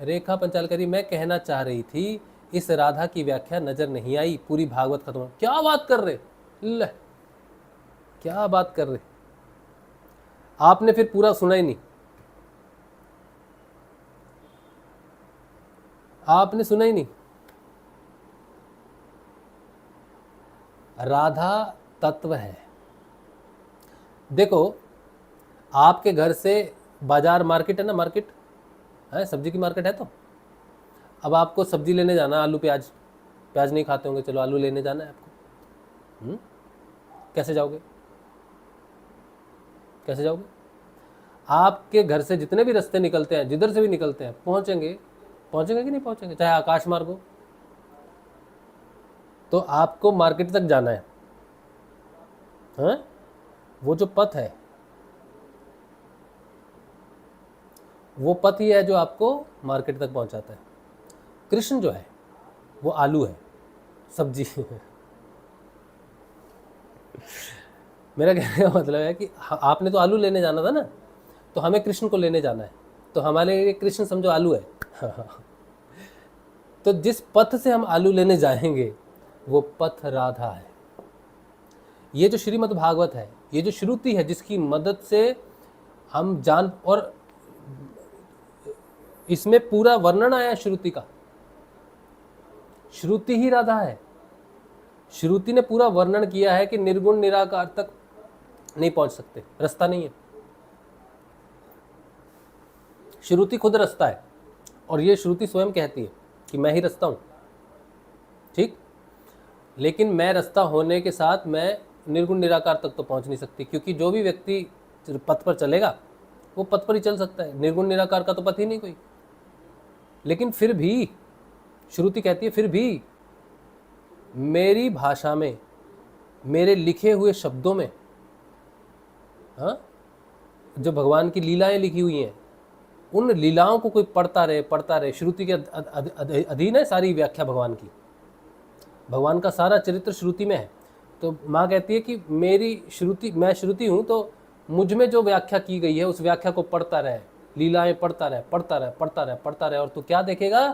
रेखा पंचाल करी, मैं कहना चाह रही थी इस राधा की व्याख्या नजर नहीं आई, पूरी भागवत खत्म हो। क्या बात कर रहे, ले क्या बात कर रहे, आपने फिर पूरा सुना ही नहीं, आपने सुना ही नहीं। राधा तत्व है। देखो, आपके घर से बाजार, मार्केट है ना, मार्केट है, सब्जी की मार्केट है, तो अब आपको सब्जी लेने जाना, आलू प्याज नहीं खाते होंगे, चलो आलू लेने जाना है आपको, कैसे जाओगे? कैसे जाओगे? आपके घर से जितने भी रास्ते निकलते हैं, जिधर से भी निकलते हैं, पहुंचेंगे कि नहीं पहुंचेंगे, चाहे आकाश मार्ग हो। तो आपको मार्केट तक जाना है, हाँ? वो जो पथ है, वो पथ ही है जो आपको मार्केट तक पहुंचाता है। कृष्ण जो है वो आलू है, सब्जी। मेरा कहने का मतलब है कि आपने तो आलू लेने जाना था ना, तो हमें कृष्ण को लेने जाना है, तो हमारे लिए कृष्ण समझो आलू है। तो जिस पथ से हम आलू लेने जाएंगे वो पथ राधा है। ये जो श्रीमद् भागवत है, ये जो श्रुति है जिसकी मदद से हम जान, और इसमें पूरा वर्णन आया श्रुति का, श्रुति ही राधा है। श्रुति ने पूरा वर्णन किया है कि निर्गुण निराकार तक नहीं पहुंच सकते, रास्ता नहीं है। श्रुति खुद रास्ता है, और ये श्रुति स्वयं कहती है कि मैं ही रास्ता हूं, ठीक। लेकिन मैं रास्ता होने के साथ मैं निर्गुण निराकार तक तो पहुंच नहीं सकती, क्योंकि जो भी व्यक्ति पथ पर चलेगा वो पथ पर ही चल सकता है, निर्गुण निराकार का तो पथ ही नहीं कोई। लेकिन फिर भी श्रुति कहती है, फिर भी मेरी भाषा में, मेरे लिखे हुए शब्दों में, हाँ, जो भगवान की लीलाएं लिखी हुई हैं, उन लीलाओं को कोई पढ़ता रहे। श्रुति के अधीन है सारी व्याख्या भगवान की, भगवान का सारा चरित्र श्रुति में है। तो माँ कहती है कि मेरी श्रुति, मैं श्रुति हूँ, तो मुझ में जो व्याख्या की गई है उस व्याख्या को पढ़ता रहे, लीलाएं पढ़ता रहे, और तू क्या देखेगा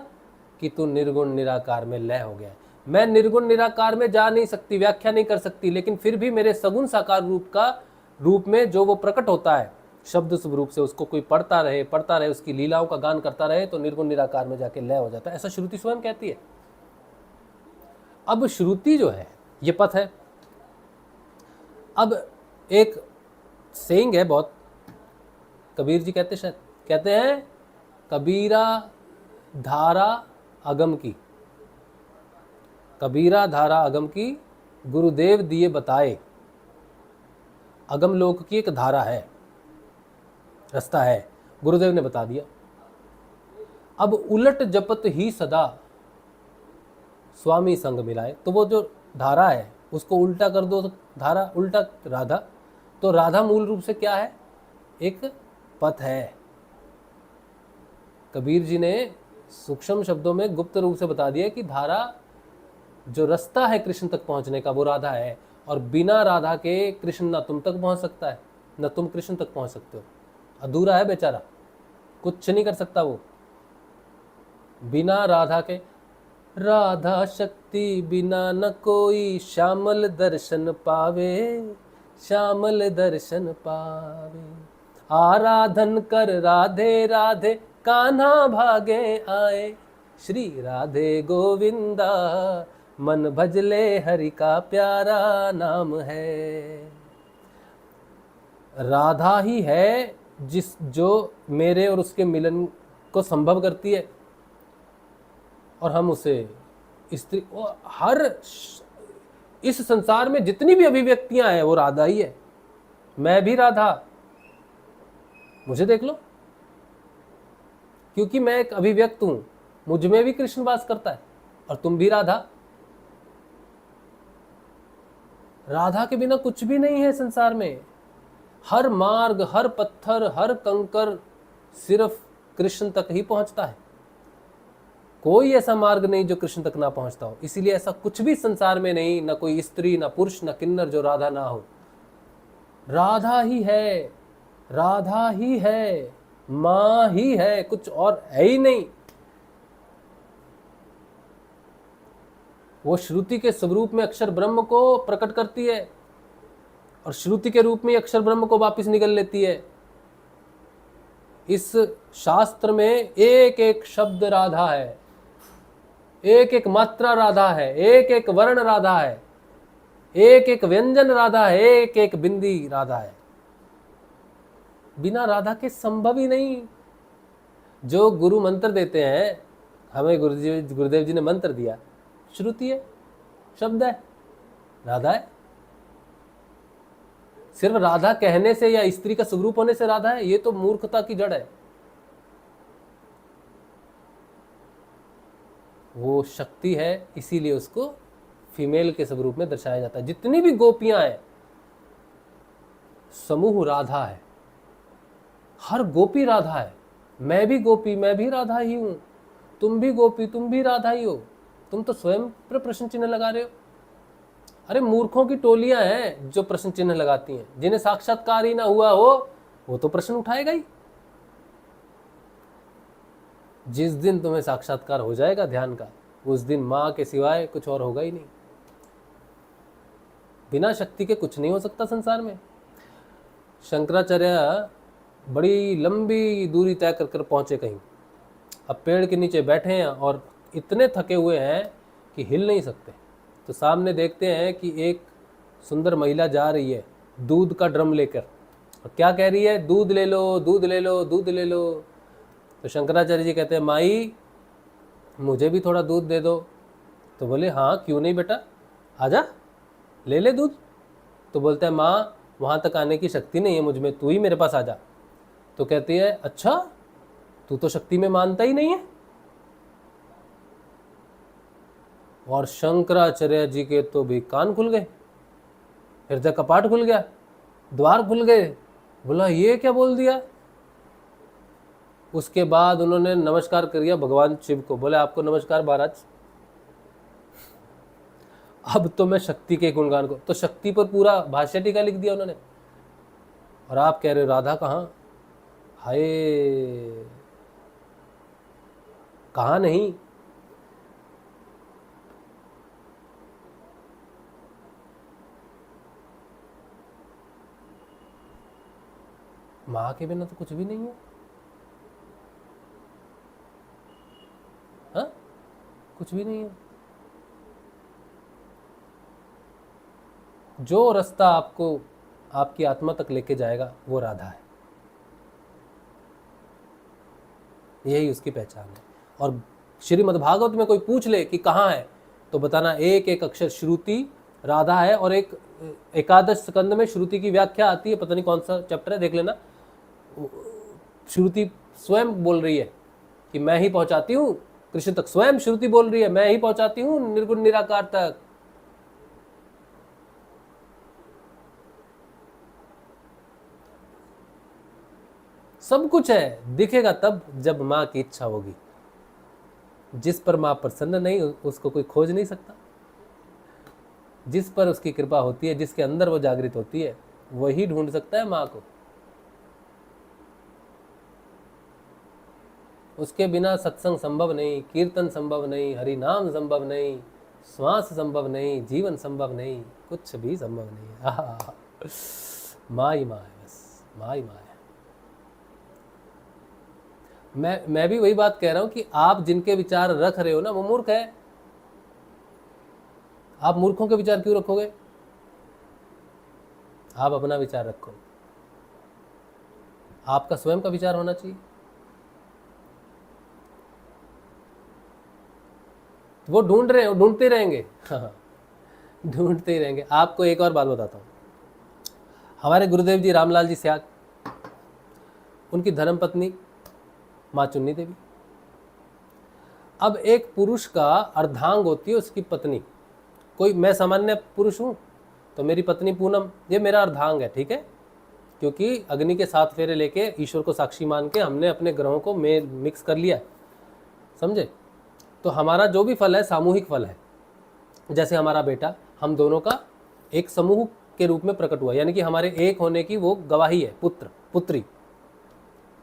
कि तू निर्गुण निराकार में लय हो गया। मैं निर्गुण निराकार में जा नहीं सकती, व्याख्या नहीं कर सकती, लेकिन फिर भी मेरे सगुण साकार रूप में जो वो प्रकट होता है शब्द स्वरूप से, उसको कोई पढ़ता रहे, उसकी लीलाओं का गान करता रहे, तो निर्गुण निराकार में जाके लय हो जाता है। ऐसा श्रुति स्वयं कहती है। अब श्रुति जो है ये पथ है। अब एक सेइंग है बहुत, कबीर जी कहते हैं कबीरा धारा अगम की, कबीरा धारा अगम की गुरुदेव दिए बताए। अगम लोक की एक धारा है, रास्ता है, गुरुदेव ने बता दिया। अब उलट जपत ही सदा स्वामी संग मिलाए, तो वो जो धारा है उसको उल्टा कर दो, तो धारा उल्टा राधा। तो राधा मूल रूप से क्या है? एक पथ है। कबीर जी ने सूक्ष्म शब्दों में गुप्त रूप से बता दिया कि धारा जो रास्ता है कृष्ण तक पहुंचने का वो राधा है, और बिना राधा के कृष्ण ना तुम तक पहुंच सकता है, ना तुम कृष्ण तक पहुंच सकते हो। अधूरा है बेचारा, कुछ नहीं कर सकता वो बिना राधा के। राधा शक्ति बिना न कोई श्यामल दर्शन पावे, श्यामल दर्शन पावे। आराधन कर राधे राधे कान्हा भागे आए, श्री राधे गोविंदा मन भजले हरि का प्यारा नाम है। राधा ही है जो मेरे और उसके मिलन को संभव करती है, और हम उसे स्त्री, हर इस संसार में जितनी भी अभिव्यक्तियां हैं वो राधा ही है। मैं भी राधा, मुझे देख लो, क्योंकि मैं एक अभिव्यक्त हूं, मुझ में भी कृष्ण वास करता है, और तुम भी राधा। राधा के बिना कुछ भी नहीं है संसार में। हर मार्ग, हर पत्थर, हर कंकर सिर्फ कृष्ण तक ही पहुंचता है। कोई ऐसा मार्ग नहीं जो कृष्ण तक ना पहुंचता हो। इसीलिए ऐसा कुछ भी संसार में नहीं, ना कोई स्त्री, ना पुरुष, ना किन्नर जो राधा ना हो। राधा ही है, राधा ही है, मां ही है, कुछ और है ही नहीं। वो श्रुति के स्वरूप में अक्षर ब्रह्म को प्रकट करती है, और श्रुति के रूप में अक्षर ब्रह्म को वापस निगल लेती है। इस शास्त्र में एक एक शब्द राधा है, एक एक मात्रा राधा है, एक एक वर्ण राधा है, एक एक व्यंजन राधा है, एक एक बिंदी राधा है। बिना राधा के संभव ही नहीं। जो गुरु मंत्र देते हैं, हमें गुरुदेव जी ने मंत्र दिया, श्रुति है, शब्द है, राधा है। सिर्फ राधा कहने से या स्त्री का स्वरूप होने से राधा है, ये तो मूर्खता की जड़ है। वो शक्ति है, इसीलिए उसको फीमेल के स्वरूप में दर्शाया जाता है। जितनी भी गोपियां हैं समूह राधा है, हर गोपी राधा है। मैं भी गोपी, मैं भी राधा ही हूं, तुम भी गोपी, तुम भी राधा ही हो। तुम तो स्वयं पर प्रश्न चिन्ह लगा रहे हो। अरे मूर्खों की टोलियां हैं जो प्रश्न चिन्ह लगाती हैं। जिन्हें साक्षात्कार ही ना हुआ हो वो तो प्रश्न उठाएगा ही। जिस दिन तुम्हें साक्षात्कार हो जाएगा ध्यान का, उस दिन मां के सिवाय कुछ और होगा ही नहीं। बिना शक्ति के कुछ नहीं हो सकता संसार में। शंकराचार्य बड़ी लंबी दूरी तय कर कर पहुंचे कहीं। अब पेड़ के नीचे बैठे हैं और इतने थके हुए हैं कि हिल नहीं सकते। तो सामने देखते हैं कि एक सुंदर महिला जा रही है दूध का ड्रम लेकर, और क्या कह रही है, दूध ले लो, दूध ले लो, दूध ले लो। तो शंकराचार्य जी कहते हैं, माई मुझे भी थोड़ा दूध दे दो। तो बोले, हाँ क्यों नहीं बेटा, आजा ले ले दूध। तो बोलता है, माँ वहाँ तक आने की शक्ति नहीं है मुझ में, तू ही मेरे पास आजा। तो कहती है, अच्छा तू तो शक्ति में मानता ही नहीं है। और शंकराचार्य जी के तो भी कान खुल गए, हृदय कपाट खुल गया, द्वार खुल गए। बोला ये क्या बोल दिया। उसके बाद उन्होंने नमस्कार किया भगवान शिव को। बोले आपको नमस्कार महाराज, अब तो मैं शक्ति के गुणगान को, तो शक्ति पर पूरा भाष्य टीका लिख दिया उन्होंने। और आप कह रहे हो राधा कहाँ, हाय कहाँ नहीं। मां के बिना तो कुछ भी नहीं है। हाँ कुछ भी नहीं है। जो रास्ता आपको आपकी आत्मा तक लेके जाएगा वो राधा है, यही उसकी पहचान है। और श्रीमद्भागवत में कोई पूछ ले कि कहाँ है, तो बताना एक एक अक्षर श्रुति राधा है। और एक एकादश स्कंद में श्रुति की व्याख्या आती है, पता नहीं कौन सा चैप्टर है, देख लेना। श्रुति स्वयं बोल रही है कि मैं ही पहुंचाती हूँ कृष्ण तक। स्वयं श्रुति बोल रही है मैं ही पहुंचाती हूँ निर्गुण निराकार तक। सब कुछ है, दिखेगा तब जब मां की इच्छा होगी। जिस पर मां प्रसन्न नहीं उसको कोई खोज नहीं सकता। जिस पर उसकी कृपा होती है, जिसके अंदर वो जागृत होती है, वही ढूंढ सकता है मां को। उसके बिना सत्संग संभव नहीं, कीर्तन संभव नहीं, हरि नाम संभव नहीं, श्वास संभव नहीं, जीवन संभव नहीं, कुछ भी संभव नहीं है। माँ ही माँ है, बस माँ ही माँ है। मैं भी वही बात कह रहा हूं कि आप जिनके विचार रख रहे हो ना वो मूर्ख है। आप मूर्खों के विचार क्यों रखोगे। आप अपना विचार रखो, आपका स्वयं का विचार होना चाहिए। वो ढूंढ रहे हो, ढूंढते रहेंगे। हाँ ढूंढते ही रहेंगे। आपको एक और बात बताता हूँ। हमारे गुरुदेव जी रामलाल जी स्याग, उनकी धर्मपत्नी माँ चुन्नी देवी। अब एक पुरुष का अर्धांग होती है उसकी पत्नी। कोई मैं सामान्य पुरुष हूँ तो मेरी पत्नी पूनम ये मेरा अर्धांग है, ठीक है। क्योंकि अग्नि के 7 फेरे लेके ईश्वर को साक्षी मान के हमने अपने ग्रहों को मिक्स कर लिया, समझे। तो हमारा जो भी फल है सामूहिक फल है। जैसे हमारा बेटा हम दोनों का एक समूह के रूप में प्रकट हुआ, यानी कि हमारे एक होने की वो गवाही है, पुत्र पुत्री,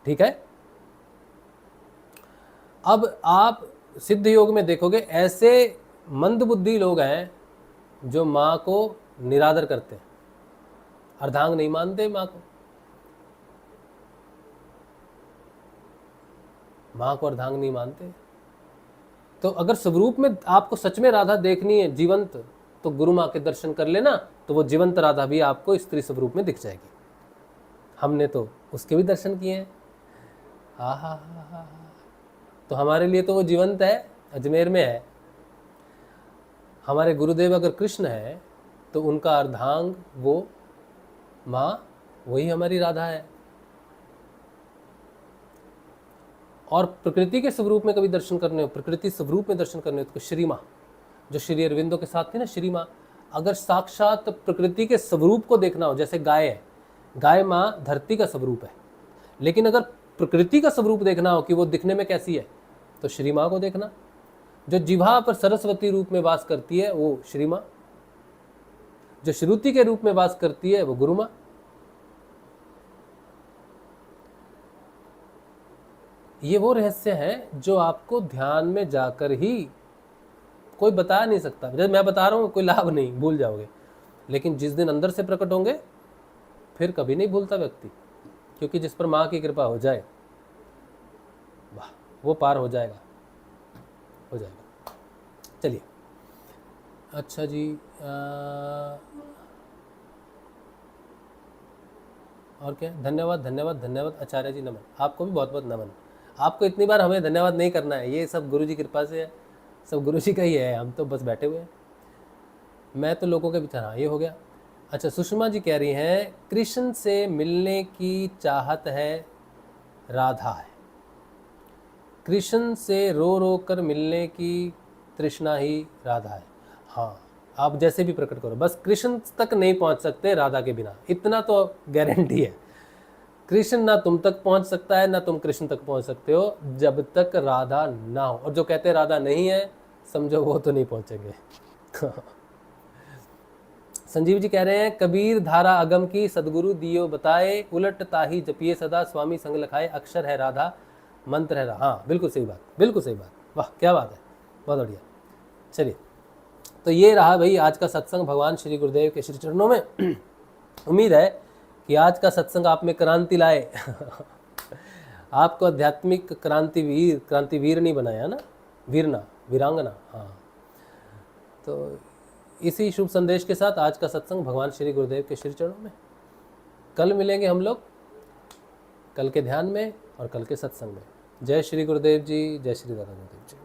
ठीक है। अब आप सिद्ध योग में देखोगे ऐसे मंदबुद्धि लोग हैं जो माँ को निरादर करते हैं, अर्धांग नहीं मानते माँ को। माँ को अर्धांग नहीं मानते। तो अगर स्वरूप में आपको सच में राधा देखनी है जीवंत, तो गुरु माँ के दर्शन कर लेना, तो वो जीवंत राधा भी आपको स्त्री स्वरूप में दिख जाएगी। हमने तो उसके भी दर्शन किए हैं। हा। तो हमारे लिए तो वो जीवंत है, अजमेर में है। हमारे गुरुदेव अगर कृष्ण है तो उनका अर्धांग वो माँ वही हमारी राधा है। और प्रकृति के स्वरूप में कभी दर्शन करने हो, प्रकृति स्वरूप में दर्शन करने हो तो श्री माँ जो श्री अरविंदो के साथ थी ना, श्री माँ, अगर साक्षात प्रकृति के स्वरूप को देखना हो, जैसे गाय है, गाय माँ धरती का स्वरूप है, लेकिन अगर प्रकृति का स्वरूप देखना हो कि वो दिखने में कैसी है, तो श्री माँ को देखना। जो जिह्वा पर सरस्वती रूप में वास करती है वो श्री माँ, जो श्रुति के रूप में वास करती है वो गुरु माँ। ये वो रहस्य है जो आपको ध्यान में जाकर ही कोई बता नहीं सकता। जैसे मैं बता रहा हूँ कोई लाभ नहीं, भूल जाओगे, लेकिन जिस दिन अंदर से प्रकट होंगे फिर कभी नहीं भूलता व्यक्ति, क्योंकि जिस पर माँ की कृपा हो जाए वाह, वो पार हो जाएगा, हो जाएगा। चलिए, अच्छा जी, और क्या, धन्यवाद धन्यवाद धन्यवाद आचार्य जी, नमन। आपको भी बहुत बहुत नमन। आपको इतनी बार हमें धन्यवाद नहीं करना है, ये सब गुरु जी की कृपा से है, सब गुरु जी का ही है, हम तो बस बैठे हुए हैं। मैं तो लोगों के पीछे, हाँ ये हो गया। अच्छा, सुषमा जी कह रही हैं कृष्ण से मिलने की चाहत है, राधा है। कृष्ण से रो रो कर मिलने की तृष्णा ही राधा है। हाँ, आप जैसे भी प्रकट करो, बस कृष्ण तक नहीं पहुंच सकते राधा के बिना, इतना तो गारंटी है। कृष्ण ना तुम तक पहुंच सकता है, ना तुम कृष्ण तक पहुंच सकते हो जब तक राधा ना हो। और जो कहते हैं राधा नहीं है, समझो वो तो नहीं पहुंचेंगे। संजीव जी कह रहे हैं कबीर धारा अगम की सदगुरु दियो बताए, उलट ताही जपिए सदा स्वामी संग लखाए, अक्षर है राधा मंत्र है राधा। हाँ बिल्कुल सही बात, बिल्कुल सही बात, वाह क्या बात है, बहुत बढ़िया। चलिए, तो ये रहा भाई आज का सत्संग भगवान श्री गुरुदेव के श्री चरणों में। उम्मीद है कि आज का सत्संग आप में क्रांति लाए। आपको आध्यात्मिक क्रांतिवीर नहीं बनाया ना, वीरना, वीरांगना। हाँ, तो इसी शुभ संदेश के साथ आज का सत्संग भगवान श्री गुरुदेव के श्री चरणों में। कल मिलेंगे हम लोग, कल के ध्यान में और कल के सत्संग में। जय श्री गुरुदेव जी, जय श्री दादा गुरुदेव जी।